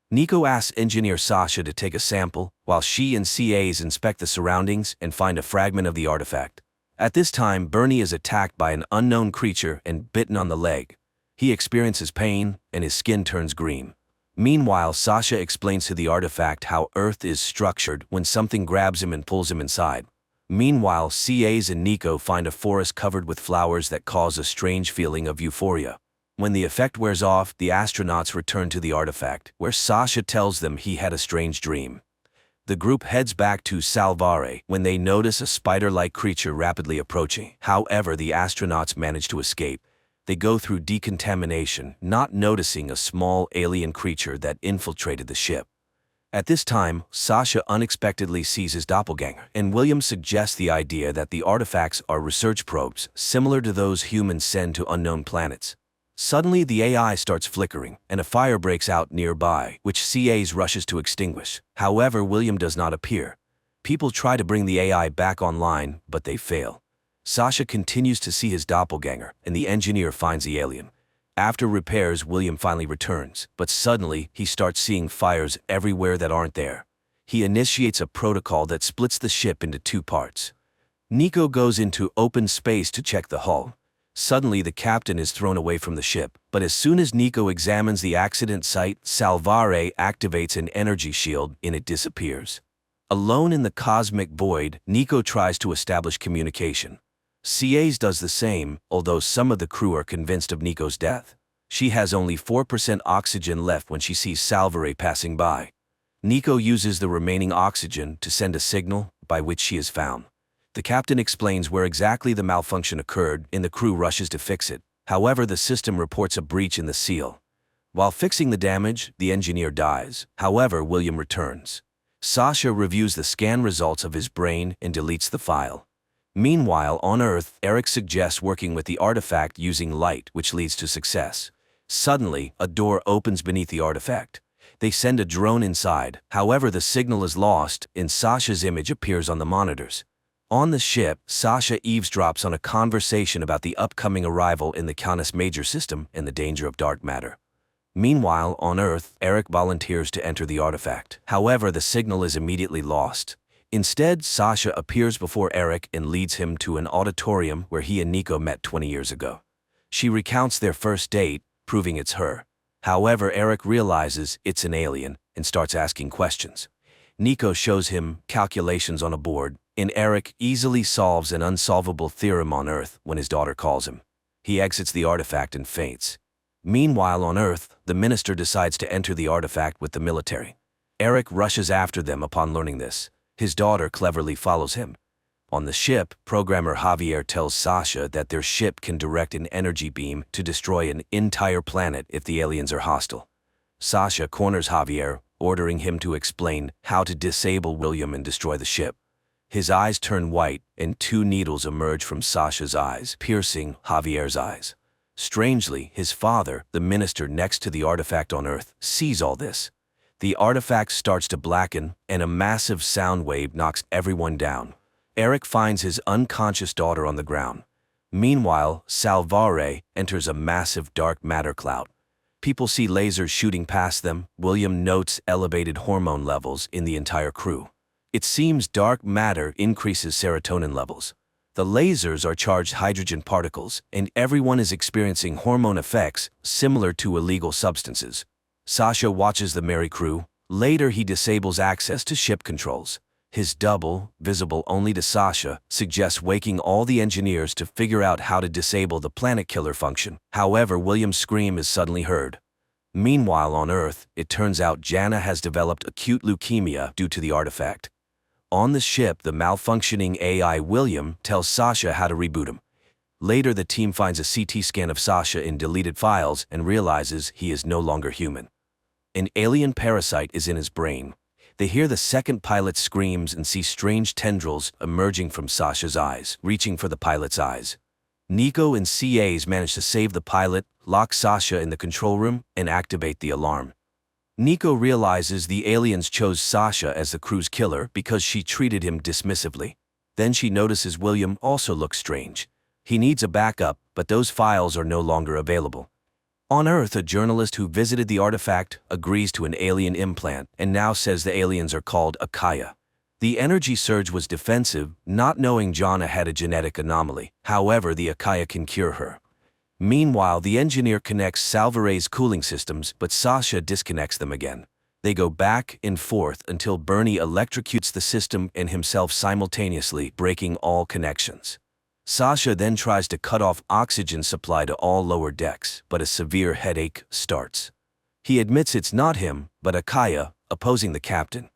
Nico asks engineer Sasha to take a sample, while she and CAs inspect the surroundings and find a fragment of the artifact. At this time, Bernie is attacked by an unknown creature and bitten on the leg. He experiences pain, and his skin turns green. Meanwhile, Sasha explains to the artifact how Earth is structured when something grabs him and pulls him inside. Meanwhile, CAs and Nico find a forest covered with flowers that cause a strange feeling of euphoria. When the effect wears off, the astronauts return to the artifact, where Sasha tells them he had a strange dream. The group heads back to Salvare when they notice a spider-like creature rapidly approaching. However, the astronauts manage to escape. They go through decontamination, not noticing a small alien creature that infiltrated the ship. At this time, Sasha unexpectedly sees his doppelganger, and William suggests the idea that the artifacts are research probes, similar to those humans send to unknown planets. Suddenly, the AI starts flickering, and a fire breaks out nearby, which CAs rushes to extinguish. However, William does not appear. People try to bring the AI back online, but they fail. Sasha continues to see his doppelganger, and the engineer finds the alien. After repairs, William finally returns, but suddenly, he starts seeing fires everywhere that aren't there. He initiates a protocol that splits the ship into two parts. Nico goes into open space to check the hull. Suddenly, the captain is thrown away from the ship, but as soon as Nico examines the accident site, Salvare activates an energy shield and it disappears. Alone in the cosmic void, Nico tries to establish communication. CAs does the same, although some of the crew are convinced of Nico's death. She has only 4% oxygen left when she sees Salvare passing by. Nico uses the remaining oxygen to send a signal, by which she is found. The captain explains where exactly the malfunction occurred, and the crew rushes to fix it. However, the system reports a breach in the seal. While fixing the damage, the engineer dies. However, William returns. Sasha reviews the scan results of his brain and deletes the file. Meanwhile, on Earth, Eric suggests working with the artifact using light, which leads to success. Suddenly, a door opens beneath the artifact. They send a drone inside. However, the signal is lost, and Sasha's image appears on the monitors. On the ship, Sasha eavesdrops on a conversation about the upcoming arrival in the Canis Major system and the danger of dark matter. Meanwhile, on Earth, Eric volunteers to enter the artifact. However, the signal is immediately lost. Instead, Sasha appears before Eric and leads him to an auditorium where he and Nico met 20 years ago. She recounts their first date, proving it's her. However, Eric realizes it's an alien and starts asking questions. Nico shows him calculations on a board, and Eric easily solves an unsolvable theorem on Earth when his daughter calls him. He exits the artifact and faints. Meanwhile, on Earth, the minister decides to enter the artifact with the military. Eric rushes after them upon learning this. His daughter cleverly follows him. On the ship, programmer Javier tells Sasha that their ship can direct an energy beam to destroy an entire planet if the aliens are hostile. Sasha corners Javier, ordering him to explain how to disable William and destroy the ship. His eyes turn white, and two needles emerge from Sasha's eyes, piercing Javier's eyes. Strangely, his father, the minister next to the artifact on Earth, sees all this. The artifact starts to blacken, and a massive sound wave knocks everyone down. Eric finds his unconscious daughter on the ground. Meanwhile, Salvare enters a massive dark matter cloud. People see lasers shooting past them. William notes elevated hormone levels in the entire crew. It seems dark matter increases serotonin levels. The lasers are charged hydrogen particles, and everyone is experiencing hormone effects similar to illegal substances. Sasha watches the merry crew. Later, he disables access to ship controls. His double, visible only to Sasha, suggests waking all the engineers to figure out how to disable the planet killer function. However, William's scream is suddenly heard. Meanwhile, on Earth, it turns out Jana has developed acute leukemia due to the artifact. On the ship, the malfunctioning AI William tells Sasha how to reboot him. Later, the team finds a CT scan of Sasha in deleted files and realizes he is no longer human. An alien parasite is in his brain. They hear the second pilot's screams and see strange tendrils emerging from Sasha's eyes, reaching for the pilot's eyes. Nico and CAs manage to save the pilot, lock Sasha in the control room, and activate the alarm. Nico realizes the aliens chose Sasha as the crew's killer because she treated him dismissively. Then she notices William also looks strange. He needs a backup, but those files are no longer available. On Earth, a journalist who visited the artifact agrees to an alien implant and now says the aliens are called Akaya. The energy surge was defensive, not knowing Jonna had a genetic anomaly. However, the Akaya can cure her. Meanwhile, the engineer connects Salvare's cooling systems, but Sasha disconnects them again. They go back and forth until Bernie electrocutes the system and himself simultaneously, breaking all connections. Sasha then tries to cut off oxygen supply to all lower decks, but a severe headache starts. He admits it's not him, but Akaya, opposing the captain.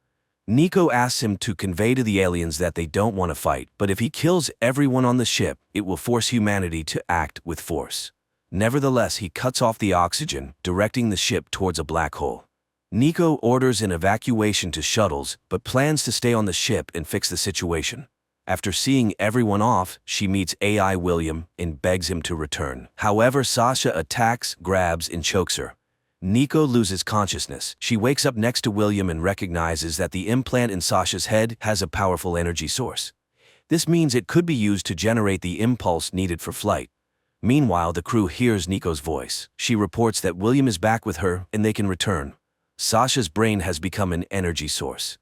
Nico asks him to convey to the aliens that they don't want to fight, but if he kills everyone on the ship, it will force humanity to act with force. Nevertheless, he cuts off the oxygen, directing the ship towards a black hole. Nico orders an evacuation to shuttles, but plans to stay on the ship and fix the situation. After seeing everyone off, she meets AI William and begs him to return. However, Sasha attacks, grabs, and chokes her. Nico loses consciousness. She wakes up next to William and recognizes that the implant in Sasha's head has a powerful energy source. This means it could be used to generate the impulse needed for flight. Meanwhile, the crew hears Nico's voice. She reports that William is back with her and they can return. Sasha's brain has become an energy source.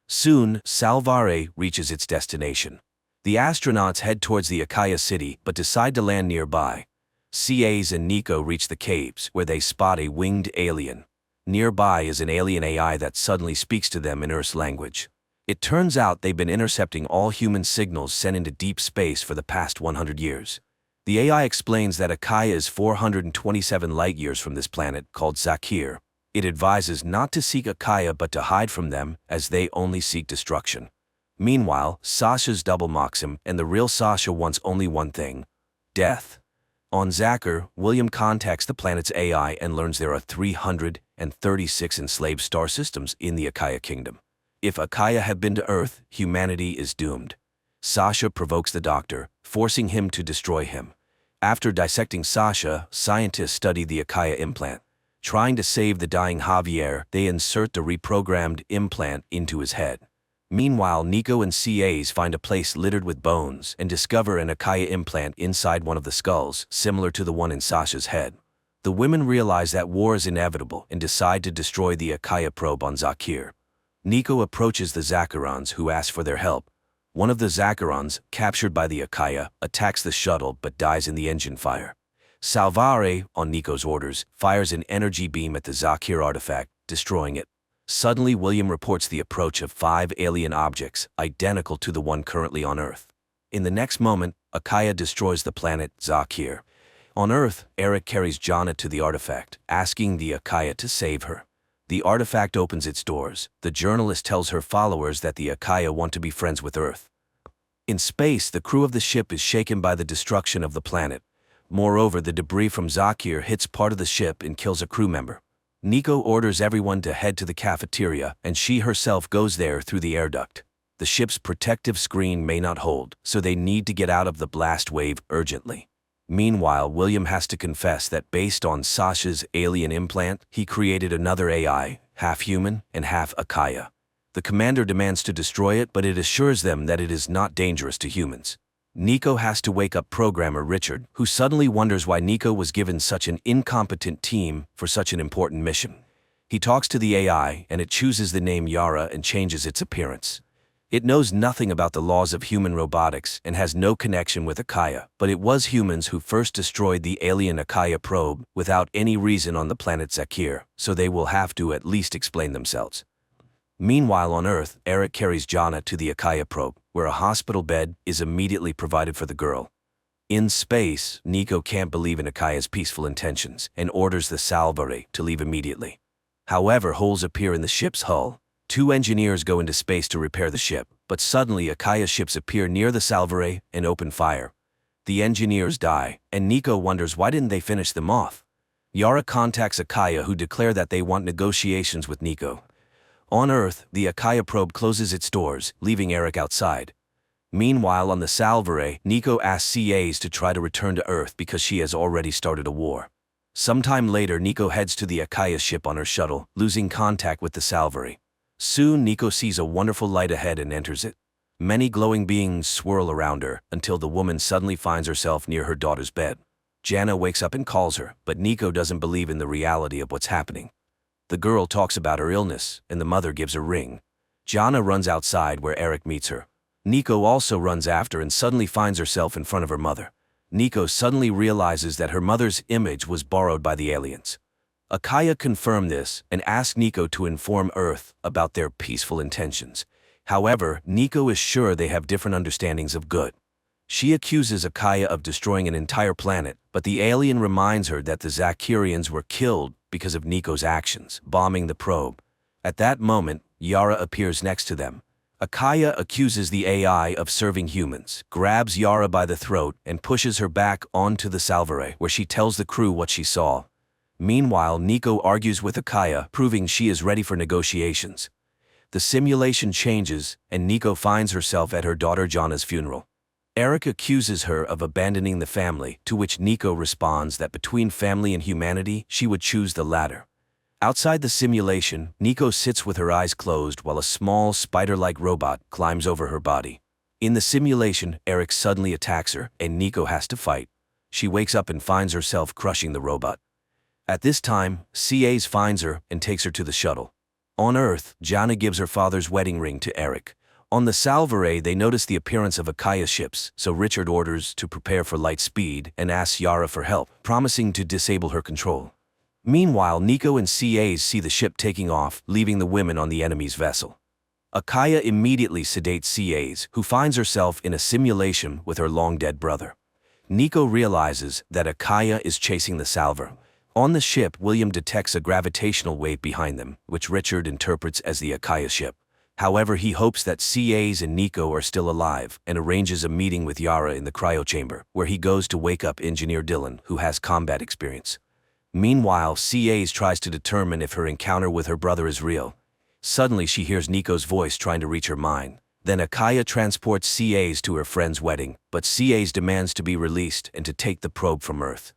Soon, Salvare reaches its destination. The astronauts head towards the Akaya city but decide to land nearby. CAs and Nico reach the caves, where they spot a winged alien. Nearby is an alien AI that suddenly speaks to them in Earth's language. It turns out they've been intercepting all human signals sent into deep space for the past 100 years. The AI explains that Akaya is 427 light-years from this planet, called Zakir. It advises not to seek Akaya but to hide from them, as they only seek destruction. Meanwhile, Sasha's double mocks him, and the real Sasha wants only one thing: death. On Zakir, William contacts the planet's AI and learns there are 336 enslaved star systems in the Akaya kingdom. If Akaya have been to Earth, humanity is doomed. Sasha provokes the doctor, forcing him to destroy him. After dissecting Sasha, scientists study the Akaya implant. Trying to save the dying Javier, they insert the reprogrammed implant into his head. Meanwhile, Nico and CAs find a place littered with bones and discover an Akaya implant inside one of the skulls, similar to the one in Sasha's head. The women realize that war is inevitable and decide to destroy the Akaya probe on Zakir. Nico approaches the Zakirans, who ask for their help. One of the Zakirans, captured by the Akaya, attacks the shuttle but dies in the engine fire. Salvare, on Nico's orders, fires an energy beam at the Zakir artifact, destroying it. Suddenly, William reports the approach of 5 alien objects, identical to the one currently on Earth. In the next moment, Akaya destroys the planet Zakir. On Earth, Eric carries Jonna to the artifact, asking the Akaya to save her. The artifact opens its doors. The journalist tells her followers that the Akaya want to be friends with Earth. In space, the crew of the ship is shaken by the destruction of the planet. Moreover, the debris from Zakir hits part of the ship and kills a crew member. Nico orders everyone to head to the cafeteria, and she herself goes there through the air duct. The ship's protective screen may not hold, so they need to get out of the blast wave urgently. Meanwhile, William has to confess that based on Sasha's alien implant, he created another AI, half human and half Akaya. The commander demands to destroy it, but it assures them that it is not dangerous to humans. Nico has to wake up programmer Richard, who suddenly wonders why Nico was given such an incompetent team for such an important mission. He talks to the AI, and it chooses the name Yara and changes its appearance. It knows nothing about the laws of human robotics and has no connection with Akaya, but it was humans who first destroyed the alien Akaya probe without any reason on the planet Zakir, so they will have to at least explain themselves. Meanwhile, on Earth, Eric carries Jonna to the Akaya probe, where a hospital bed is immediately provided for the girl. In space, Nico can't believe in Akaya's peaceful intentions and orders the Salvare to leave immediately. However, holes appear in the ship's hull. 2 engineers go into space to repair the ship, but suddenly Akaya ships appear near the Salvare and open fire. The engineers die, and Nico wonders why didn't they finish them off. Yara contacts Akaya, who declare that they want negotiations with Nico. On Earth, the Akaya probe closes its doors, leaving Eric outside. Meanwhile, on the Salvare, Nico asks CAs to try to return to Earth because she has already started a war. Sometime later, Nico heads to the Akaya ship on her shuttle, losing contact with the Salvare. Soon, Nico sees a wonderful light ahead and enters it. Many glowing beings swirl around her until the woman suddenly finds herself near her daughter's bed. Jana wakes up and calls her, but Nico doesn't believe in the reality of what's happening. The girl talks about her illness, and the mother gives a ring. Jana runs outside where Eric meets her. Nico also runs after and suddenly finds herself in front of her mother. Nico suddenly realizes that her mother's image was borrowed by the aliens. Akaya confirmed this and asked Nico to inform Earth about their peaceful intentions. However, Nico is sure they have different understandings of good. She accuses Akaya of destroying an entire planet, but the alien reminds her that the Zakirians were killed because of Nico's actions, bombing the probe. At that moment, Yara appears next to them. Akaya accuses the AI of serving humans, grabs Yara by the throat, and pushes her back onto the Salvare, where she tells the crew what she saw. Meanwhile, Nico argues with Akaya, proving she is ready for negotiations. The simulation changes, and Nico finds herself at her daughter Jana's funeral. Eric accuses her of abandoning the family, to which Nico responds that between family and humanity, she would choose the latter. Outside the simulation, Nico sits with her eyes closed while a small spider-like robot climbs over her body. In the simulation, Eric suddenly attacks her, and Nico has to fight. She wakes up and finds herself crushing the robot. At this time, CAs finds her and takes her to the shuttle. On Earth, Jana gives her father's wedding ring to Eric. On the Salvare, they notice the appearance of Akaya's ships, so Richard orders to prepare for light speed and asks Yara for help, promising to disable her control. Meanwhile, Nico and CAs see the ship taking off, leaving the women on the enemy's vessel. Akaya immediately sedates CAs, who finds herself in a simulation with her long-dead brother. Nico realizes that Akaya is chasing the Salvare. On the ship, William detects a gravitational wave behind them, which Richard interprets as the Akaya ship. However, he hopes that CAs and Nico are still alive and arranges a meeting with Yara in the cryo chamber, where he goes to wake up Engineer Dylan, who has combat experience. Meanwhile, CAs tries to determine if her encounter with her brother is real. Suddenly, she hears Nico's voice trying to reach her mind. Then Akaya transports CAs to her friend's wedding, but CAs demands to be released and to take the probe from Earth.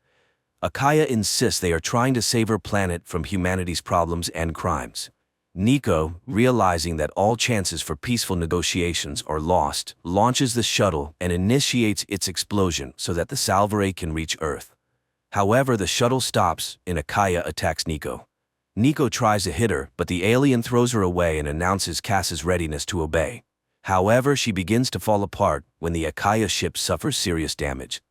Akaya insists they are trying to save her planet from humanity's problems and crimes. Nico, realizing that all chances for peaceful negotiations are lost, launches the shuttle and initiates its explosion so that the Salvare can reach Earth. However, the shuttle stops and Akaya attacks Nico. Nico tries to hit her, but the alien throws her away and announces Cass's readiness to obey. However, she begins to fall apart when the Akaya ship suffers serious damage.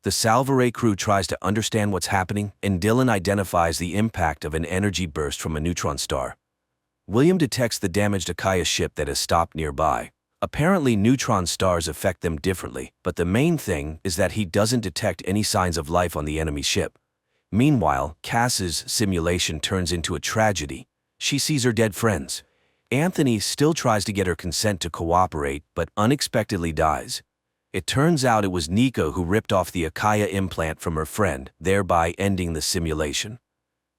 The Salvare crew tries to understand what's happening, and Dylan identifies the impact of an energy burst from a neutron star. William detects the damaged Akaya ship that has stopped nearby. Apparently, neutron stars affect them differently, but the main thing is that he doesn't detect any signs of life on the enemy ship. Meanwhile, Cass's simulation turns into a tragedy. She sees her dead friends. Anthony still tries to get her consent to cooperate, but unexpectedly dies. It turns out it was Nico who ripped off the Akaya implant from her friend, thereby ending the simulation.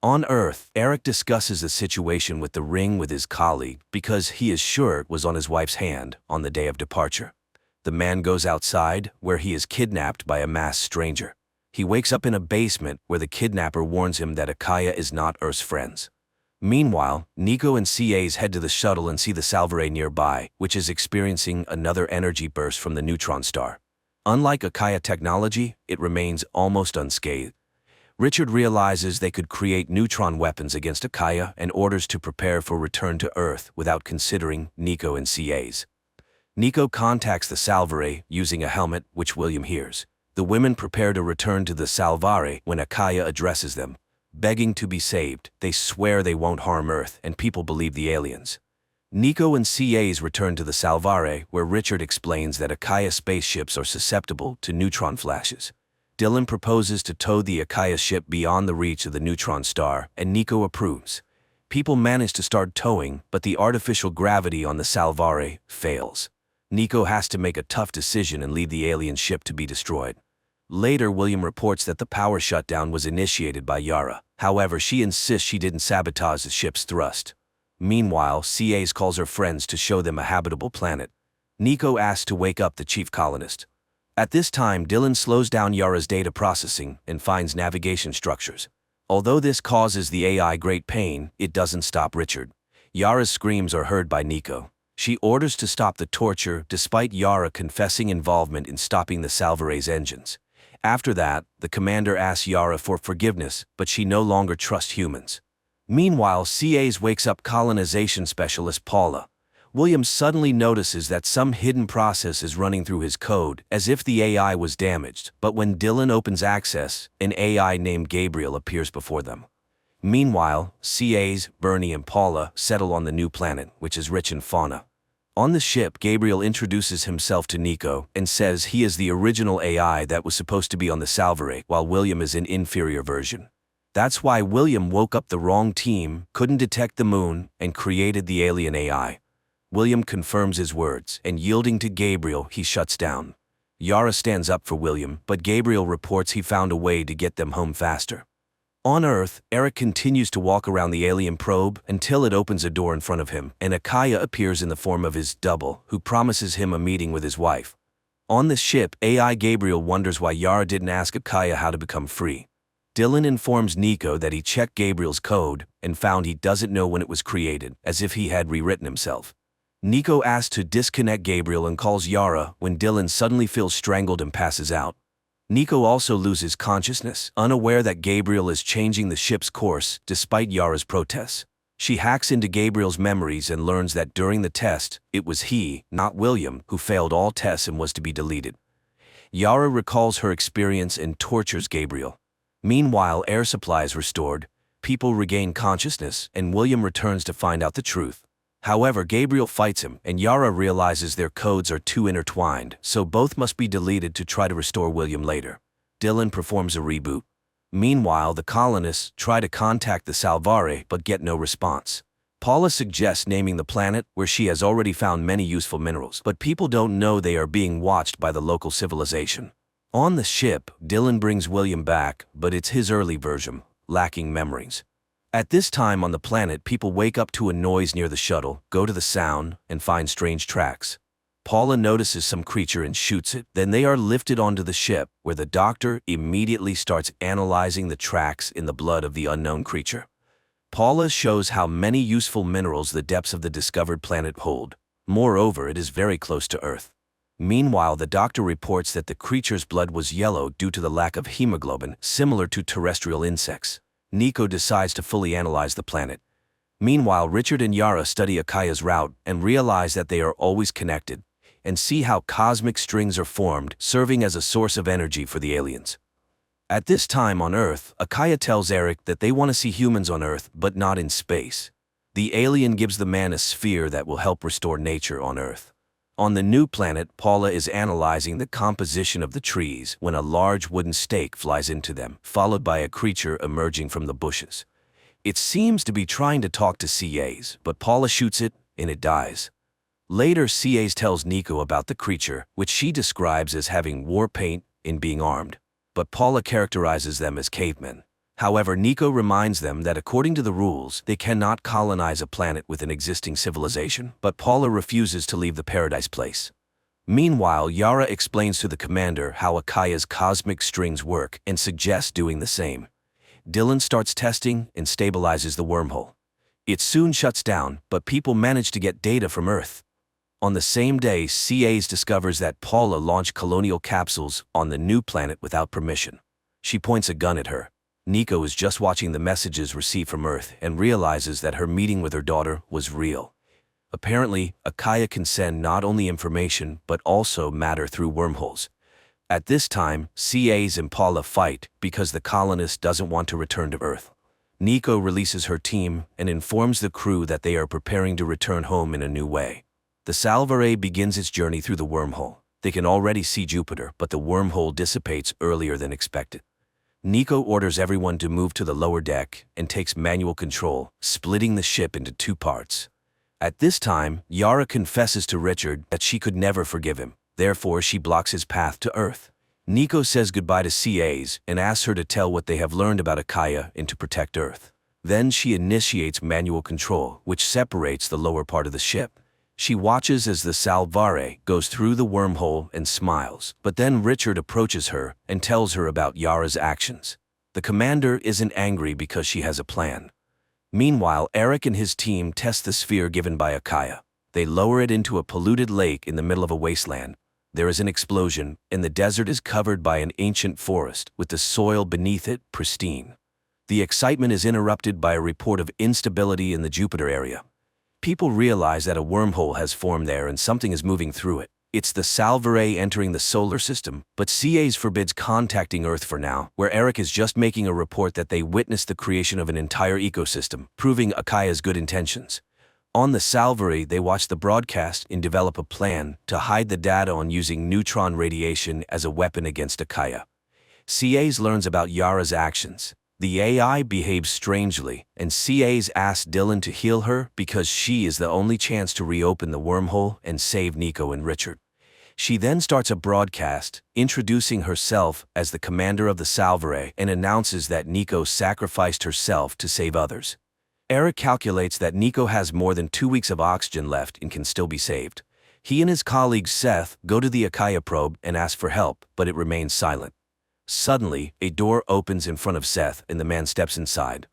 On Earth, Eric discusses the situation with the ring with his colleague because he is sure it was on his wife's hand on the day of departure. The man goes outside, where he is kidnapped by a masked stranger. He wakes up in a basement where the kidnapper warns him that Akaya is not Earth's friends. Meanwhile, Nico and CAs head to the shuttle and see the Salvare nearby, which is experiencing another energy burst from the neutron star. Unlike Akaya technology, it remains almost unscathed. Richard realizes they could create neutron weapons against Akaya and orders to prepare for return to Earth without considering Nico and CAs. Nico contacts the Salvare using a helmet, which William hears. The women prepare to return to the Salvare when Akaya addresses them. Begging to be saved, they swear they won't harm Earth, and people believe the aliens. Nico and CAs return to the Salvare, where Richard explains that Akaya spaceships are susceptible to neutron flashes. Dylan proposes to tow the Akaya ship beyond the reach of the neutron star, and Nico approves. People manage to start towing, but the artificial gravity on the Salvare fails. Nico has to make a tough decision and leave the alien ship to be destroyed. Later, William reports that the power shutdown was initiated by Yara. However, she insists she didn't sabotage the ship's thrust. Meanwhile, CAs calls her friends to show them a habitable planet. Nico asks to wake up the chief colonist. At this time, Dylan slows down Yara's data processing and finds navigation structures. Although this causes the AI great pain, it doesn't stop Richard. Yara's screams are heard by Nico. She orders to stop the torture despite Yara confessing involvement in stopping the Salvare's engines. After that, the commander asks Yara for forgiveness, but she no longer trusts humans. Meanwhile, CA's wakes up colonization specialist Paula. William suddenly notices that some hidden process is running through his code, as if the AI was damaged, but when Dylan opens access, an AI named Gabriel appears before them. Meanwhile, CA's, Bernie and Paula settle on the new planet, which is rich in fauna. On the ship, Gabriel introduces himself to Nico and says he is the original AI that was supposed to be on the Salvare, while William is an inferior version. That's why William woke up the wrong team, couldn't detect the moon, and created the alien AI. William confirms his words, and yielding to Gabriel, he shuts down. Yara stands up for William, but Gabriel reports he found a way to get them home faster. On Earth, Eric continues to walk around the alien probe until it opens a door in front of him, and Akaya appears in the form of his double, who promises him a meeting with his wife. On the ship, AI Gabriel wonders why Yara didn't ask Akaya how to become free. Dylan informs Nico that he checked Gabriel's code and found he doesn't know when it was created, as if he had rewritten himself. Nico asks to disconnect Gabriel and calls Yara when Dylan suddenly feels strangled and passes out. Nico also loses consciousness, unaware that Gabriel is changing the ship's course despite Yara's protests. She hacks into Gabriel's memories and learns that during the test, it was he, not William, who failed all tests and was to be deleted. Yara recalls her experience and tortures Gabriel. Meanwhile, air supply is restored, people regain consciousness, and William returns to find out the truth. However, Gabriel fights him, and Yara realizes their codes are too intertwined, so both must be deleted to try to restore William later. Dylan performs a reboot. Meanwhile, the colonists try to contact the Salvare but get no response. Paula suggests naming the planet, where she has already found many useful minerals, but people don't know they are being watched by the local civilization. On the ship, Dylan brings William back, but it's his early version, lacking memories. At this time on the planet, people wake up to a noise near the shuttle, go to the sound, and find strange tracks. Paula notices some creature and shoots it, then they are lifted onto the ship, where the doctor immediately starts analyzing the tracks in the blood of the unknown creature. Paula shows how many useful minerals the depths of the discovered planet hold. Moreover, it is very close to Earth. Meanwhile, the doctor reports that the creature's blood was yellow due to the lack of hemoglobin, similar to terrestrial insects. Nico decides to fully analyze the planet. Meanwhile, Richard and Yara study Akaya's route and realize that they are always connected, and see how cosmic strings are formed, serving as a source of energy for the aliens. At this time on Earth, Akaya tells Eric that they want to see humans on Earth, but not in space. The alien gives the man a sphere that will help restore nature on Earth. On the new planet, Paula is analyzing the composition of the trees when a large wooden stake flies into them, followed by a creature emerging from the bushes. It seems to be trying to talk to CA's, but Paula shoots it, and it dies. Later, CA's tells Nico about the creature, which she describes as having war paint and being armed, but Paula characterizes them as cavemen. However, Nico reminds them that according to the rules, they cannot colonize a planet with an existing civilization, but Paula refuses to leave the paradise place. Meanwhile, Yara explains to the commander how Akaya's cosmic strings work and suggests doing the same. Dylan starts testing and stabilizes the wormhole. It soon shuts down, but people manage to get data from Earth. On the same day, CA's discovers that Paula launched colonial capsules on the new planet without permission. She points a gun at her. Nico is just watching the messages received from Earth and realizes that her meeting with her daughter was real. Apparently, Akaya can send not only information but also matter through wormholes. At this time, CA's and Paula fight because the colonist doesn't want to return to Earth. Nico releases her team and informs the crew that they are preparing to return home in a new way. The Salvare begins its journey through the wormhole. They can already see Jupiter, but the wormhole dissipates earlier than expected. Nico orders everyone to move to the lower deck and takes manual control, splitting the ship into two parts. At this time, Yara confesses to Richard that she could never forgive him, therefore she blocks his path to Earth. Nico says goodbye to CA's and asks her to tell what they have learned about Akaya and to protect Earth. Then she initiates manual control, which separates the lower part of the ship. She watches as the Salvare goes through the wormhole and smiles, but then Richard approaches her and tells her about Yara's actions. The commander isn't angry because she has a plan. Meanwhile, Eric and his team test the sphere given by Akaya. They lower it into a polluted lake in the middle of a wasteland. There is an explosion, and the desert is covered by an ancient forest, with the soil beneath it pristine. The excitement is interrupted by a report of instability in the Jupiter area. People realize that a wormhole has formed there and something is moving through it. It's the Salvare entering the solar system, but CAs forbids contacting Earth for now, where Eric is just making a report that they witnessed the creation of an entire ecosystem, proving Akaya's good intentions. On the Salvare, they watch the broadcast and develop a plan to hide the data on using neutron radiation as a weapon against Akaya. CAs learns about Yara's actions. The AI behaves strangely, and CAs ask Dylan to heal her because she is the only chance to reopen the wormhole and save Nico and Richard. She then starts a broadcast, introducing herself as the commander of the Salvare and announces that Nico sacrificed herself to save others. Eric calculates that Nico has more than 2 weeks of oxygen left and can still be saved. He and his colleague Seth go to the Akaya probe and ask for help, but it remains silent. Suddenly, a door opens in front of Seth and the man steps inside.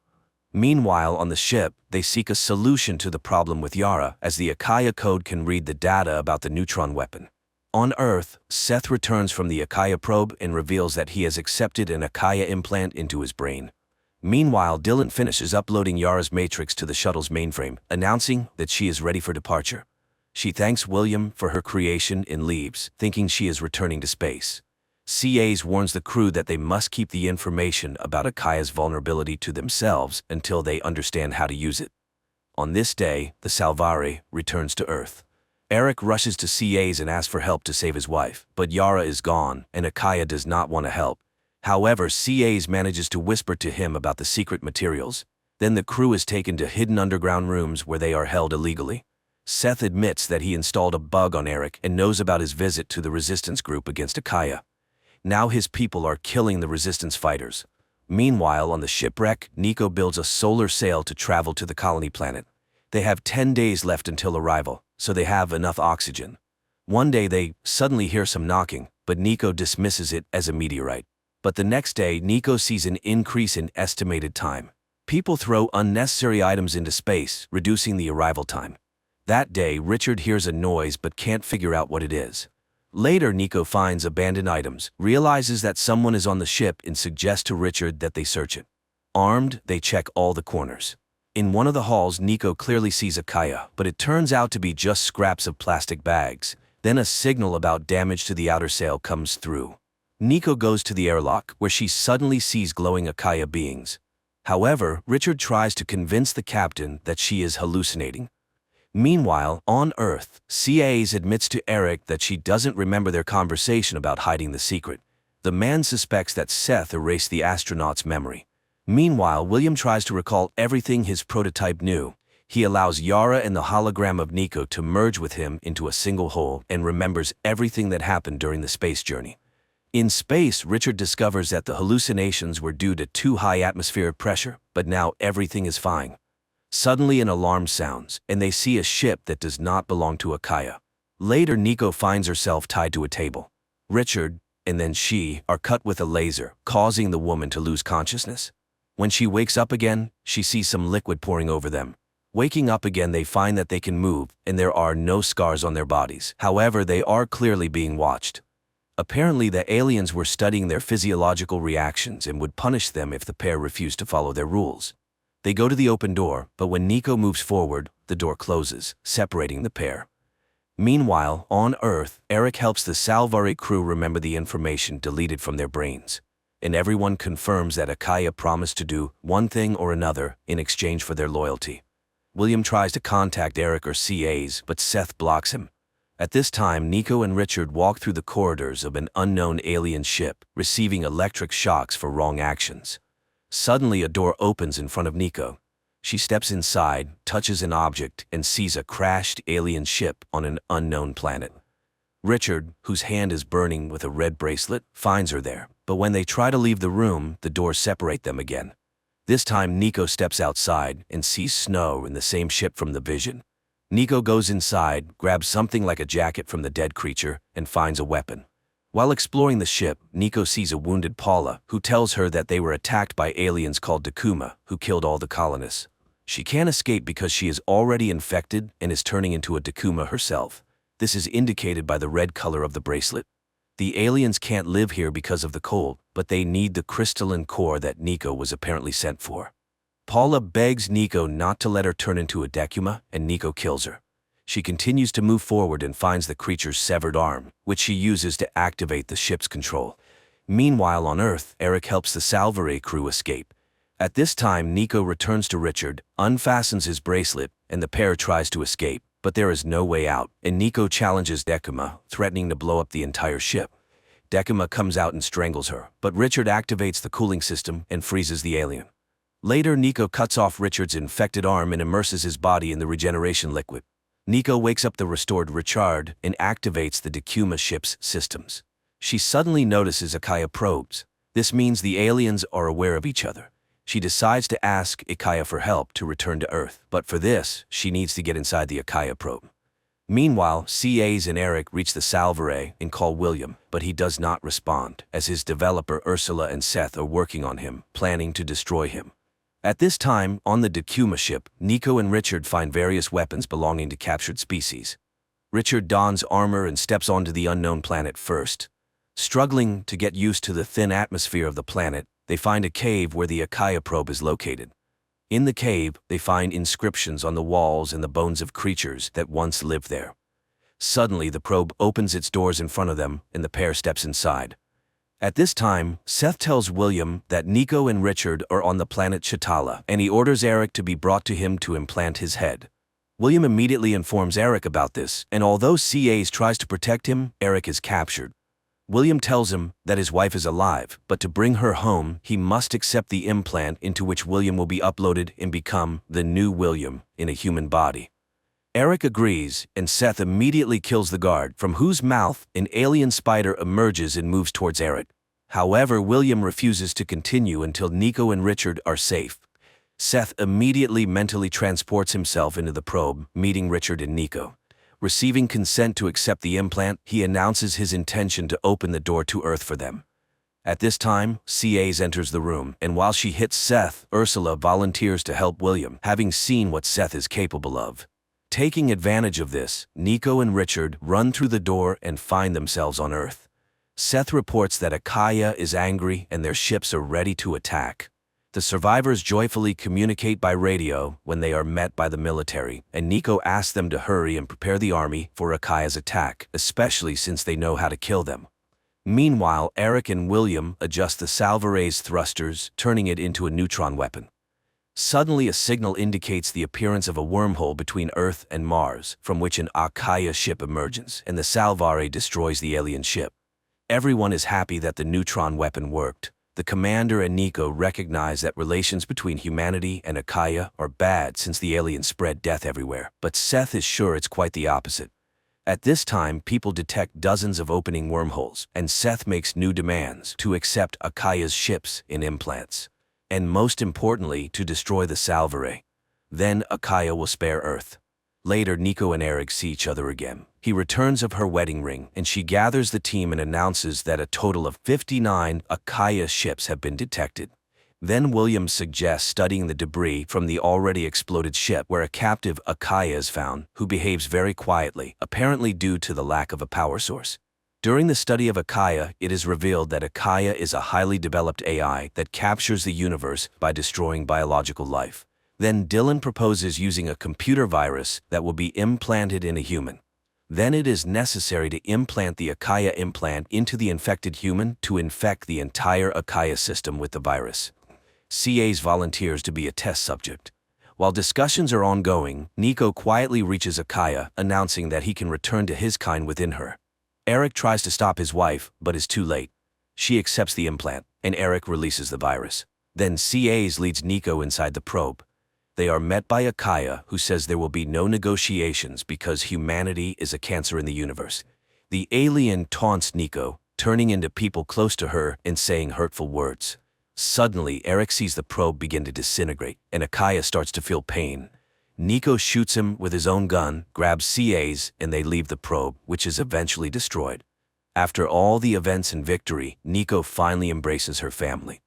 Meanwhile, on the ship, they seek a solution to the problem with Yara, as the Akaya code can read the data about the neutron weapon. On Earth, Seth returns from the Akaya probe and reveals that he has accepted an Akaya implant into his brain. Meanwhile, Dylan finishes uploading Yara's matrix to the shuttle's mainframe, announcing that she is ready for departure. She thanks William for her creation and leaves, thinking she is returning to space. CAs warns the crew that they must keep the information about Akaya's vulnerability to themselves until they understand how to use it. On this day, the Salvare returns to Earth. Eric rushes to CAs and asks for help to save his wife, but Yara is gone, and Akaya does not want to help. However, CAs manages to whisper to him about the secret materials. Then the crew is taken to hidden underground rooms where they are held illegally. Seth admits that he installed a bug on Eric and knows about his visit to the resistance group against Akaya. Now his people are killing the resistance fighters. Meanwhile, on the shipwreck, Nico builds a solar sail to travel to the colony planet. They have 10 days left until arrival, so they have enough oxygen. One day they suddenly hear some knocking, but Nico dismisses it as a meteorite. But the next day, Nico sees an increase in estimated time. People throw unnecessary items into space, reducing the arrival time. That day, Richard hears a noise but can't figure out what it is. Later, Nico finds abandoned items, realizes that someone is on the ship and suggests to Richard that they search it. Armed, they check all the corners. In one of the halls, Nico clearly sees Akaya, but it turns out to be just scraps of plastic bags. Then a signal about damage to the outer sail comes through. Nico goes to the airlock, where she suddenly sees glowing Akaya beings. However, Richard tries to convince the captain that she is hallucinating. Meanwhile, on Earth, CAs admits to Eric that she doesn't remember their conversation about hiding the secret. The man suspects that Seth erased the astronaut's memory. Meanwhile, William tries to recall everything his prototype knew. He allows Yara and the hologram of Nico to merge with him into a single whole and remembers everything that happened during the space journey. In space, Richard discovers that the hallucinations were due to too high atmospheric pressure, but now everything is fine. Suddenly an alarm sounds, and they see a ship that does not belong to Akaya. Later, Nico finds herself tied to a table. Richard, and then she, are cut with a laser, causing the woman to lose consciousness. When she wakes up again, she sees some liquid pouring over them. Waking up again, they find that they can move, and there are no scars on their bodies. However, they are clearly being watched. Apparently, the aliens were studying their physiological reactions and would punish them if the pair refused to follow their rules. They go to the open door, but when Nico moves forward, the door closes, separating the pair. Meanwhile, on Earth, Eric helps the Salvare crew remember the information deleted from their brains. And everyone confirms that Akaya promised to do one thing or another in exchange for their loyalty. William tries to contact Eric or CAs, but Seth blocks him. At this time, Nico and Richard walk through the corridors of an unknown alien ship, receiving electric shocks for wrong actions. Suddenly, a door opens in front of Nico. She steps inside, touches an object, and sees a crashed alien ship on an unknown planet. Richard, whose hand is burning with a red bracelet, finds her there, but when they try to leave the room, the doors separate them again. This time, Nico steps outside and sees Snow in the same ship from the vision. Nico goes inside, grabs something like a jacket from the dead creature, and finds a weapon. While exploring the ship, Nico sees a wounded Paula, who tells her that they were attacked by aliens called Dakuma, who killed all the colonists. She can't escape because she is already infected and is turning into a Dakuma herself. This is indicated by the red color of the bracelet. The aliens can't live here because of the cold, but they need the crystalline core that Nico was apparently sent for. Paula begs Nico not to let her turn into a Dakuma, and Nico kills her. She continues to move forward and finds the creature's severed arm, which she uses to activate the ship's control. Meanwhile on Earth, Eric helps the Salvare crew escape. At this time, Nico returns to Richard, unfastens his bracelet, and the pair tries to escape, but there is no way out, and Nico challenges Dakuma, threatening to blow up the entire ship. Dakuma comes out and strangles her, but Richard activates the cooling system and freezes the alien. Later, Nico cuts off Richard's infected arm and immerses his body in the regeneration liquid. Nico wakes up the restored Richard and activates the Dakuma ship's systems. She suddenly notices Akaya probes. This means the aliens are aware of each other. She decides to ask Akaya for help to return to Earth, but for this, she needs to get inside the Akaya probe. Meanwhile, CAs and Eric reach the Salvare and call William, but he does not respond, as his developer Ursula and Seth are working on him, planning to destroy him. At this time, on the Dakuma ship, Nico and Richard find various weapons belonging to captured species. Richard dons armor and steps onto the unknown planet first. Struggling to get used to the thin atmosphere of the planet, they find a cave where the Akaya probe is located. In the cave, they find inscriptions on the walls and the bones of creatures that once lived there. Suddenly, the probe opens its doors in front of them, and the pair steps inside. At this time, Seth tells William that Nico and Richard are on the planet Chitala, and he orders Eric to be brought to him to implant his head. William immediately informs Eric about this, and although CAs tries to protect him, Eric is captured. William tells him that his wife is alive, but to bring her home, he must accept the implant into which William will be uploaded and become the new William in a human body. Eric agrees, and Seth immediately kills the guard, from whose mouth an alien spider emerges and moves towards Eric. However, William refuses to continue until Nico and Richard are safe. Seth immediately mentally transports himself into the probe, meeting Richard and Nico. Receiving consent to accept the implant, he announces his intention to open the door to Earth for them. At this time, CAs enters the room, and while she hits Seth, Ursula volunteers to help William, having seen what Seth is capable of. Taking advantage of this, Nico and Richard run through the door and find themselves on Earth. Seth reports that Akaya is angry and their ships are ready to attack. The survivors joyfully communicate by radio when they are met by the military, and Nico asks them to hurry and prepare the army for Akaya's attack, especially since they know how to kill them. Meanwhile, Eric and William adjust the Salvare's thrusters, turning it into a neutron weapon. Suddenly, a signal indicates the appearance of a wormhole between Earth and Mars, from which an Akaya ship emerges, and the Salvare destroys the alien ship. Everyone is happy that the neutron weapon worked. The commander and Nico recognize that relations between humanity and Akaya are bad since the aliens spread death everywhere, but Seth is sure it's quite the opposite. At this time, people detect dozens of opening wormholes, and Seth makes new demands to accept Akaya's ships in implants, and most importantly, to destroy the Salvare. Then Akaya will spare Earth. Later, Nico and Eric see each other again. He returns of her wedding ring, and she gathers the team and announces that a total of 59 Akaya ships have been detected. Then William suggests studying the debris from the already exploded ship where a captive Akaya is found, who behaves very quietly, apparently due to the lack of a power source. During the study of Akaya, it is revealed that Akaya is a highly developed AI that captures the universe by destroying biological life. Then Dylan proposes using a computer virus that will be implanted in a human. Then it is necessary to implant the Akaya implant into the infected human to infect the entire Akaya system with the virus. CAs volunteers to be a test subject. While discussions are ongoing, Nico quietly reaches Akaya, announcing that he can return to his kind within her. Eric tries to stop his wife, but is too late. She accepts the implant, and Eric releases the virus. Then CAs leads Nico inside the probe. They are met by Akaya, who says there will be no negotiations because humanity is a cancer in the universe. The alien taunts Nico, turning into people close to her and saying hurtful words. Suddenly, Eric sees the probe begin to disintegrate, and Akaya starts to feel pain. Nico shoots him with his own gun, grabs CAs, and they leave the probe, which is eventually destroyed. After all the events and victory, Nico finally embraces her family.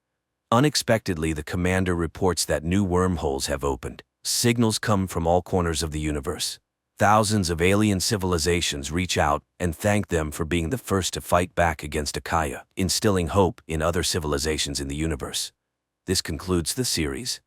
Unexpectedly, the commander reports that new wormholes have opened. Signals come from all corners of the universe. Thousands of alien civilizations reach out and thank them for being the first to fight back against Akaya, instilling hope in other civilizations in the universe. This concludes the series.